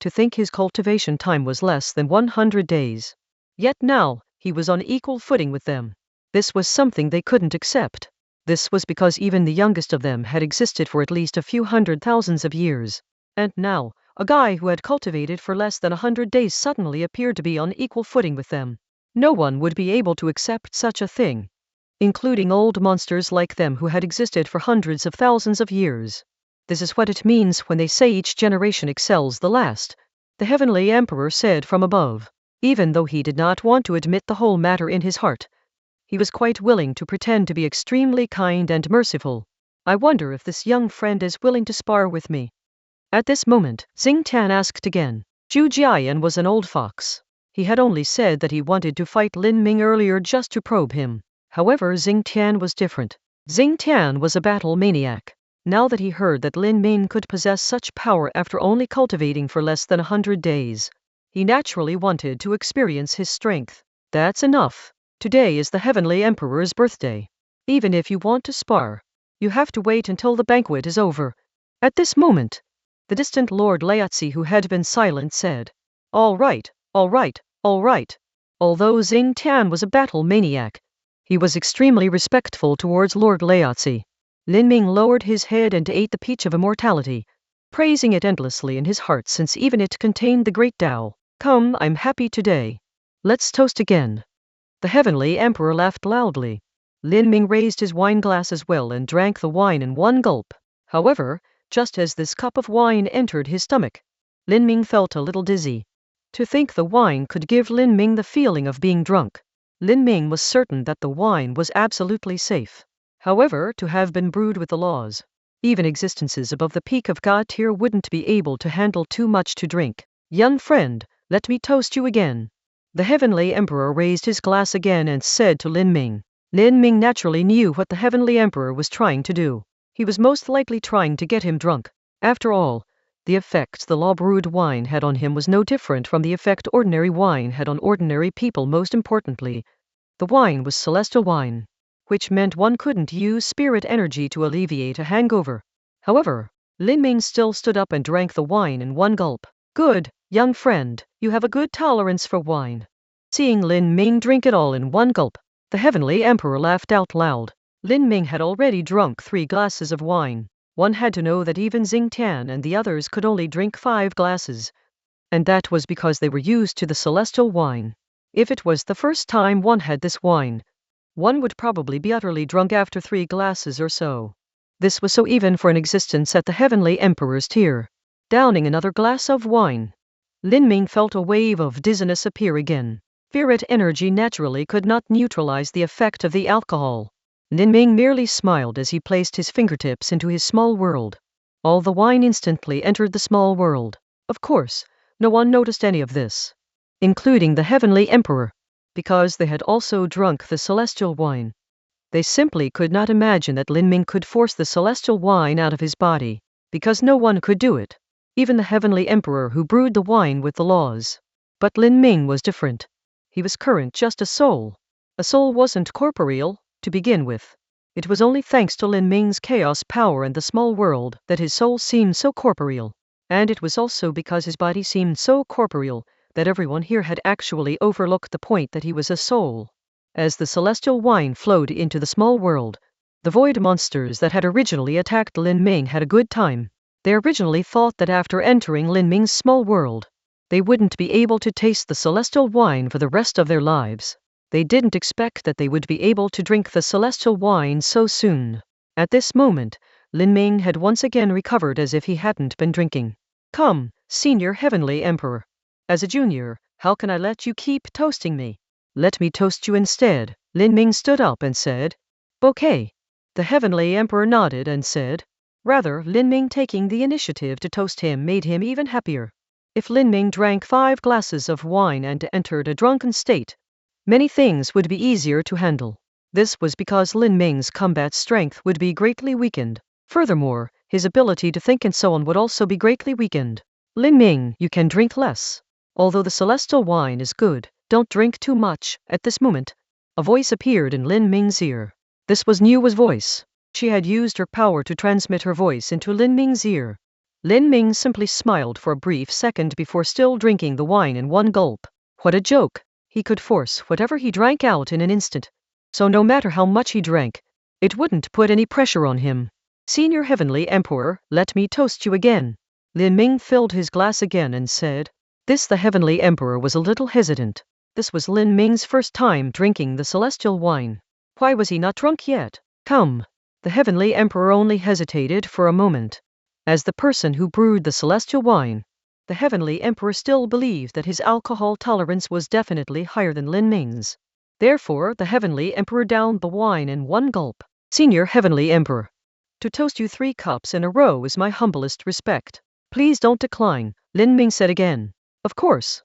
To think his cultivation time was less than 100 days. Yet now, he was on equal footing with them. This was something they couldn't accept. This was because even the youngest of them had existed for at least a few hundred thousands of years. And now, A guy who had cultivated for less than 100 days suddenly appeared to be on equal footing with them. No one would be able to accept such a thing, including old monsters like them who had existed for hundreds of thousands of years. This is what it means when they say each generation excels the last, the Heavenly Emperor said from above. Even though he did not want to admit the whole matter in his heart, he was quite willing to pretend to be extremely kind and merciful. I wonder if this young friend is willing to spar with me. At this moment, Xingtian asked again. Zhu Jian was an old fox. He had only said that he wanted to fight Lin Ming earlier just to probe him. However, Xingtian was different. Xingtian was a battle maniac. Now that he heard that Lin Ming could possess such power after only cultivating for less than 100 days, he naturally wanted to experience his strength. That's enough. Today is the Heavenly Emperor's birthday. Even if you want to spar, you have to wait until the banquet is over. At this moment, the distant Lord Laozi, who had been silent, said, All right, all right, all right. Although Xingtian was a battle maniac, he was extremely respectful towards Lord Laozi. Lin Ming lowered his head and ate the peach of immortality, praising it endlessly in his heart since even it contained the great Tao. Come, I'm happy today. Let's toast again. The Heavenly Emperor laughed loudly. Lin Ming raised his wine glass as well and drank the wine in one gulp. However, just as this cup of wine entered his stomach, Lin Ming felt a little dizzy. To think the wine could give Lin Ming the feeling of being drunk. Lin Ming was certain that the wine was absolutely safe. However, to have been brewed with the laws, even existences above the peak of God tier wouldn't be able to handle too much to drink. Young friend, let me toast you again. The Heavenly Emperor raised his glass again and said to Lin Ming. Lin Ming naturally knew what the Heavenly Emperor was trying to do. He was most likely trying to get him drunk. After all, the effect the law-brewed wine had on him was no different from the effect ordinary wine had on ordinary people. Most importantly, the wine was celestial wine, which meant one couldn't use spirit energy to alleviate a hangover. However, Lin Ming still stood up and drank the wine in one gulp. Good, young friend, you have a good tolerance for wine. Seeing Lin Ming drink it all in one gulp, the Heavenly Emperor laughed out loud. Lin Ming had already drunk 3 glasses of wine. One had to know that even Xingtian and the others could only drink 5 glasses. And that was because they were used to the celestial wine. If it was the first time one had this wine, one would probably be utterly drunk after 3 glasses or so. This was so even for an existence at the Heavenly Emperor's tier. Downing another glass of wine, Lin Ming felt a wave of dizziness appear again. Spirit energy naturally could not neutralize the effect of the alcohol. Lin Ming merely smiled as he placed his fingertips into his small world. All the wine instantly entered the small world. Of course, no one noticed any of this, including the Heavenly Emperor, because they had also drunk the celestial wine. They simply could not imagine that Lin Ming could force the celestial wine out of his body, because no one could do it, even the Heavenly Emperor who brewed the wine with the laws. But Lin Ming was different. He was current just a soul. A soul wasn't corporeal, to begin with. It was only thanks to Lin Ming's chaos power and the small world that his soul seemed so corporeal. And it was also because his body seemed so corporeal that everyone here had actually overlooked the point that he was a soul. As the celestial wine flowed into the small world, the void monsters that had originally attacked Lin Ming had a good time. They originally thought that after entering Lin Ming's small world, they wouldn't be able to taste the celestial wine for the rest of their lives. They didn't expect that they would be able to drink the celestial wine so soon. At this moment, Lin Ming had once again recovered as if he hadn't been drinking. Come, Senior Heavenly Emperor. As a junior, how can I let you keep toasting me? Let me toast you instead. Lin Ming stood up and said. Okay. The Heavenly Emperor nodded and said. Rather, Lin Ming taking the initiative to toast him made him even happier. If Lin Ming drank 5 glasses of wine and entered a drunken state, many things would be easier to handle. This was because Lin Ming's combat strength would be greatly weakened. Furthermore, his ability to think and so on would also be greatly weakened. Lin Ming, you can drink less. Although the celestial wine is good, don't drink too much. At this moment, a voice appeared in Lin Ming's ear. This was Nuwa's voice. She had used her power to transmit her voice into Lin Ming's ear. Lin Ming simply smiled for a brief second before still drinking the wine in one gulp. What a joke! He could force whatever he drank out in an instant. So no matter how much he drank, it wouldn't put any pressure on him. Senior Heavenly Emperor, let me toast you again. Lin Ming filled his glass again and said. The Heavenly Emperor was a little hesitant. This was Lin Ming's first time drinking the celestial wine. Why was he not drunk yet? Come. The Heavenly Emperor only hesitated for a moment. As the person who brewed the celestial wine, the Heavenly Emperor still believed that his alcohol tolerance was definitely higher than Lin Ming's. Therefore, the Heavenly Emperor downed the wine in one gulp. Senior Heavenly Emperor, to toast you 3 cups in a row is my humblest respect. Please don't decline, Lin Ming said again. Of course.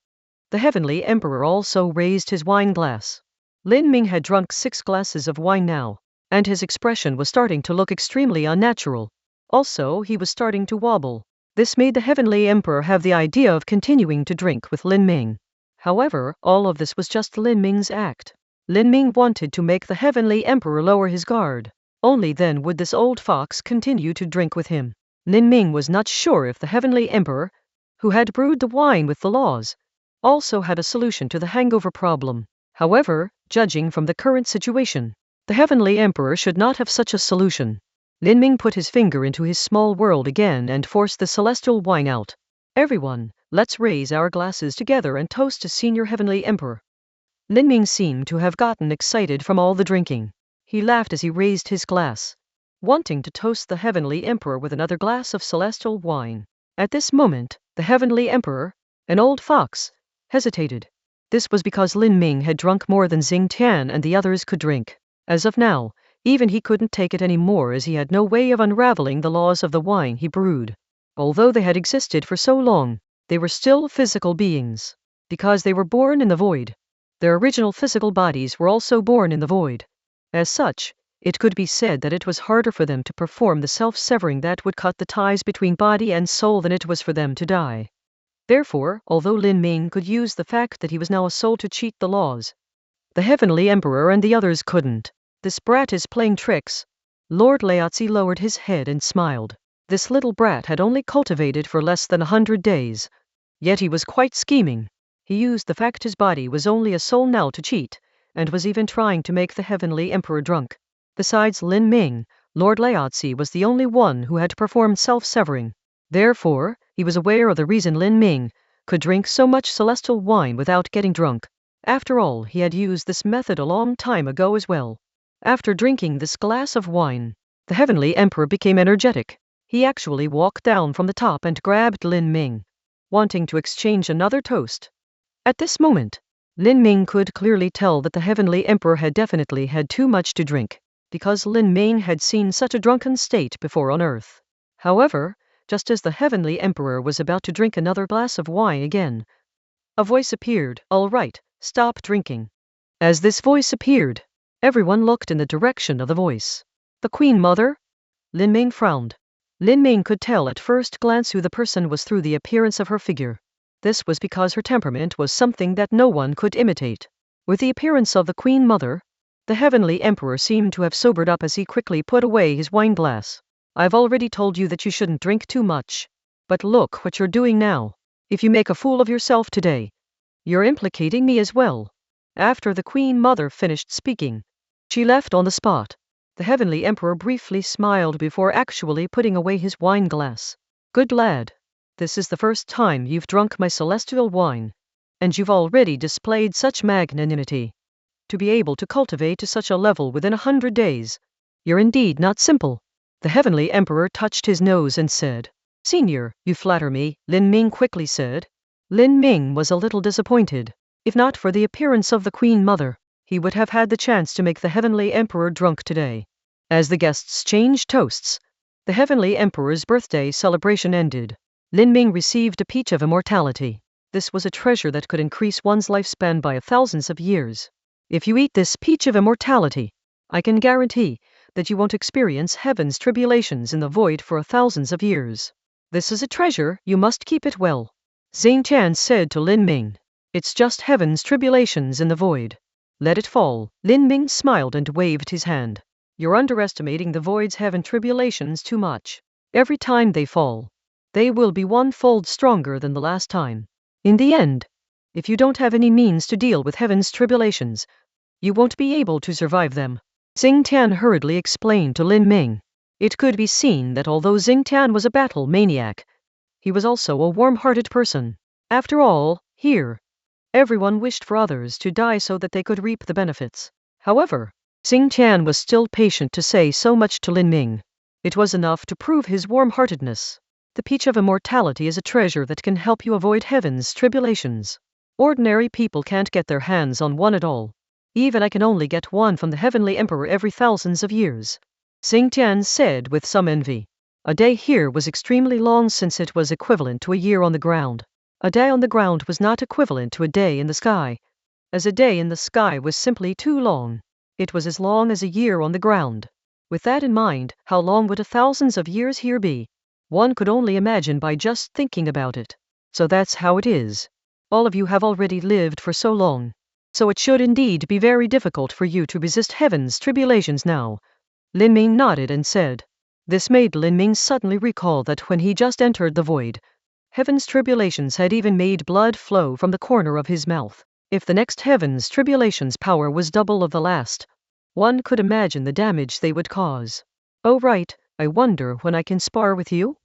The Heavenly Emperor also raised his wine glass. Lin Ming had drunk 6 glasses of wine now, and his expression was starting to look extremely unnatural. Also, he was starting to wobble. This made the Heavenly Emperor have the idea of continuing to drink with Lin Ming. However, all of this was just Lin Ming's act. Lin Ming wanted to make the Heavenly Emperor lower his guard. Only then would this old fox continue to drink with him. Lin Ming was not sure if the Heavenly Emperor, who had brewed the wine with the laws, also had a solution to the hangover problem. However, judging from the current situation, the Heavenly Emperor should not have such a solution. Lin Ming put his finger into his small world again and forced the celestial wine out. Everyone, let's raise our glasses together and toast to Senior Heavenly Emperor. Lin Ming seemed to have gotten excited from all the drinking. He laughed as he raised his glass, wanting to toast the Heavenly Emperor with another glass of celestial wine. At this moment, the Heavenly Emperor, an old fox, hesitated. This was because Lin Ming had drunk more than Xingtian and the others could drink. As of now, even he couldn't take it anymore as he had no way of unraveling the laws of the wine he brewed. Although they had existed for so long, they were still physical beings. Because they were born in the void, their original physical bodies were also born in the void. As such, it could be said that it was harder for them to perform the self-severing that would cut the ties between body and soul than it was for them to die. Therefore, although Lin Ming could use the fact that he was now a soul to cheat the laws, the Heavenly Emperor and the others couldn't. This brat is playing tricks. Lord Laozi lowered his head and smiled. This little brat had only cultivated for less than 100 days. Yet he was quite scheming. He used the fact his body was only a soul now to cheat, and was even trying to make the Heavenly Emperor drunk. Besides Lin Ming, Lord Laozi was the only one who had performed self-severing. Therefore, he was aware of the reason Lin Ming could drink so much celestial wine without getting drunk. After all, he had used this method a long time ago as well. After drinking this glass of wine, the Heavenly Emperor became energetic. He actually walked down from the top and grabbed Lin Ming, wanting to exchange another toast. At this moment, Lin Ming could clearly tell that the Heavenly Emperor had definitely had too much to drink, because Lin Ming had seen such a drunken state before on Earth. However, just as the Heavenly Emperor was about to drink another glass of wine again, a voice appeared. All right, stop drinking. As this voice appeared, everyone looked in the direction of the voice. The Queen Mother? Lin Ming frowned. Lin Ming could tell at first glance who the person was through the appearance of her figure. This was because her temperament was something that no one could imitate. With the appearance of the Queen Mother, the Heavenly Emperor seemed to have sobered up as he quickly put away his wine glass. I've already told you that you shouldn't drink too much. But look what you're doing now. If you make a fool of yourself today, you're implicating me as well. After the Queen Mother finished speaking, she left on the spot. The Heavenly Emperor briefly smiled before actually putting away his wine glass. Good lad. This is the first time you've drunk my celestial wine, and you've already displayed such magnanimity. To be able to cultivate to such a level within 100 days, you're indeed not simple. The Heavenly Emperor touched his nose and said, Senior, you flatter me, Lin Ming quickly said. Lin Ming was a little disappointed. If not for the appearance of the Queen Mother, he would have had the chance to make the Heavenly Emperor drunk today. As the guests changed toasts, the Heavenly Emperor's birthday celebration ended. Lin Ming received a peach of immortality. This was a treasure that could increase one's lifespan by thousands of years. If you eat this peach of immortality, I can guarantee that you won't experience heaven's tribulations in the void for thousands of years. This is a treasure, you must keep it well. Xingtian said to Lin Ming. It's just heaven's tribulations in the void. Let it fall. Lin Ming smiled and waved his hand. You're underestimating the void's heaven tribulations too much. Every time they fall, they will be 1-fold stronger than the last time. In the end, if you don't have any means to deal with heaven's tribulations, you won't be able to survive them. Xingtian hurriedly explained to Lin Ming. It could be seen that although Xingtian was a battle maniac, He was also a warm-hearted person. After all, here, everyone wished for others to die so that they could reap the benefits. However, Xing Tian was still patient to say so much to Lin Ming. It was enough to prove his warm-heartedness. The peach of immortality is a treasure that can help you avoid heaven's tribulations. Ordinary people can't get their hands on one at all. Even I can only get one from the heavenly emperor every thousands of years. Xing Tian said with some envy. A day here was extremely long since it was equivalent to a year on the ground. A day on the ground was not equivalent to a day in the sky, as a day in the sky was simply too long. It was as long as a year on the ground. With that in mind, how long would thousands of years here be? One could only imagine by just thinking about it. So that's how it is. All of you have already lived for so long. So it should indeed be very difficult for you to resist heaven's tribulations now. Lin Ming nodded and said. This made Lin Ming suddenly recall that when he just entered the void, heaven's tribulations had even made blood flow from the corner of his mouth. If the next heaven's tribulations power was double of the last, one could imagine the damage they would cause. Oh right, I wonder when I can spar with you?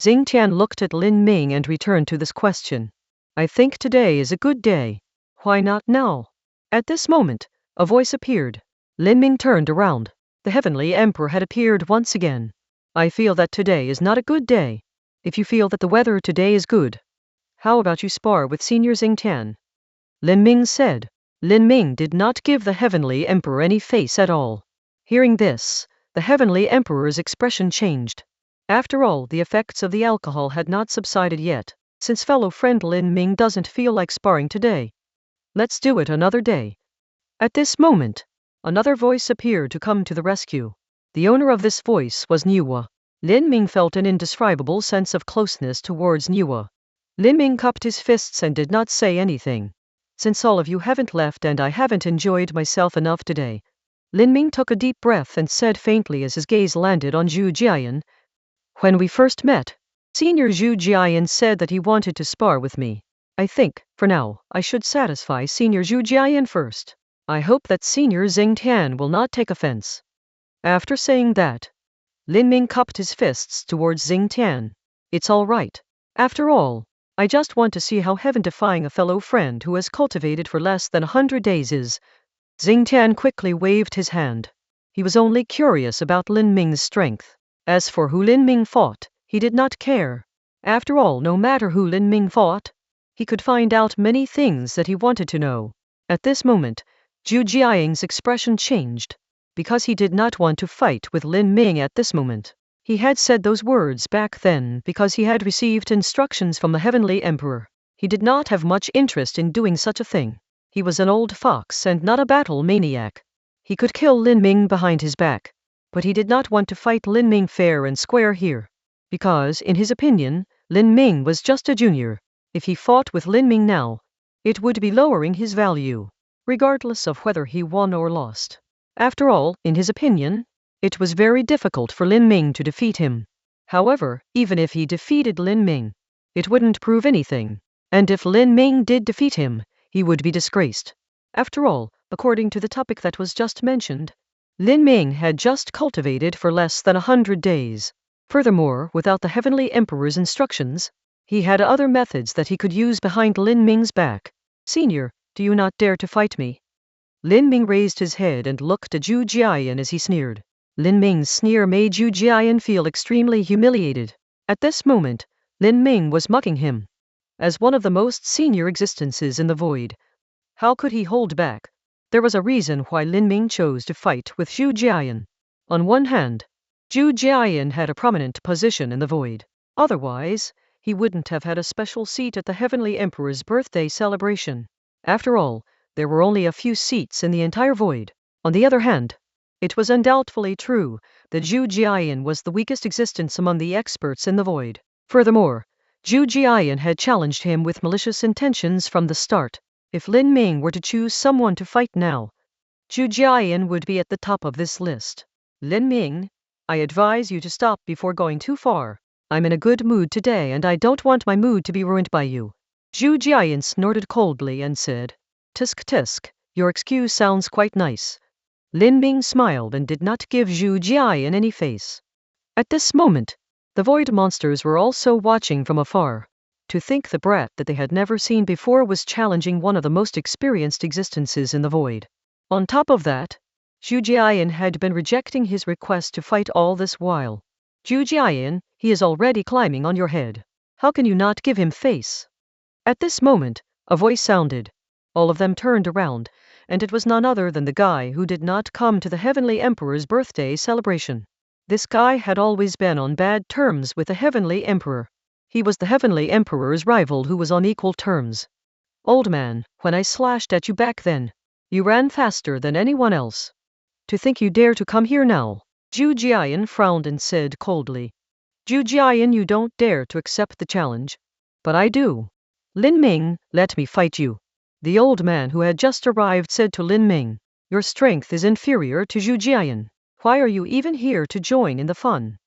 Xing Tian looked at Lin Ming and returned to this question. I think today is a good day. Why not now? At this moment, a voice appeared. Lin Ming turned around. The heavenly emperor had appeared once again. I feel that today is not a good day. If you feel that the weather today is good, how about you spar with Senior Xing Tian? Lin Ming said. Lin Ming did not give the heavenly emperor any face at all. Hearing this, the heavenly emperor's expression changed. After all, the effects of the alcohol had not subsided yet, since fellow friend Lin Ming doesn't feel like sparring today. Let's do it another day. At this moment, another voice appeared to come to the rescue. The owner of this voice was Manhwa. Lin Ming felt an indescribable sense of closeness towards Manhwa. Lin Ming cupped his fists and did not say anything. Since all of you haven't left and I haven't enjoyed myself enough today. Lin Ming took a deep breath and said faintly as his gaze landed on Zhu Jiayan. When we first met, Senior Zhu Jiayan said that he wanted to spar with me. I think, for now, I should satisfy Senior Zhu Jiayan first. I hope that Senior Xing Tian will not take offense. After saying that, Lin Ming cupped his fists towards Xing Tian. It's all right. After all, I just want to see how heaven-defying a fellow friend who has cultivated for less than 100 days is. Xing Tian quickly waved his hand. He was only curious about Lin Ming's strength. As for who Lin Ming fought, he did not care. After all, no matter who Lin Ming fought, he could find out many things that he wanted to know. At this moment, Zhu Jiaying's expression changed. Because he did not want to fight with Lin Ming at this moment. He had said those words back then because he had received instructions from the heavenly emperor. He did not have much interest in doing such a thing. He was an old fox and not a battle maniac. He could kill Lin Ming behind his back. But he did not want to fight Lin Ming fair and square here. Because, in his opinion, Lin Ming was just a junior. If he fought with Lin Ming now, it would be lowering his value, regardless of whether he won or lost. After all, in his opinion, it was very difficult for Lin Ming to defeat him. However, even if he defeated Lin Ming, it wouldn't prove anything. And if Lin Ming did defeat him, he would be disgraced. After all, according to the topic that was just mentioned, Lin Ming had just cultivated for less than 100 days. Furthermore, without the heavenly emperor's instructions, he had other methods that he could use behind Lin Ming's back. Senior, do you not dare to fight me? Lin Ming raised his head and looked at Zhu Jiayan as he sneered. Lin Ming's sneer made Zhu Jiayan feel extremely humiliated. At this moment, Lin Ming was mocking him. As one of the most senior existences in the void, how could he hold back? There was a reason why Lin Ming chose to fight with Zhu Jiayan. On one hand, Zhu Jiayan had a prominent position in the void. Otherwise, he wouldn't have had a special seat at the heavenly emperor's birthday celebration. After all, there were only a few seats in the entire void. On the other hand, it was undoubtedly true that Zhu Jiayan was the weakest existence among the experts in the void. Furthermore, Zhu Jiayan had challenged him with malicious intentions from the start. If Lin Ming were to choose someone to fight now, Zhu Jiayan would be at the top of this list. Lin Ming, I advise you to stop before going too far. I'm in a good mood today and I don't want my mood to be ruined by you. Zhu Jiayan snorted coldly and said, Tisk tisk, your excuse sounds quite nice. Lin Ming smiled and did not give Zhu Jiayan any face. At this moment, The void monsters were also watching from afar. To think the brat that they had never seen before was challenging one of the most experienced existences in the void. On top of that, Zhu Jiayan had been rejecting his request to fight all this while. Zhu Jiayan, he is already climbing on your head. How can you not give him face? At this moment, a voice sounded. All of them turned around, and it was none other than the guy who did not come to the Heavenly Emperor's birthday celebration. This guy had always been on bad terms with the Heavenly Emperor. He was the Heavenly Emperor's rival who was on equal terms. Old man, when I slashed at you back then, you ran faster than anyone else. To think you dare to come here now. Zhu Jiayan frowned and said coldly. Zhu Jiayan, you don't dare to accept the challenge. But I do. Lin Ming, let me fight you. The old man who had just arrived said to Lin Ming, your strength is inferior to Zhu Jiayan. Why are you even here to join in the fun?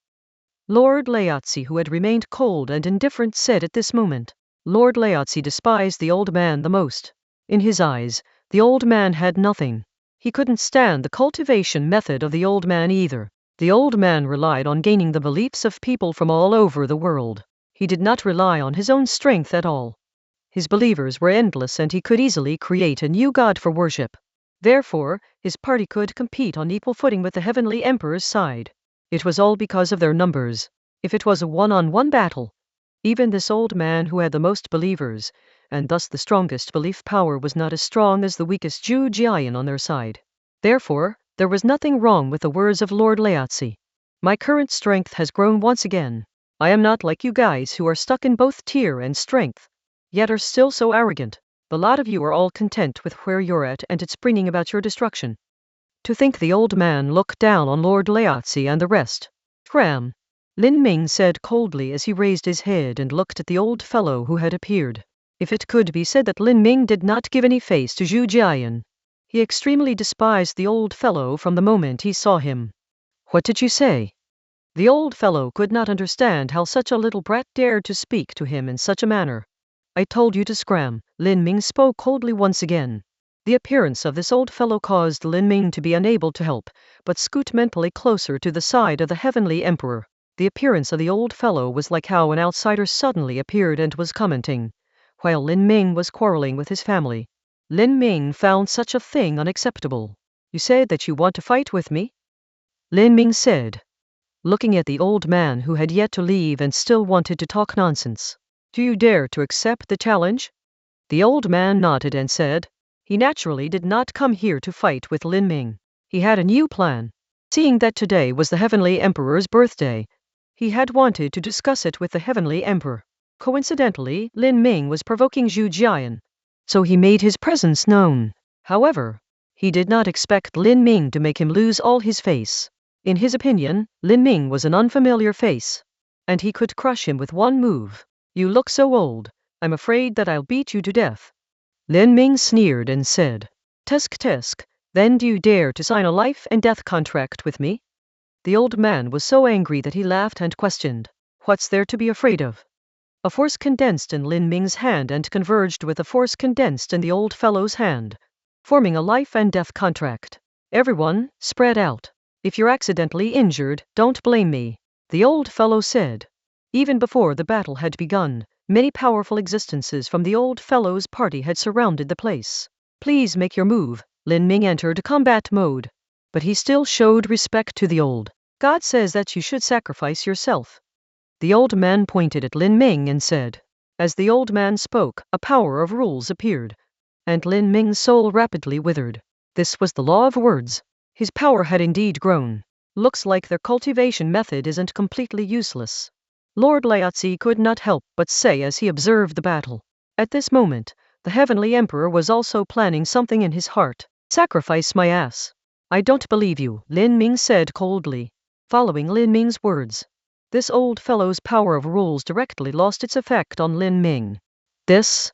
Lord Laozi, who had remained cold and indifferent, said at this moment. Lord Laozi despised the old man the most. In his eyes, the old man had nothing. He couldn't stand the cultivation method of the old man either. The old man relied on gaining the beliefs of people from all over the world. He did not rely on his own strength at all. His believers were endless and he could easily create a new god for worship. Therefore, his party could compete on equal footing with the Heavenly Emperor's side. It was all because of their numbers. If it was a one-on-one battle, even this old man who had the most believers, and thus the strongest belief power, was not as strong as the weakest Zhu Jiayan on their side. Therefore, there was nothing wrong with the words of Lord Laozi. My current strength has grown once again. I am not like you guys who are stuck in both tier and strength, yet are still so arrogant. The lot of you are all content with where you're at, and it's bringing about your destruction. To think the old man looked down on Lord Laozi and the rest. Cram. Lin Ming said coldly as he raised his head and looked at the old fellow who had appeared. If it could be said that Lin Ming did not give any face to Zhu Jiayan. He extremely despised the old fellow from the moment he saw him. What did you say? The old fellow could not understand how such a little brat dared to speak to him in such a manner. I told you to scram. Lin Ming spoke coldly once again. The appearance of this old fellow caused Lin Ming to be unable to help but scoot mentally closer to the side of the Heavenly Emperor. The appearance of the old fellow was like how an outsider suddenly appeared and was commenting, while Lin Ming was quarreling with his family. Lin Ming found such a thing unacceptable. You said that you want to fight with me? Lin Ming said, looking at the old man who had yet to leave and still wanted to talk nonsense. Do you dare to accept the challenge? The old man nodded and said, he naturally did not come here to fight with Lin Ming. He had a new plan. Seeing that today was the Heavenly Emperor's birthday, he had wanted to discuss it with the Heavenly Emperor. Coincidentally, Lin Ming was provoking Zhu Jiayan, so he made his presence known. However, he did not expect Lin Ming to make him lose all his face. In his opinion, Lin Ming was an unfamiliar face, and he could crush him with one move. You look so old, I'm afraid that I'll beat you to death. Lin Ming sneered and said, Tusk tusk, then do you dare to sign a life and death contract with me? The old man was so angry that he laughed and questioned, what's there to be afraid of? A force condensed in Lin Ming's hand and converged with a force condensed in the old fellow's hand, forming a life and death contract. Everyone, spread out. If you're accidentally injured, don't blame me, the old fellow said. Even before the battle had begun, many powerful existences from the old fellow's party had surrounded the place. Please make your move. Lin Ming entered combat mode, but he still showed respect to the old. God says that you should sacrifice yourself. The old man pointed at Lin Ming and said. As the old man spoke, a power of rules appeared, and Lin Ming's soul rapidly withered. This was the law of words. His power had indeed grown. Looks like their cultivation method isn't completely useless. Lord Laozi could not help but say as he observed the battle. At this moment, the Heavenly Emperor was also planning something in his heart. Sacrifice my ass. I don't believe you, Lin Ming said coldly. Following Lin Ming's words, this old fellow's power of rules directly lost its effect on Lin Ming. This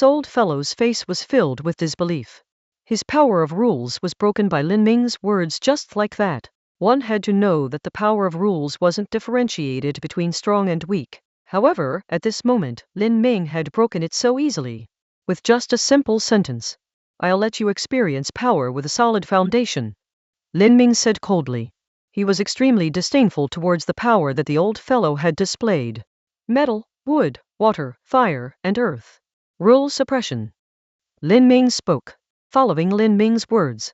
old fellow's face was filled with disbelief. His power of rules was broken by Lin Ming's words just like that. One had to know that the power of rules wasn't differentiated between strong and weak. However, at this moment, Lin Ming had broken it so easily. With just a simple sentence. I'll let you experience power with a solid foundation. Lin Ming said coldly. He was extremely disdainful towards the power that the old fellow had displayed. Metal, wood, water, fire, and earth. Rule suppression. Lin Ming spoke. Following Lin Ming's words,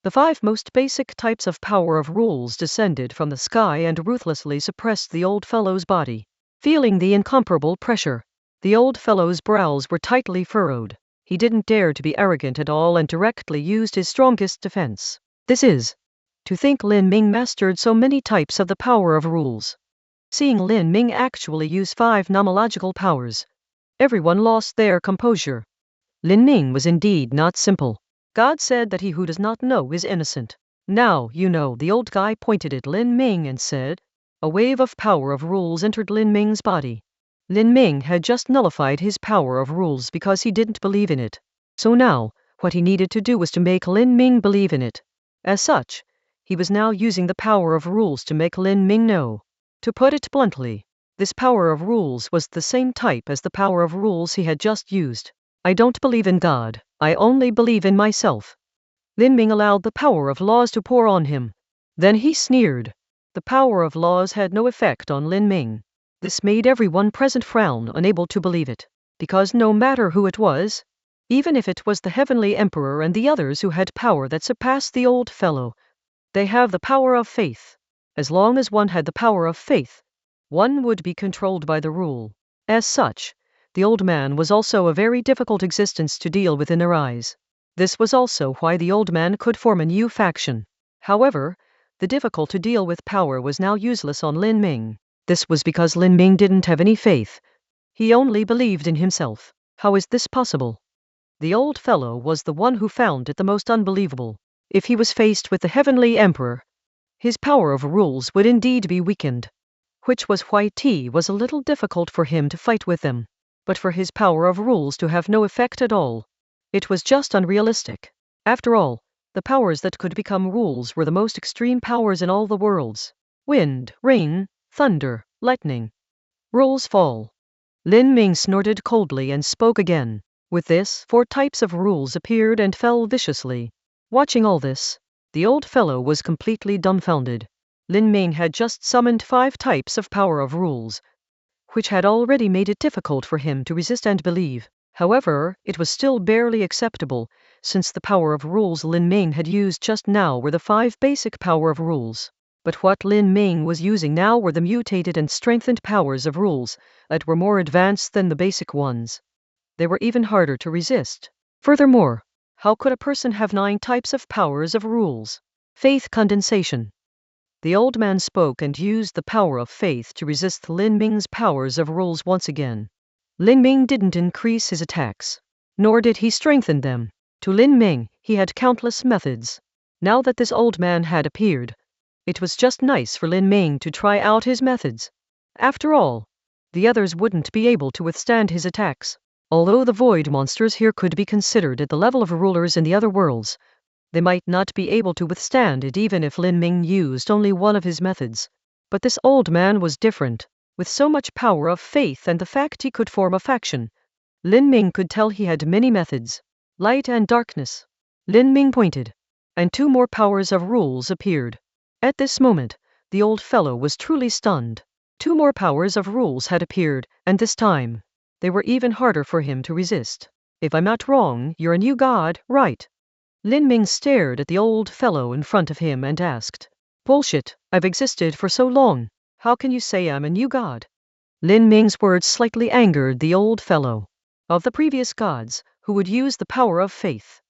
the 5 most basic types of power of rules descended from the sky and ruthlessly suppressed the old fellow's body. Feeling the incomparable pressure, the old fellow's brows were tightly furrowed. He didn't dare to be arrogant at all and directly used his strongest defense. This is to think Lin Ming mastered so many types of the power of rules. Seeing Lin Ming actually use 5 nomological powers, everyone lost their composure. Lin Ming was indeed not simple. God said that he who does not know is innocent. Now you know, the old guy pointed at Lin Ming and said. A wave of power of rules entered Lin Ming's body. Lin Ming had just nullified his power of rules because he didn't believe in it. So now, what he needed to do was to make Lin Ming believe in it. As such, he was now using the power of rules to make Lin Ming know. To put it bluntly, this power of rules was the same type as the power of rules he had just used. I don't believe in God, I only believe in myself. Lin Ming allowed the power of laws to pour on him. Then he sneered. The power of laws had no effect on Lin Ming. This made everyone present frown, unable to believe it, because no matter who it was, even if it was the heavenly emperor and the others who had power that surpassed the old fellow, they have the power of faith. As long as one had the power of faith, one would be controlled by the rule. As such, the old man was also a very difficult existence to deal with in their eyes. This was also why the old man could form a new faction. However, the difficult to deal with power was now useless on Lin Ming. This was because Lin Ming didn't have any faith. He only believed in himself. How is this possible? The old fellow was the one who found it the most unbelievable. If he was faced with the heavenly emperor, his power of rules would indeed be weakened, which was why it was a little difficult for him to fight with them. But for his power of rules to have no effect at all, it was just unrealistic. After all, the powers that could become rules were the most extreme powers in all the worlds. Wind, rain, thunder, lightning. Rules fall. Lin Ming snorted coldly and spoke again. With this, 4 types of rules appeared and fell viciously. Watching all this, the old fellow was completely dumbfounded. Lin Ming had just summoned 5 types of power of rules, which had already made it difficult for him to resist and believe. However, it was still barely acceptable, since the power of rules Lin Ming had used just now were the 5 basic power of rules. But what Lin Ming was using now were the mutated and strengthened powers of rules that were more advanced than the basic ones. They were even harder to resist. Furthermore, how could a person have 9 types of powers of rules? Faith condensation. The old man spoke and used the power of faith to resist Lin Ming's powers of rules once again. Lin Ming didn't increase his attacks, nor did he strengthen them. To Lin Ming, he had countless methods. Now that this old man had appeared, it was just nice for Lin Ming to try out his methods. After all, the others wouldn't be able to withstand his attacks. Although the void monsters here could be considered at the level of rulers in the other worlds, they might not be able to withstand it even if Lin Ming used only one of his methods. But this old man was different. With so much power of faith and the fact he could form a faction, Lin Ming could tell he had many methods. Light and darkness. Lin Ming pointed, and 2 more powers of rules appeared. At this moment, the old fellow was truly stunned. 2 more powers of rules had appeared, and this time, they were even harder for him to resist. If I'm not wrong, you're a new god, right? Lin Ming stared at the old fellow in front of him and asked. Bullshit, I've existed for so long. How can you say I'm a new god? Lin Ming's words slightly angered the old fellow. Of the previous gods, who would use the power of faith?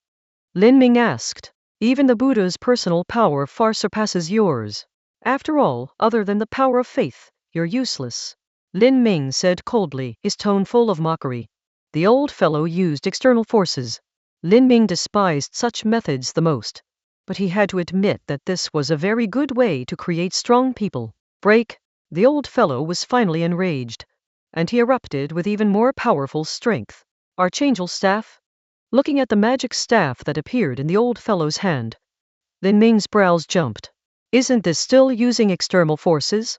Lin Ming asked. Even the Buddha's personal power far surpasses yours. After all, other than the power of faith, you're useless. Lin Ming said coldly, his tone full of mockery. The old fellow used external forces. Lin Ming despised such methods the most, but he had to admit that this was a very good way to create strong people. Break! The old fellow was finally enraged, and he erupted with even more powerful strength. Archangel staff? Looking at the magic staff that appeared in the old fellow's hand, Lin Ming's brows jumped. Isn't this still using external forces?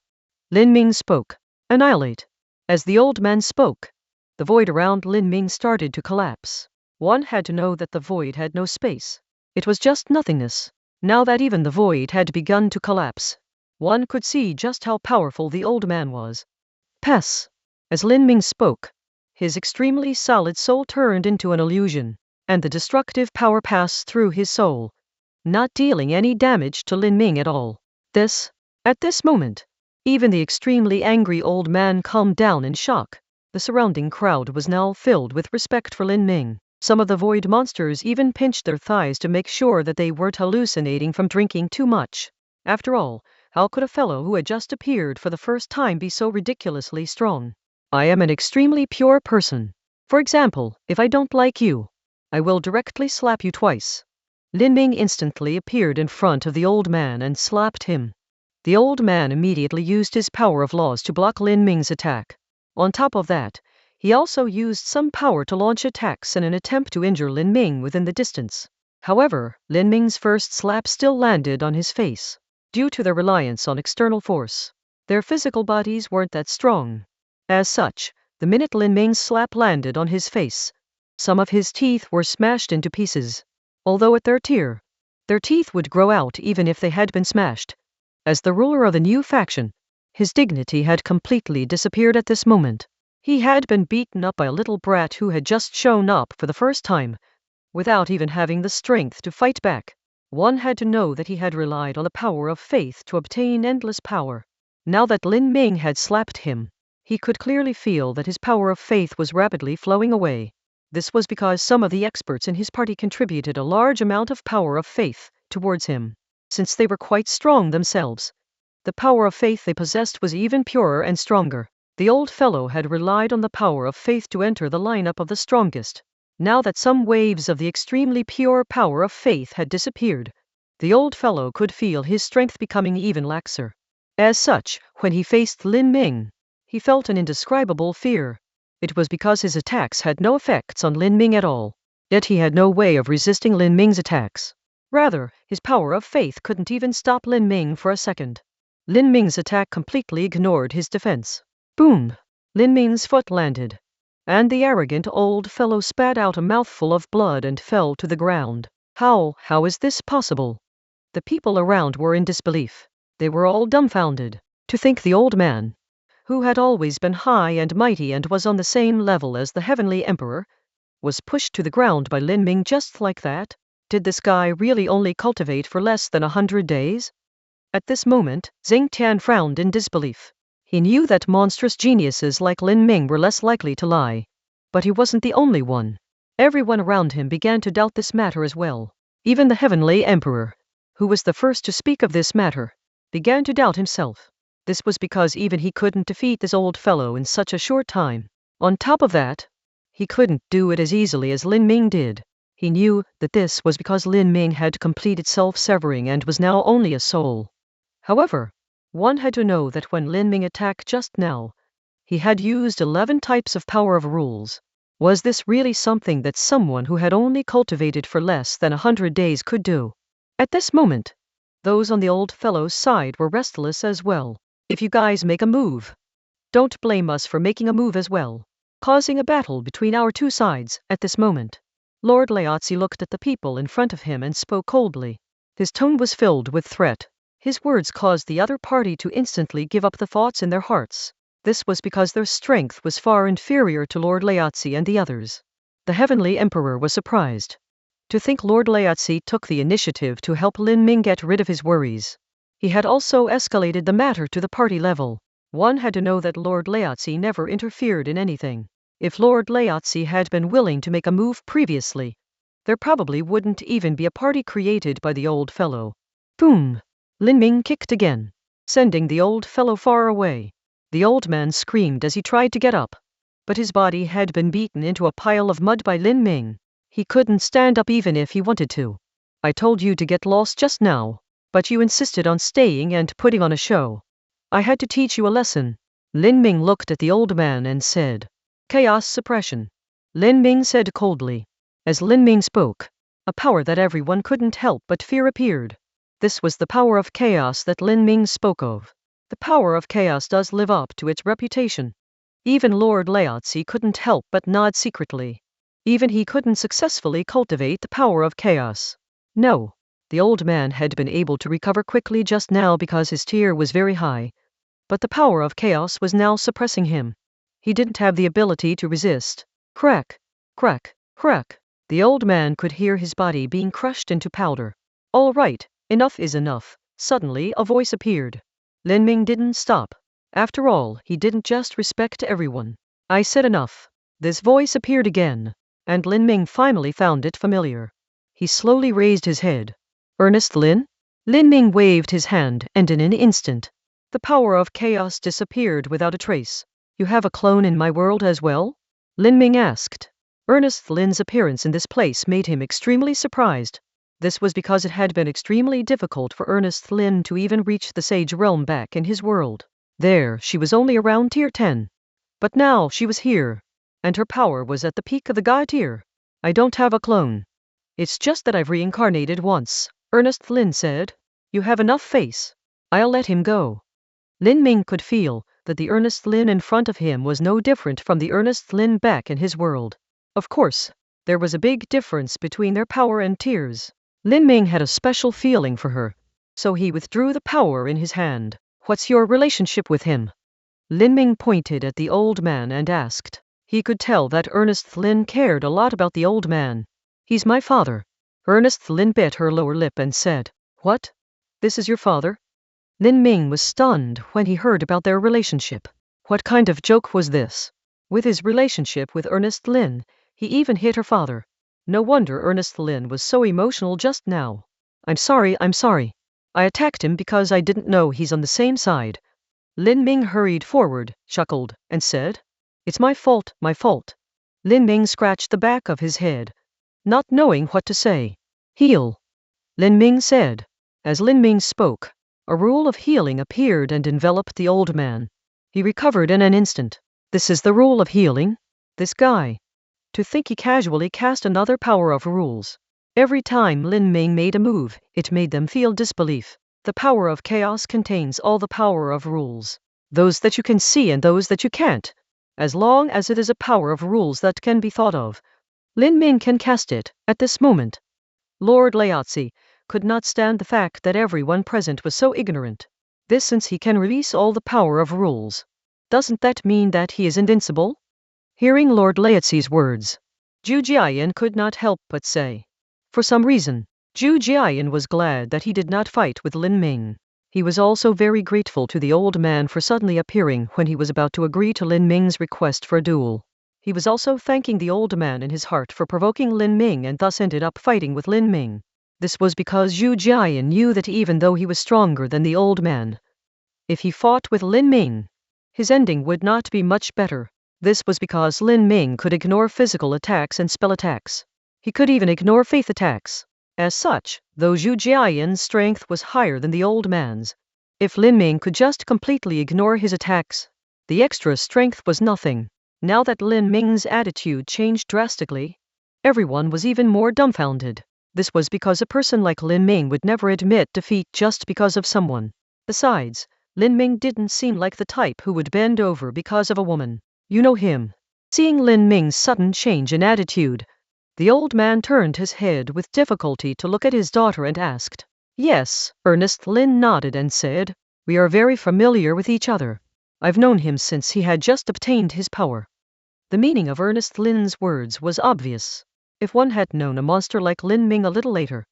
Lin Ming spoke. Annihilate. As the old man spoke, the void around Lin Ming started to collapse. One had to know that the void had no space. It was just nothingness. Now that even the void had begun to collapse, One could see just how powerful the old man was. Pass. As Lin Ming spoke, his extremely solid soul turned into an illusion, and the destructive power passed through his soul, not dealing any damage to Lin Ming at all. At this moment, even the extremely angry old man calmed down in shock. The surrounding crowd was now filled with respect for Lin Ming. Some of the void monsters even pinched their thighs to make sure that they weren't hallucinating from drinking too much. After all, how could a fellow who had just appeared for the first time be so ridiculously strong? I am an extremely pure person. For example, if I don't like you, I will directly slap you twice. Lin Ming instantly appeared in front of the old man and slapped him. The old man immediately used his power of laws to block Lin Ming's attack. On top of that, he also used some power to launch attacks in an attempt to injure Lin Ming within the distance. However, Lin Ming's first slap still landed on his face. Due to their reliance on external force, their physical bodies weren't that strong. As such, the minute Lin Ming's slap landed on his face, some of his teeth were smashed into pieces. Although at their teeth would grow out even if they had been smashed. As the ruler of a new faction, his dignity had completely disappeared at this moment. He had been beaten up by a little brat who had just shown up for the first time, without even having the strength to fight back. One had to know that he had relied on the power of faith to obtain endless power. Now that Lin Ming had slapped him, he could clearly feel that his power of faith was rapidly flowing away. This was because some of the experts in his party contributed a large amount of power of faith towards him. Since they were quite strong themselves, the power of faith they possessed was even purer and stronger. The old fellow had relied on the power of faith to enter the lineup of the strongest. Now that some waves of the extremely pure power of faith had disappeared, the old fellow could feel his strength becoming even laxer. As such, when he faced Lin Ming, he felt an indescribable fear. It was because his attacks had no effects on Lin Ming at all. Yet he had no way of resisting Lin Ming's attacks. Rather, his power of faith couldn't even stop Lin Ming for a second. Lin Ming's attack completely ignored his defense. Boom! Lin Ming's foot landed, and the arrogant old fellow spat out a mouthful of blood and fell to the ground. How is this possible? The people around were in disbelief. They were all dumbfounded. To think the old man, who had always been high and mighty and was on the same level as the heavenly emperor, was pushed to the ground by Lin Ming just like that? Did this guy really only cultivate for less than 100 days? At this moment, Xing Tian frowned in disbelief. He knew that monstrous geniuses like Lin Ming were less likely to lie. But he wasn't the only one. Everyone around him began to doubt this matter as well. Even the heavenly emperor, who was the first to speak of this matter, began to doubt himself. This was because even he couldn't defeat this old fellow in such a short time. On top of that, he couldn't do it as easily as Lin Ming did. He knew that this was because Lin Ming had completed self-severing and was now only a soul. However, one had to know that when Lin Ming attacked just now, he had used 11 types of power of rules. Was this really something that someone who had only cultivated for less than 100 days could do? At this moment, those on the old fellow's side were restless as well. If you guys make a move, don't blame us for making a move as well, causing a battle between our two sides. At this moment, Lord Laotzi looked at the people in front of him and spoke coldly. His tone was filled with threat. His words caused the other party to instantly give up the thoughts in their hearts. This was because their strength was far inferior to Lord Laotzi and the others. The heavenly emperor was surprised to think Lord Laotzi took the initiative to help Lin Ming get rid of his worries. He had also escalated the matter to the party level. One had to know that Lord Laotzi never interfered in anything. If Lord Laotzi had been willing to make a move previously, there probably wouldn't even be a party created by the old fellow. Boom! Lin Ming kicked again, sending the old fellow far away. The old man screamed as he tried to get up, but his body had been beaten into a pile of mud by Lin Ming. He couldn't stand up even if he wanted to. I told you to get lost just now, but you insisted on staying and putting on a show. I had to teach you a lesson. Lin Ming looked at the old man and said, "Chaos suppression," Lin Ming said coldly. As Lin Ming spoke, a power that everyone couldn't help but fear appeared. This was the power of chaos that Lin Ming spoke of. The power of chaos does live up to its reputation. Even Lord Laotzi couldn't help but nod secretly. Even he couldn't successfully cultivate the power of chaos. No, The old man had been able to recover quickly just now because his tier was very high. But the power of chaos was now suppressing him. He didn't have the ability to resist. Crack, crack, crack. The old man could hear his body being crushed into powder. All right, enough is enough. Suddenly a voice appeared. Lin Ming didn't stop. After all, he didn't just respect everyone. I said enough. This voice appeared again, and Lin Ming finally found it familiar. He slowly raised his head. Ernest Lin? Lin Ming waved his hand, and in an instant, the power of chaos disappeared without a trace. You have a clone in my world as well? Lin Ming asked. Ernest Lin's appearance in this place made him extremely surprised. This was because it had been extremely difficult for Ernest Lin to even reach the Sage realm back in his world. There, she was only around tier 10. But now she was here, and her power was at the peak of the God tier. I don't have a clone. It's just that I've reincarnated once, Ernest Lin said. You have enough face. I'll let him go. Lin Ming could feel that the Ernest Lin in front of him was no different from the Ernest Lin back in his world. Of course, there was a big difference between their power and tiers. Lin Ming had a special feeling for her, so he withdrew the power in his hand. What's your relationship with him? Lin Ming pointed at the old man and asked. He could tell that Ernest Lin cared a lot about the old man. He's my father. Ernest Lin bit her lower lip and said, What? This is your father? Lin Ming was stunned when he heard about their relationship. What kind of joke was this? With his relationship with Ernest Lin, he even hit her father. No wonder Ernest Lin was so emotional just now. I'm sorry. I attacked him because I didn't know he's on the same side. Lin Ming hurried forward, chuckled, and said, It's my fault. Lin Ming scratched the back of his head, not knowing what to say. Heal, Lin Ming said. As Lin Ming spoke, a rule of healing appeared and enveloped the old man. He recovered in an instant. This is the rule of healing? This guy. To think he casually cast another power of rules. Every time Lin Ming made a move, it made them feel disbelief. The power of chaos contains all the power of rules. Those that you can see and those that you can't. As long as it is a power of rules that can be thought of, Lin Ming can cast it, at this moment. Lord Laotzi could not stand the fact that everyone present was so ignorant. This since he can release all the power of rules. Doesn't that mean that he is invincible? Hearing Lord Laotzi's words, Zhu Jiayan could not help but say. For some reason, Zhu Jiayan was glad that he did not fight with Lin Ming. He was also very grateful to the old man for suddenly appearing when he was about to agree to Lin Ming's request for a duel. He was also thanking the old man in his heart for provoking Lin Ming and thus ended up fighting with Lin Ming. This was because Zhu Jiayan knew that even though he was stronger than the old man, if he fought with Lin Ming, his ending would not be much better. This was because Lin Ming could ignore physical attacks and spell attacks. He could even ignore faith attacks. As such, though Zhu Jiayan's strength was higher than the old man's, if Lin Ming could just completely ignore his attacks, the extra strength was nothing. Now that Lin Ming's attitude changed drastically, everyone was even more dumbfounded. This was because a person like Lin Ming would never admit defeat just because of someone. Besides, Lin Ming didn't seem like the type who would bend over because of a woman. You know him. Seeing Lin Ming's sudden change in attitude, the old man turned his head with difficulty to look at his daughter and asked. Yes, Ernest Lin nodded and said, We are very familiar with each other. I've known him since he had just obtained his power. The meaning of Ernest Lin's words was obvious. If one had known a monster like Lin Ming a little later,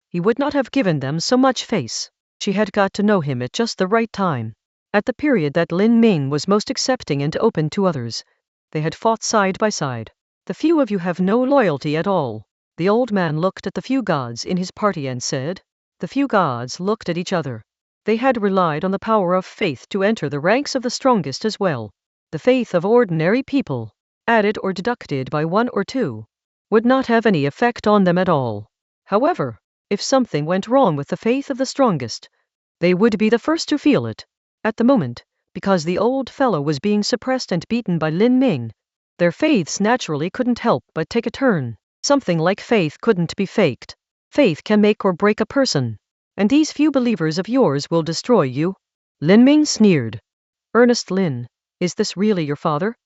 he would not have given them so much face. She had got to know him at just the right time. At the period that Lin Ming was most accepting and open to others, they had fought side by side. The few of you have no loyalty at all. The old man looked at the few gods in his party and said. The few gods looked at each other. They had relied on the power of faith to enter the ranks of the strongest as well. The faith of ordinary people, added or deducted by 1 or 2, would not have any effect on them at all. However, if something went wrong with the faith of the strongest, they would be the first to feel it. At the moment, because the old fellow was being suppressed and beaten by Lin Ming, their faiths naturally couldn't help but take a turn. Something like faith couldn't be faked. Faith can make or break a person, and these few believers of yours will destroy you. Lin Ming sneered. Ernest Lin, is this really your father?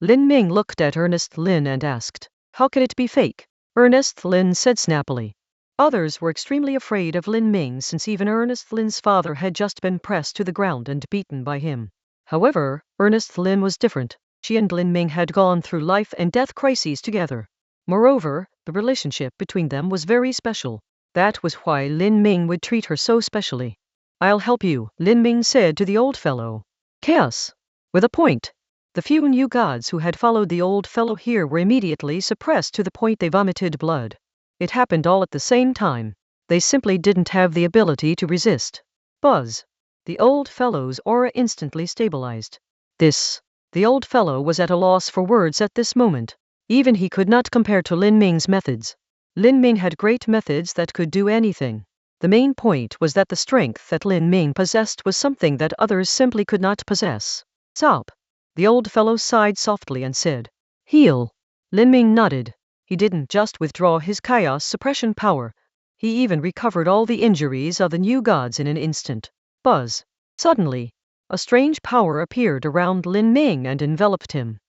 Lin Ming looked at Ernest Lin and asked. How could it be fake? Ernest Lin said snappily. Others were extremely afraid of Lin Ming since even Ernest Lin's father had just been pressed to the ground and beaten by him. However, Ernest Lin was different. She and Lin Ming had gone through life and death crises together. Moreover, the relationship between them was very special. That was why Lin Ming would treat her so specially. "I'll help you," Lin Ming said to the old fellow. Chaos. With a point. The few new gods who had followed the old fellow here were immediately suppressed to the point they vomited blood. It happened all at the same time. They simply didn't have the ability to resist. Buzz. The old fellow's aura instantly stabilized. The old fellow was at a loss for words at this moment. Even he could not compare to Lin Ming's methods. Lin Ming had great methods that could do anything. The main point was that the strength that Lin Ming possessed was something that others simply could not possess. "Stop." The old fellow sighed softly and said, "Heal." Lin Ming nodded. He didn't just withdraw his chaos suppression power. He even recovered all the injuries of the new gods in an instant. Buzz. Suddenly, a strange power appeared around Lin Ming and enveloped him.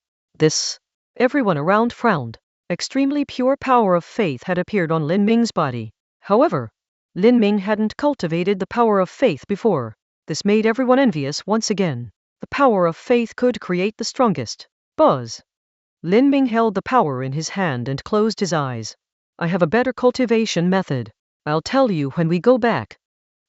Everyone around frowned. Extremely pure power of faith had appeared on Lin Ming's body. However, Lin Ming hadn't cultivated the power of faith before. This made everyone envious once again. The power of faith could create the strongest. Buzz. Lin Ming held the power in his hand and closed his eyes. "I have a better cultivation method. I'll tell you when we go back."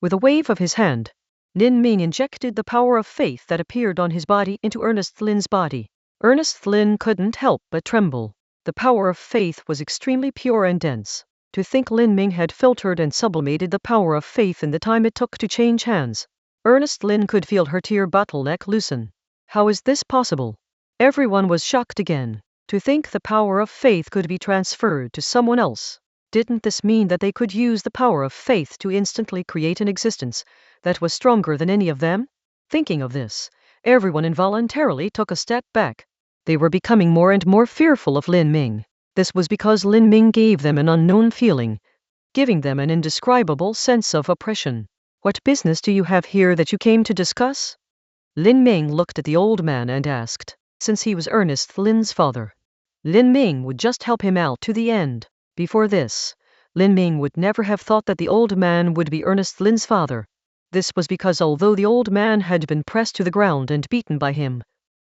With a wave of his hand, Lin Ming injected the power of faith that appeared on his body into Ernest Lin's body. Ernest Lin couldn't help but tremble. The power of faith was extremely pure and dense. To think Lin Ming had filtered and sublimated the power of faith in the time it took to change hands. Ernest Lin could feel her tear bottleneck loosen. How is this possible? Everyone was shocked again. To think the power of faith could be transferred to someone else. Didn't this mean that they could use the power of faith to instantly create an existence that was stronger than any of them? Thinking of this, everyone involuntarily took a step back. They were becoming more and more fearful of Lin Ming. This was because Lin Ming gave them an unknown feeling, giving them an indescribable sense of oppression. "What business do you have here that you came to discuss?" Lin Ming looked at the old man and asked. Since he was Ernest Lin's father, Lin Ming would just help him out to the end. Before this, Lin Ming would never have thought that the old man would be Ernest Lin's father. This was because although the old man had been pressed to the ground and beaten by him,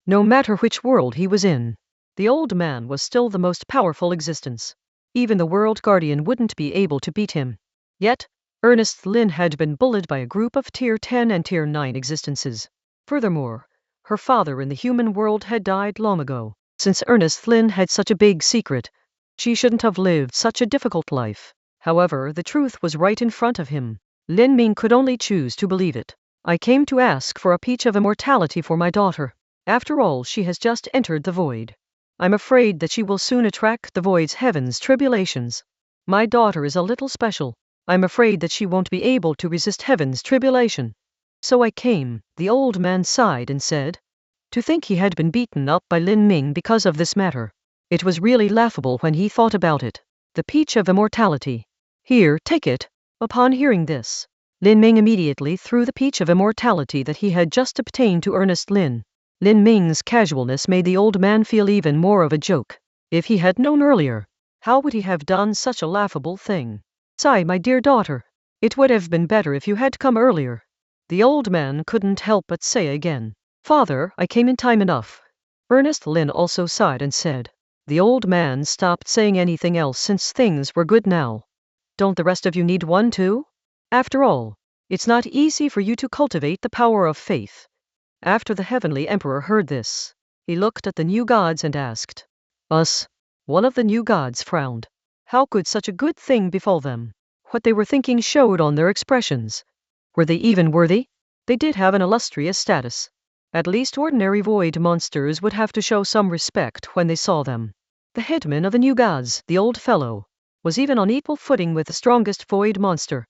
no matter which world he was in, the old man was still the most powerful existence. Even the world guardian wouldn't be able to beat him. Yet, Ernest Lin had been bullied by a group of Tier 10 and Tier 9 existences. Furthermore, her father in the human world had died long ago. Since Ernest Lin had such a big secret, she shouldn't have lived such a difficult life. However, the truth was right in front of him. Lin Ming could only choose to believe it. "I came to ask for a peach of immortality for my daughter. After all, she has just entered the void. I'm afraid that she will soon attract the void's heaven's tribulations. My daughter is a little special. I'm afraid that she won't be able to resist heaven's tribulation. So I came," the old man sighed and said. To think he had been beaten up by Lin Ming because of this matter. It was really laughable when he thought about it. The peach of immortality. "Here, take it." Upon hearing this, Lin Ming immediately threw the peach of immortality that he had just obtained to Ernest Lin. Lin Ming's casualness made the old man feel even more of a joke. If he had known earlier, how would he have done such a laughable thing? "Sigh, my dear daughter. It would have been better if you had come earlier." The old man couldn't help but say again. "Father, I came in time enough." Ernest Lin also sighed and said. The old man stopped saying anything else since things were good now. "Don't the rest of you need one too? After all, it's not easy for you to cultivate the power of faith." After the heavenly emperor heard this, he looked at the new gods and asked, "Us?" One of the new gods frowned. How could such a good thing befall them? What they were thinking showed on their expressions. Were they even worthy? They did have an illustrious status. At least ordinary void monsters would have to show some respect when they saw them. The headman of the new gods, the old fellow, was even on equal footing with the strongest void monster,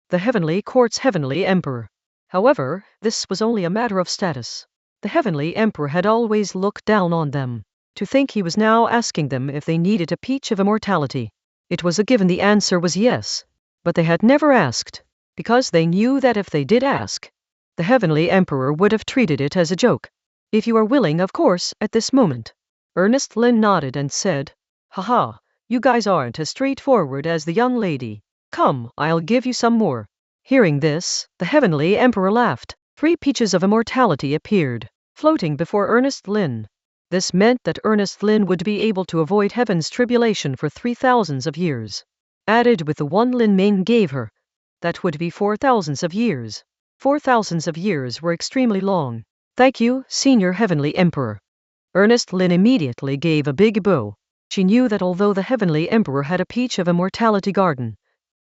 the heavenly court's heavenly emperor. However, this was only a matter of status. The heavenly emperor had always looked down on them. To think he was now asking them if they needed a peach of immortality. It was a given the answer was yes. But they had never asked, because they knew that if they did ask, the heavenly emperor would have treated it as a joke. "If you are willing, of course, at this moment." Ernest Lin nodded and said, "Haha, you guys aren't as straightforward as the young lady." Come, I'll give you some more. Hearing this, the heavenly emperor laughed. 3 peaches of immortality appeared, floating before Ernest Lin. This meant that Ernest Lin would be able to avoid heaven's tribulation for 3,000 of years. Added with the one Lin Ming gave her, that would be 4,000 of years. 4,000 of years were extremely long. Thank you, Senior Heavenly Emperor. Ernest Lin immediately gave a big bow. She knew that although the Heavenly Emperor had a peach of immortality garden,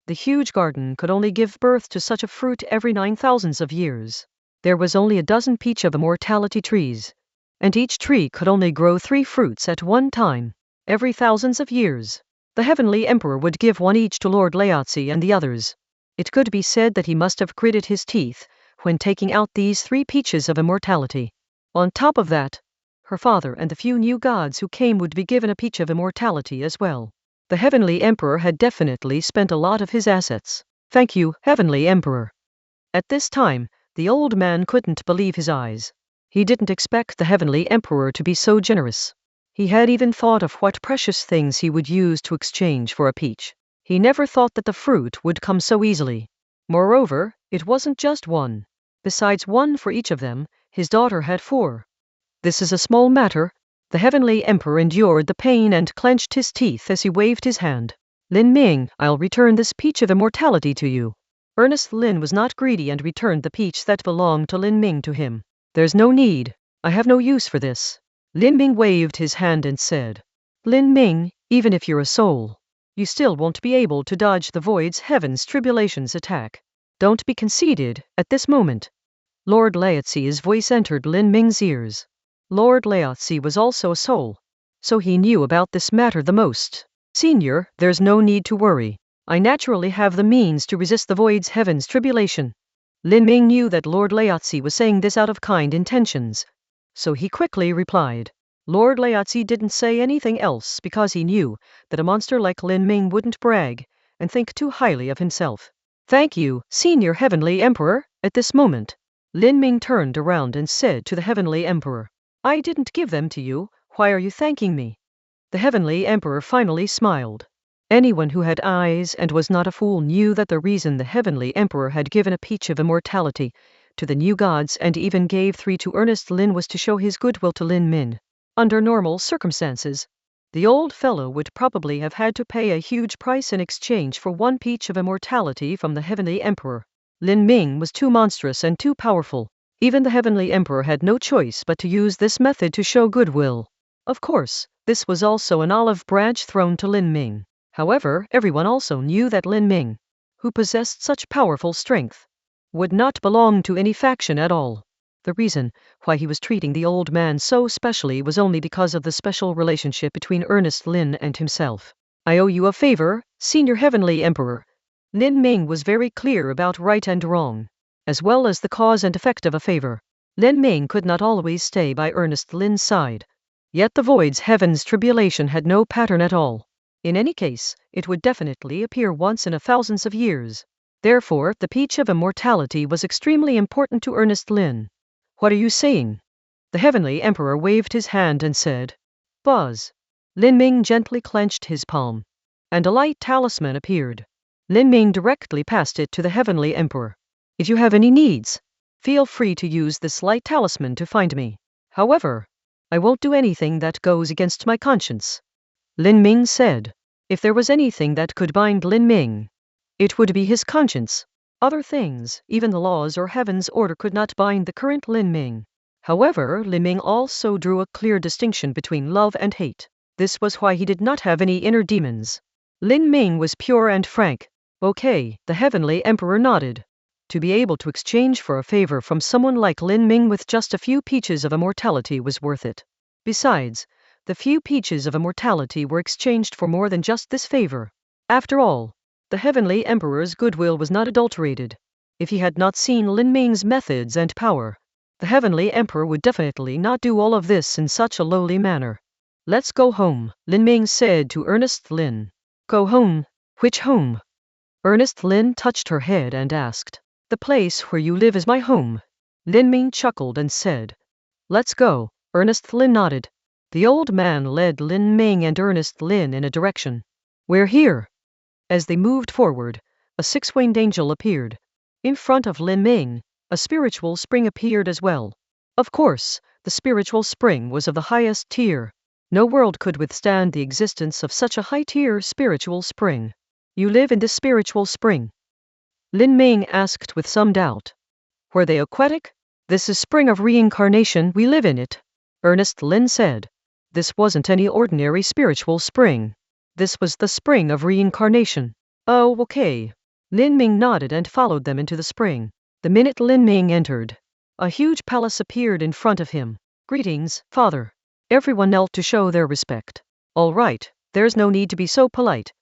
the huge garden could only give birth to such a fruit every 9,000 of years. There was only a dozen peach of immortality trees, and each tree could only grow 3 fruits at one time, every thousands of years. The Heavenly Emperor would give one each to Lord Laotzi and the others. It could be said that he must have gritted his teeth when taking out these 3 peaches of immortality. On top of that, her father and the few new gods who came would be given a peach of immortality as well. The Heavenly Emperor had definitely spent a lot of his assets. Thank you, Heavenly Emperor. At this time, the old man couldn't believe his eyes. He didn't expect the Heavenly Emperor to be so generous. He had even thought of what precious things he would use to exchange for a peach. He never thought that the fruit would come so easily. Moreover, it wasn't just one. Besides one for each of them, his daughter had 4. This is a small matter. The Heavenly Emperor endured the pain and clenched his teeth as he waved his hand. Lin Ming, I'll return this peach of immortality to you. Ernest Lin was not greedy and returned the peach that belonged to Lin Ming to him. There's no need. I have no use for this. Lin Ming waved his hand and said, Lin Ming, even if you're a soul, you still won't be able to dodge the void's heaven's tribulations attack. Don't be conceited at this moment. Lord Laotzi's voice entered Lin Ming's ears. Lord Laotzi was also a soul, so he knew about this matter the most. Senior, there's no need to worry. I naturally have the means to resist the void's heaven's tribulation. Lin Ming knew that Lord Laotzi was saying this out of kind intentions, so he quickly replied. Lord Laotzi didn't say anything else because he knew that a monster like Lin Ming wouldn't brag and think too highly of himself. Thank you, Senior Heavenly Emperor. At this moment, Lin Ming turned around and said to the Heavenly Emperor, I didn't give them to you, why are you thanking me? The Heavenly Emperor finally smiled. Anyone who had eyes and was not a fool knew that the reason the Heavenly Emperor had given a peach of immortality to the new gods and even gave 3 to Ernest Lin was to show his goodwill to Lin Min. Under normal circumstances, the old fellow would probably have had to pay a huge price in exchange for 1 peach of immortality from the Heavenly Emperor. Lin Ming was too monstrous and too powerful. Even the Heavenly Emperor had no choice but to use this method to show goodwill. Of course, this was also an olive branch thrown to Lin Ming. However, everyone also knew that Lin Ming, who possessed such powerful strength, would not belong to any faction at all. The reason why he was treating the old man so specially was only because of the special relationship between Ernest Lin and himself. I owe you a favor, Senior Heavenly Emperor. Lin Ming was very clear about right and wrong, as well as the cause and effect of a favor. Lin Ming could not always stay by Ernest Lin's side. Yet the void's heaven's tribulation had no pattern at all. In any case, it would definitely appear once in 1,000 of years. Therefore, the peach of immortality was extremely important to Ernest Lin. What are you saying? The Heavenly Emperor waved his hand and said, Buzz. Lin Ming gently clenched his palm, and a light talisman appeared. Lin Ming directly passed it to the Heavenly Emperor. If you have any needs, feel free to use this light talisman to find me. However, I won't do anything that goes against my conscience. Lin Ming said. If there was anything that could bind Lin Ming, it would be his conscience. Other things, even the laws or heaven's order, could not bind the current Lin Ming. However, Lin Ming also drew a clear distinction between love and hate. This was why he did not have any inner demons. Lin Ming was pure and frank. Okay, the Heavenly Emperor nodded. To be able to exchange for a favor from someone like Lin Ming with just a few peaches of immortality was worth it. Besides, the few peaches of immortality were exchanged for more than just this favor. After all, the Heavenly Emperor's goodwill was not adulterated. If he had not seen Lin Ming's methods and power, the Heavenly Emperor would definitely not do all of this in such a lowly manner. Let's go home, Lin Ming said to Ernest Lin. Go home? Which home? Ernest Lin touched her head and asked. The place where you live is my home. Lin Ming chuckled and said. Let's go. Ernest Lin nodded. The old man led Lin Ming and Ernest Lin in a direction. We're here. As they moved forward, a six-winged angel appeared. In front of Lin Ming, a spiritual spring appeared as well. Of course, the spiritual spring was of the highest tier. No world could withstand the existence of such a high-tier spiritual spring. You live in this spiritual spring? Lin Ming asked with some doubt. Were they aquatic? This is spring of reincarnation, we live in it. Ernest Lin said. This wasn't any ordinary spiritual spring. This was the spring of reincarnation. Oh, okay. Lin Ming nodded and followed them into the spring. The minute Lin Ming entered, a huge palace appeared in front of him. Greetings, father. Everyone knelt to show their respect. All right, there's no need to be so polite.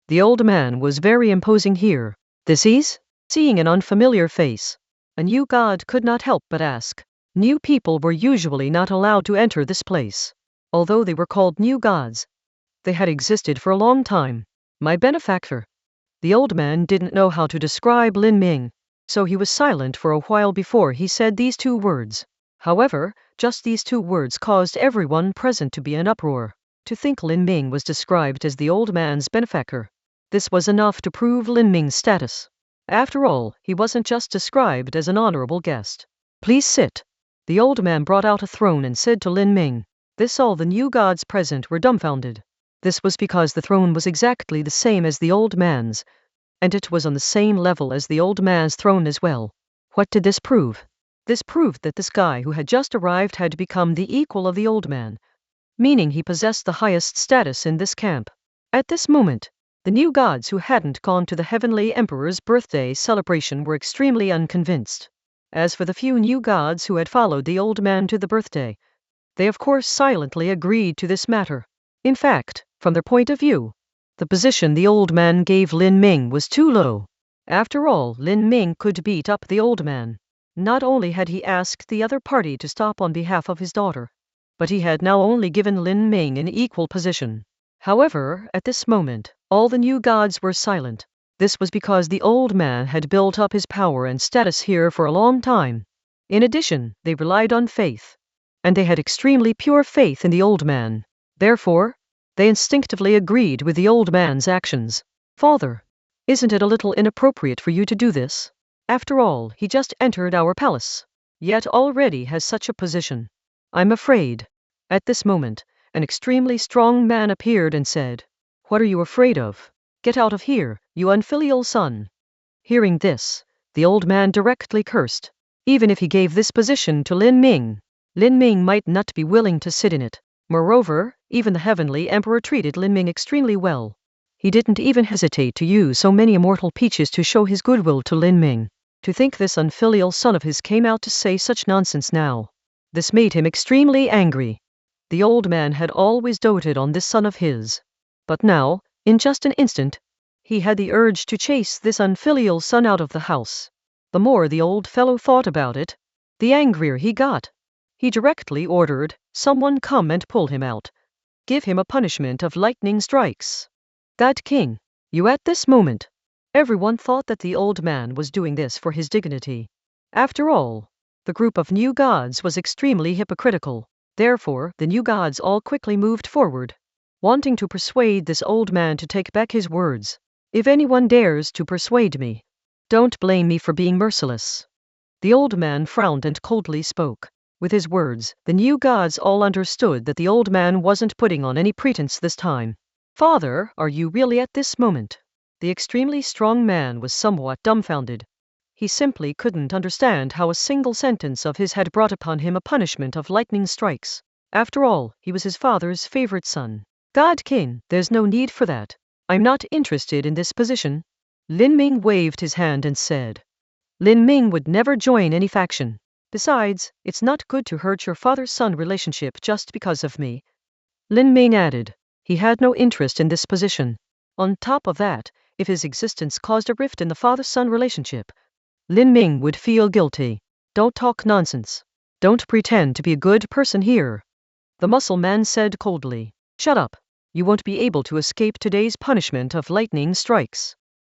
The old man was very imposing here. This is? Seeing an unfamiliar face, a new god could not help but ask. New people were usually not allowed to enter this place. Although they were called new gods, they had existed for a long time. My benefactor. The old man didn't know how to describe Lin Ming, so he was silent for a while before he said these two words. However, just these two words caused everyone present to be in uproar. To think Lin Ming was described as the old man's benefactor. This was enough to prove Lin Ming's status. After all, he wasn't just described as an honorable guest. Please sit. The old man brought out a throne and said to Lin Ming. This all the new gods present were dumbfounded. This was because the throne was exactly the same as the old man's, and it was on the same level as the old man's throne as well. What did this prove? This proved that this guy who had just arrived had become the equal of the old man, meaning he possessed the highest status in this camp. At this moment, the new gods who hadn't gone to the Heavenly Emperor's birthday celebration were extremely unconvinced. As for the few new gods who had followed the old man to the birthday, they of course silently agreed to this matter. In fact, from their point of view, the position the old man gave Lin Ming was too low. After all, Lin Ming could beat up the old man. Not only had he asked the other party to stop on behalf of his daughter, but he had now only given Lin Ming an equal position. However, at this moment, all the new gods were silent. This was because the old man had built up his power and status here for a long time. In addition, they relied on faith, and they had extremely pure faith in the old man. Therefore, they instinctively agreed with the old man's actions. Father, isn't it a little inappropriate for you to do this? After all, he just entered our palace, yet already has such a position. I'm afraid. At this moment, an extremely strong man appeared and said, What are you afraid of? Get out of here, you unfilial son. Hearing this, the old man directly cursed. Even if he gave this position to Lin Ming might not be willing to sit in it. Moreover, even the Heavenly Emperor treated Lin Ming extremely well. He didn't even hesitate to use so many immortal peaches to show his goodwill to Lin Ming. To think this unfilial son of his came out to say such nonsense now. This made him extremely angry. The old man had always doted on this son of his. But now, in just an instant, he had the urge to chase this unfilial son out of the house. The more the old fellow thought about it, the angrier he got. He directly ordered someone come and pull him out. Give him a punishment of lightning strikes. God King, you at this moment. Everyone thought that the old man was doing this for his dignity. After all, the group of new gods was extremely hypocritical. Therefore, the new gods all quickly moved forward, wanting to persuade this old man to take back his words. If anyone dares to persuade me, don't blame me for being merciless. The old man frowned and coldly spoke. With his words, the new gods all understood that the old man wasn't putting on any pretense this time. Father, are you really at this moment? The extremely strong man was somewhat dumbfounded. He simply couldn't understand how a single sentence of his had brought upon him a punishment of lightning strikes. After all, he was his father's favorite son. God King, there's no need for that. I'm not interested in this position. Lin Ming waved his hand and said. Lin Ming would never join any faction. Besides, it's not good to hurt your father-son relationship just because of me. Lin Ming added. He had no interest in this position. On top of that, if his existence caused a rift in the father-son relationship, Lin Ming would feel guilty. Don't talk nonsense. Don't pretend to be a good person here. The muscle man said coldly. Shut up. You won't be able to escape today's punishment of lightning strikes.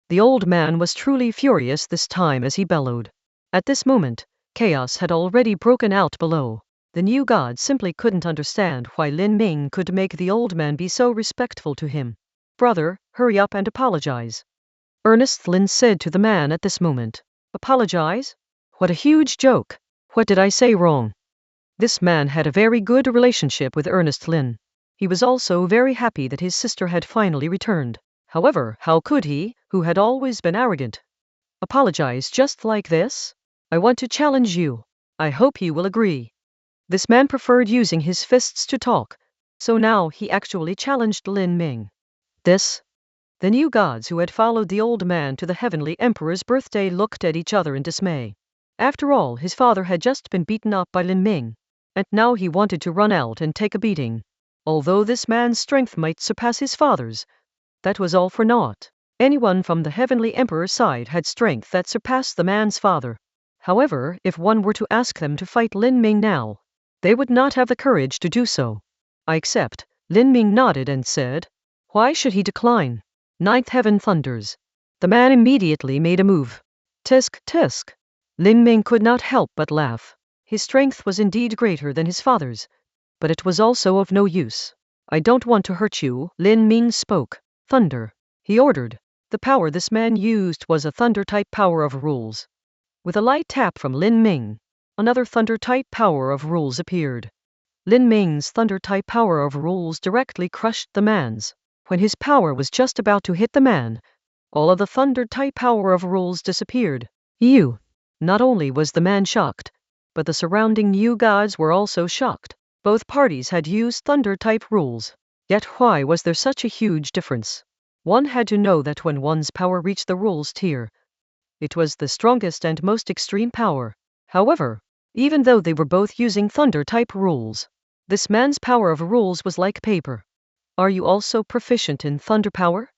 The old man was truly furious this time as he bellowed. At this moment, chaos had already broken out below. The new god simply couldn't understand why Lin Ming could make the old man be so respectful to him. Brother, hurry up and apologize. Ernest Lin said to the man at this moment. Apologize? What a huge joke. What did I say wrong? This man had a very good relationship with Ernest Lin. He was also very happy that his sister had finally returned. However, how could he, who had always been arrogant, apologize just like this? I want to challenge you. I hope you will agree. This man preferred using his fists to talk, so now he actually challenged Lin Ming. The new gods who had followed the old man to the heavenly emperor's birthday looked at each other in dismay. After all, his father had just been beaten up by Lin Ming, and now he wanted to run out and take a beating. Although this man's strength might surpass his father's, that was all for naught. Anyone from the heavenly emperor's side had strength that surpassed the man's father. However, if one were to ask them to fight Lin Ming now, they would not have the courage to do so. I accept. Lin Ming nodded and said. Why should he decline? Ninth heaven thunders. The man immediately made a move. Tisk, tisk. Lin Ming could not help but laugh. His strength was indeed greater than his father's, but it was also of no use. I don't want to hurt you, Lin Ming spoke. Thunder. He ordered. The power this man used was a thunder-type power of rules. With a light tap from Lin Ming, another thunder-type power of rules appeared. Lin Ming's thunder-type power of rules directly crushed the man's. When his power was just about to hit the man, all of the thunder-type power of rules disappeared. Not only was the man shocked, but the surrounding new gods were also shocked. Both parties had used thunder-type rules. Yet why was there such a huge difference? One had to know that when one's power reached the rules tier, it was the strongest and most extreme power. However, even though they were both using thunder-type rules, this man's power of rules was like paper. Are you also proficient in thunder power?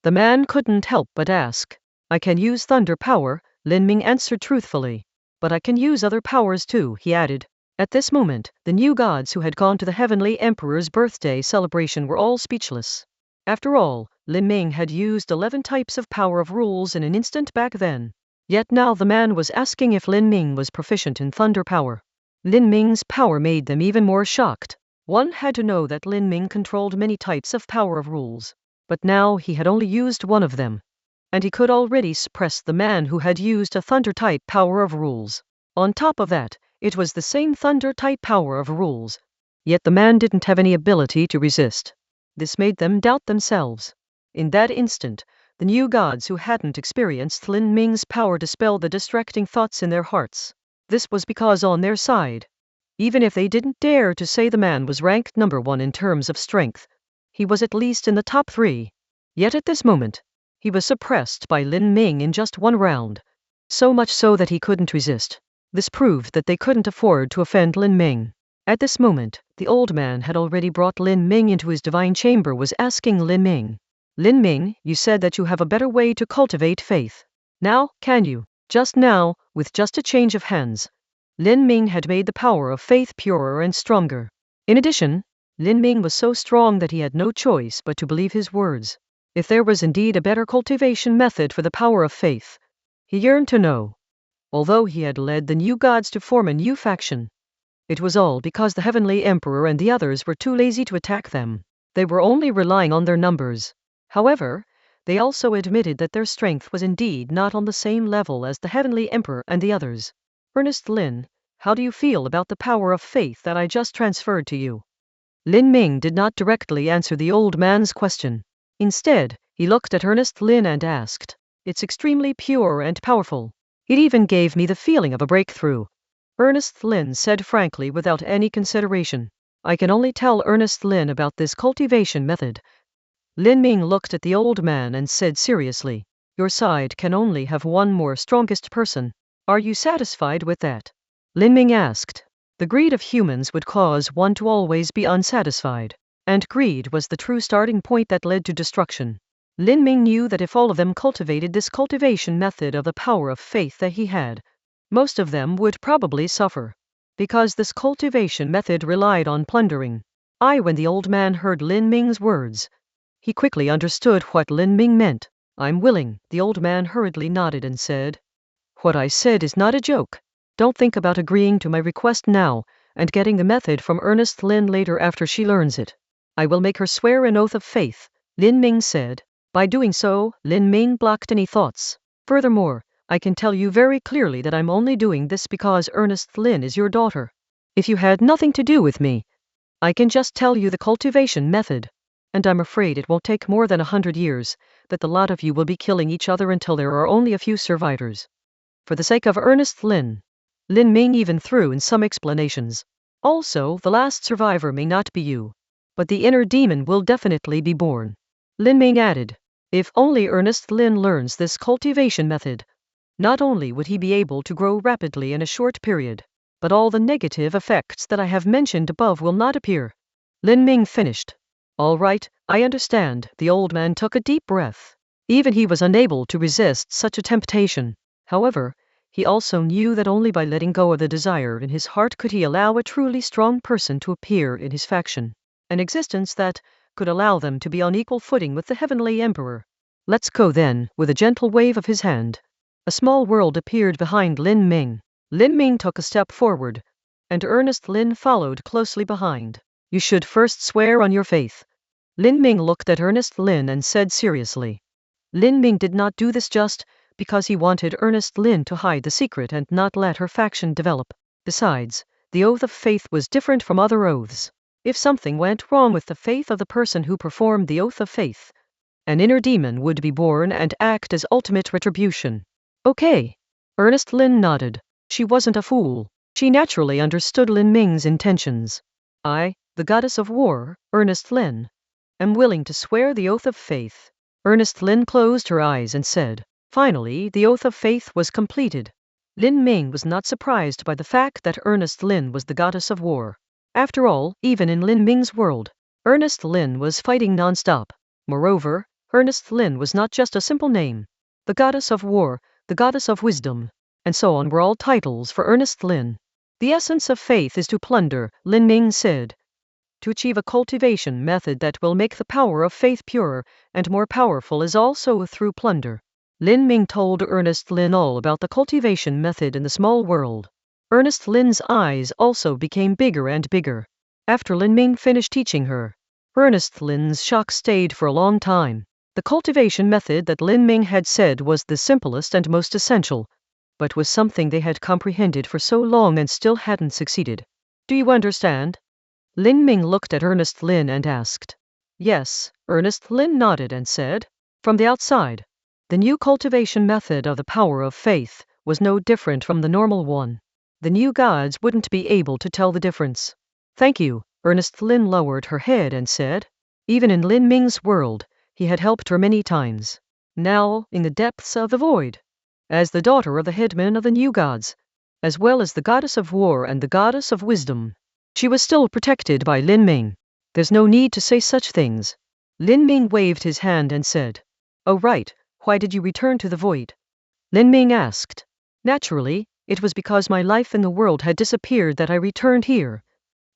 The man couldn't help but ask. I can use thunder power, Lin Ming answered truthfully. But I can use other powers too, he added. At this moment, the new gods who had gone to the heavenly emperor's birthday celebration were all speechless. After all, Lin Ming had used 11 types of power of rules in an instant back then. Yet now the man was asking if Lin Ming was proficient in thunder power. Lin Ming's power made them even more shocked. One had to know that Lin Ming controlled many types of power of rules, but now he had only used one of them, and he could already suppress the man who had used a thunder-type power of rules. On top of that, it was the same thunder-type power of rules, yet the man didn't have any ability to resist. This made them doubt themselves. In that instant, the new gods who hadn't experienced Lin Ming's power dispelled the distracting thoughts in their hearts. This was because on their side, even if they didn't dare to say the man was ranked number 1 in terms of strength, he was at least in the top 3. Yet at this moment, he was suppressed by Lin Ming in just one round, so much so that he couldn't resist. This proved that they couldn't afford to offend Lin Ming. At this moment, the old man had already brought Lin Ming into his divine chamber was asking Lin Ming. Lin Ming, you said that you have a better way to cultivate faith. Now, can you? Just now, with just a change of hands, Lin Ming had made the power of faith purer and stronger. In addition, Lin Ming was so strong that he had no choice but to believe his words. If there was indeed a better cultivation method for the power of faith, he yearned to know. Although he had led the new gods to form a new faction, it was all because the heavenly emperor and the others were too lazy to attack them. They were only relying on their numbers. However, they also admitted that their strength was indeed not on the same level as the heavenly emperor and the others. Ernest Lin, how do you feel about the power of faith that I just transferred to you? Lin Ming did not directly answer the old man's question. Instead, he looked at Ernest Lin and asked, It's extremely pure and powerful. It even gave me the feeling of a breakthrough. Ernest Lin said frankly without any consideration. I can only tell Ernest Lin about this cultivation method. Lin Ming looked at the old man and said seriously, Your side can only have one more strongest person. Are you satisfied with that? Lin Ming asked. The greed of humans would cause one to always be unsatisfied, and greed was the true starting point that led to destruction. Lin Ming knew that if all of them cultivated this cultivation method of the power of faith that he had, most of them would probably suffer, because this cultivation method relied on plundering. When the old man heard Lin Ming's words, he quickly understood what Lin Ming meant. I'm willing, the old man hurriedly nodded and said. What I said is not a joke. Don't think about agreeing to my request now, and getting the method from Ernest Lin later after she learns it. I will make her swear an oath of faith, Lin Ming said. By doing so, Lin Ming blocked any thoughts. Furthermore, I can tell you very clearly that I'm only doing this because Ernest Lin is your daughter. If you had nothing to do with me, I can just tell you the cultivation method. And I'm afraid it won't take more than 100 years, that the lot of you will be killing each other until there are only a few survivors. For the sake of Ernest Lin, Lin Ming even threw in some explanations. Also, the last survivor may not be you, but the inner demon will definitely be born. Lin Ming added, if only Ernest Lin learns this cultivation method, not only would he be able to grow rapidly in a short period, but all the negative effects that I have mentioned above will not appear. Lin Ming finished. All right, I understand. The old man took a deep breath. Even he was unable to resist such a temptation. However, he also knew that only by letting go of the desire in his heart could he allow a truly strong person to appear in his faction, an existence that could allow them to be on equal footing with the heavenly emperor. Let's go then. With a gentle wave of his hand, a small world appeared behind Lin Ming. Lin Ming took a step forward, and Ernest Lin followed closely behind. You should first swear on your faith. Lin Ming looked at Ernest Lin and said seriously. Lin Ming did not do this just because he wanted Ernest Lin to hide the secret and not let her faction develop. Besides, the oath of faith was different from other oaths. If something went wrong with the faith of the person who performed the oath of faith, an inner demon would be born and act as ultimate retribution. Okay. Ernest Lin nodded. She wasn't a fool. She naturally understood Lin Ming's intentions. I, the goddess of war, Ernest Lin, am willing to swear the oath of faith. Ernest Lin closed her eyes and said. Finally, the oath of faith was completed. Lin Ming was not surprised by the fact that Ernest Lin was the goddess of war. After all, even in Lin Ming's world, Ernest Lin was fighting non-stop. Moreover, Ernest Lin was not just a simple name. The goddess of war, the goddess of wisdom, and so on were all titles for Ernest Lin. The essence of faith is to plunder, Lin Ming said. To achieve a cultivation method that will make the power of faith purer and more powerful is also through plunder. Lin Ming told Ernest Lin all about the cultivation method in the small world. Ernest Lin's eyes also became bigger and bigger. After Lin Ming finished teaching her, Ernest Lin's shock stayed for a long time. The cultivation method that Lin Ming had said was the simplest and most essential, but was something they had comprehended for so long and still hadn't succeeded. Do you understand? Lin Ming looked at Ernest Lin and asked. Yes, Ernest Lin nodded and said. From the outside, the new cultivation method of the power of faith was no different from the normal one. The new gods wouldn't be able to tell the difference. Thank you. Ernest Lin lowered her head and said. Even in Lin Ming's world, he had helped her many times. Now, in the depths of the void, as the daughter of the headman of the new gods, as well as the goddess of war and the goddess of wisdom, she was still protected by Lin Ming. There's no need to say such things. Lin Ming waved his hand and said. Oh right, why did you return to the void? Lin Ming asked. Naturally, it was because my life in the world had disappeared that I returned here.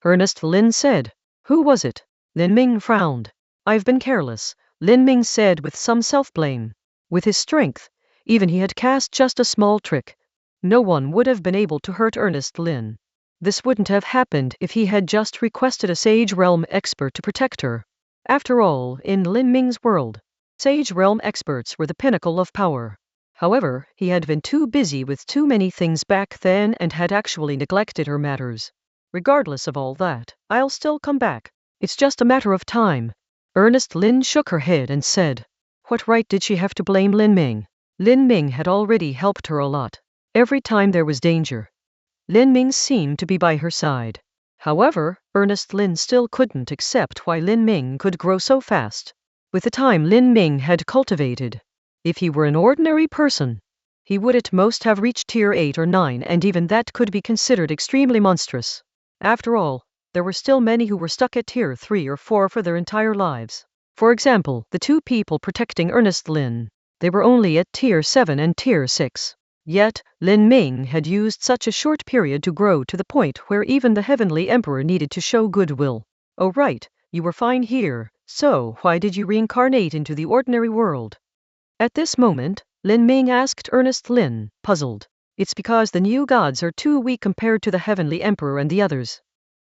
Ernest Lin said. Who was it? Lin Ming frowned. I've been careless, Lin Ming said with some self-blame. With his strength, even he had cast just a small trick. No one would have been able to hurt Ernest Lin. This wouldn't have happened if he had just requested a Sage Realm expert to protect her. After all, in Lin Ming's world, Sage Realm experts were the pinnacle of power. However, he had been too busy with too many things back then and had actually neglected her matters. Regardless of all that, I'll still come back. It's just a matter of time. Ernest Lin shook her head and said. What right did she have to blame Lin Ming? Lin Ming had already helped her a lot. Every time there was danger, Lin Ming seemed to be by her side. However, Ernest Lin still couldn't accept why Lin Ming could grow so fast. With the time Lin Ming had cultivated, if he were an ordinary person, he would at most have reached tier 8 or 9, and even that could be considered extremely monstrous. After all, there were still many who were stuck at tier 3 or 4 for their entire lives. For example, the two people protecting Ernest Lin. They were only at tier 7 and tier 6. Yet, Lin Ming had used such a short period to grow to the point where even the heavenly emperor needed to show goodwill. Oh right, you were fine here, so why did you reincarnate into the ordinary world? At this moment, Lin Ming asked Ernest Lin, puzzled. It's because the new gods are too weak compared to the heavenly emperor and the others.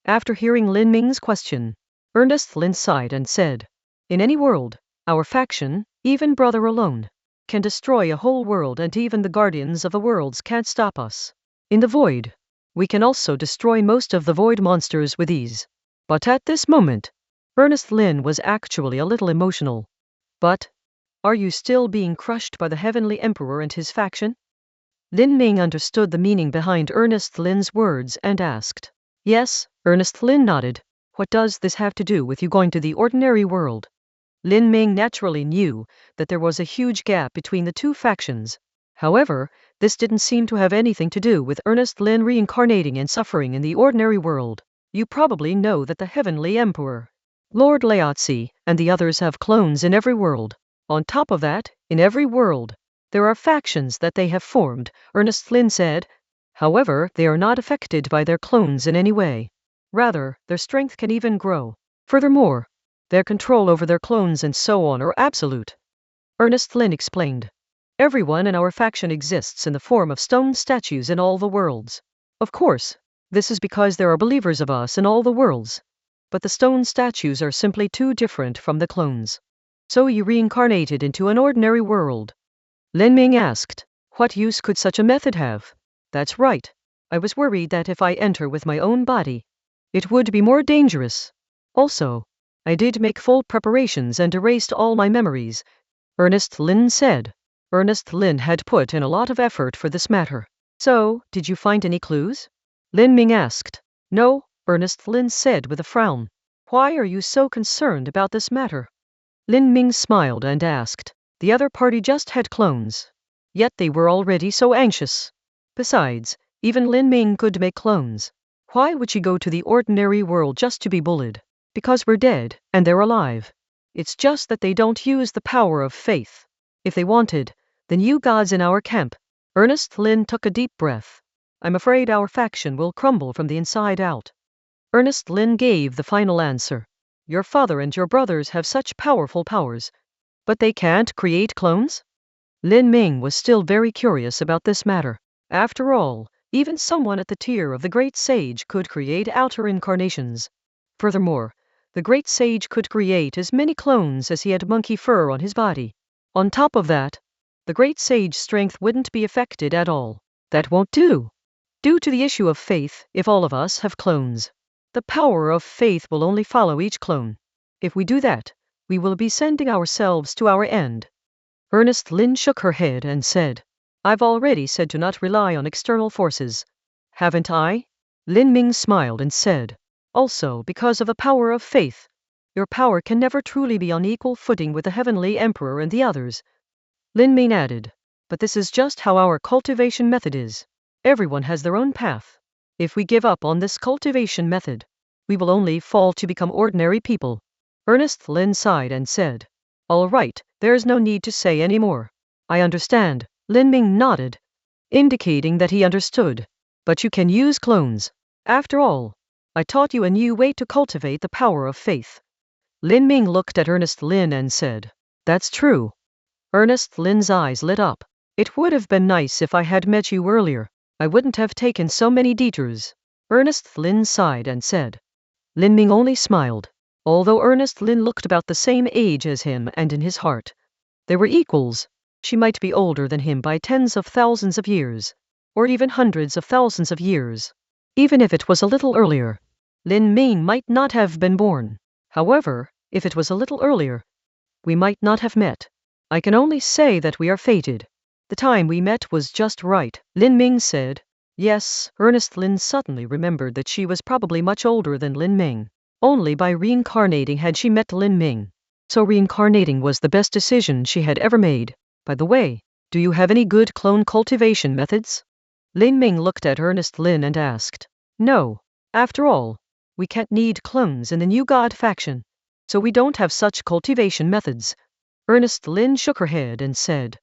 After hearing Lin Ming's question, Ernest Lin sighed and said. In any world, our faction, Even brother alone can destroy a whole world, and even the guardians of the worlds can't stop us. In the void, we can also destroy most of the void monsters with ease. But at this moment, Ernest Lin was actually a little emotional. But, are you still being crushed by the Heavenly Emperor and his faction? Lin Ming understood the meaning behind Ernest Lin's words and asked. Yes, Ernest Lin nodded. What does this have to do with you going to the ordinary world? Lin Ming naturally knew that there was a huge gap between the two factions. However, this didn't seem to have anything to do with Ernest Lin reincarnating and suffering in the ordinary world. You probably know that the Heavenly Emperor, Lord Laotzi, and the others have clones in every world. On top of that, in every world, there are factions that they have formed, Ernest Lin said. However, they are not affected by their clones in any way. Rather, their strength can even grow. Furthermore, their control over their clones and so on are absolute. Ernest Lin explained. Everyone in our faction exists in the form of stone statues in all the worlds. Of course, this is because there are believers of us in all the worlds. But the stone statues are simply too different from the clones. So you reincarnated into an ordinary world. Lin Ming asked, what use could such a method have? That's right. I was worried that if I enter with my own body, it would be more dangerous. Also, I did make full preparations and erased all my memories, Ernest Lin said. Ernest Lin had put in a lot of effort for this matter. So, did you find any clues? Lin Ming asked. No, Ernest Lin said with a frown. Why are you so concerned about this matter? Lin Ming smiled and asked. The other party just had clones. Yet they were already so anxious. Besides, even Lin Ming could make clones. Why would she go to the ordinary world just to be bullied? Because we're dead, and they're alive. It's just that they don't use the power of faith. If they wanted, the new gods in our camp. Ernest Lin took a deep breath. I'm afraid our faction will crumble from the inside out. Ernest Lin gave the final answer. Your father and your brothers have such powerful powers. But they can't create clones? Lin Ming was still very curious about this matter. After all, even someone at the tier of the Great Sage could create outer incarnations. Furthermore, the Great Sage could create as many clones as he had monkey fur on his body. On top of that, the Great Sage's strength wouldn't be affected at all. That won't do. Due to the issue of faith, if all of us have clones, the power of faith will only follow each clone. If we do that, we will be sending ourselves to our end. Ernest Lin shook her head and said, I've already said to not rely on external forces. Haven't I? Lin Ming smiled and said, also because of the power of faith. Your power can never truly be on equal footing with the Heavenly Emperor and the others. Lin Ming added, but this is just how our cultivation method is. Everyone has their own path. If we give up on this cultivation method, we will only fall to become ordinary people. Ernest Lin sighed and said, all right, there's no need to say any more. I understand. Lin Ming nodded, indicating that he understood. But you can use clones. After all, I taught you a new way to cultivate the power of faith. Lin Ming looked at Ernest Lin and said, that's true. Ernest Lin's eyes lit up. It would have been nice if I had met you earlier. I wouldn't have taken so many detours. Ernest Lin sighed and said. Lin Ming only smiled. Although Ernest Lin looked about the same age as him and in his heart, they were equals. She might be older than him by tens of thousands of years, or even hundreds of thousands of years. Even if it was a little earlier, Lin Ming might not have been born. However, if it was a little earlier, we might not have met. I can only say that we are fated. The time we met was just right, Lin Ming said. Yes, Ernest Lin suddenly remembered that she was probably much older than Lin Ming. Only by reincarnating had she met Lin Ming. So reincarnating was the best decision she had ever made. By the way, do you have any good clone cultivation methods? Lin Ming looked at Ernest Lin and asked. No. After all, we can't need clones in the new god faction. So we don't have such cultivation methods. Ernest Lin shook her head and said.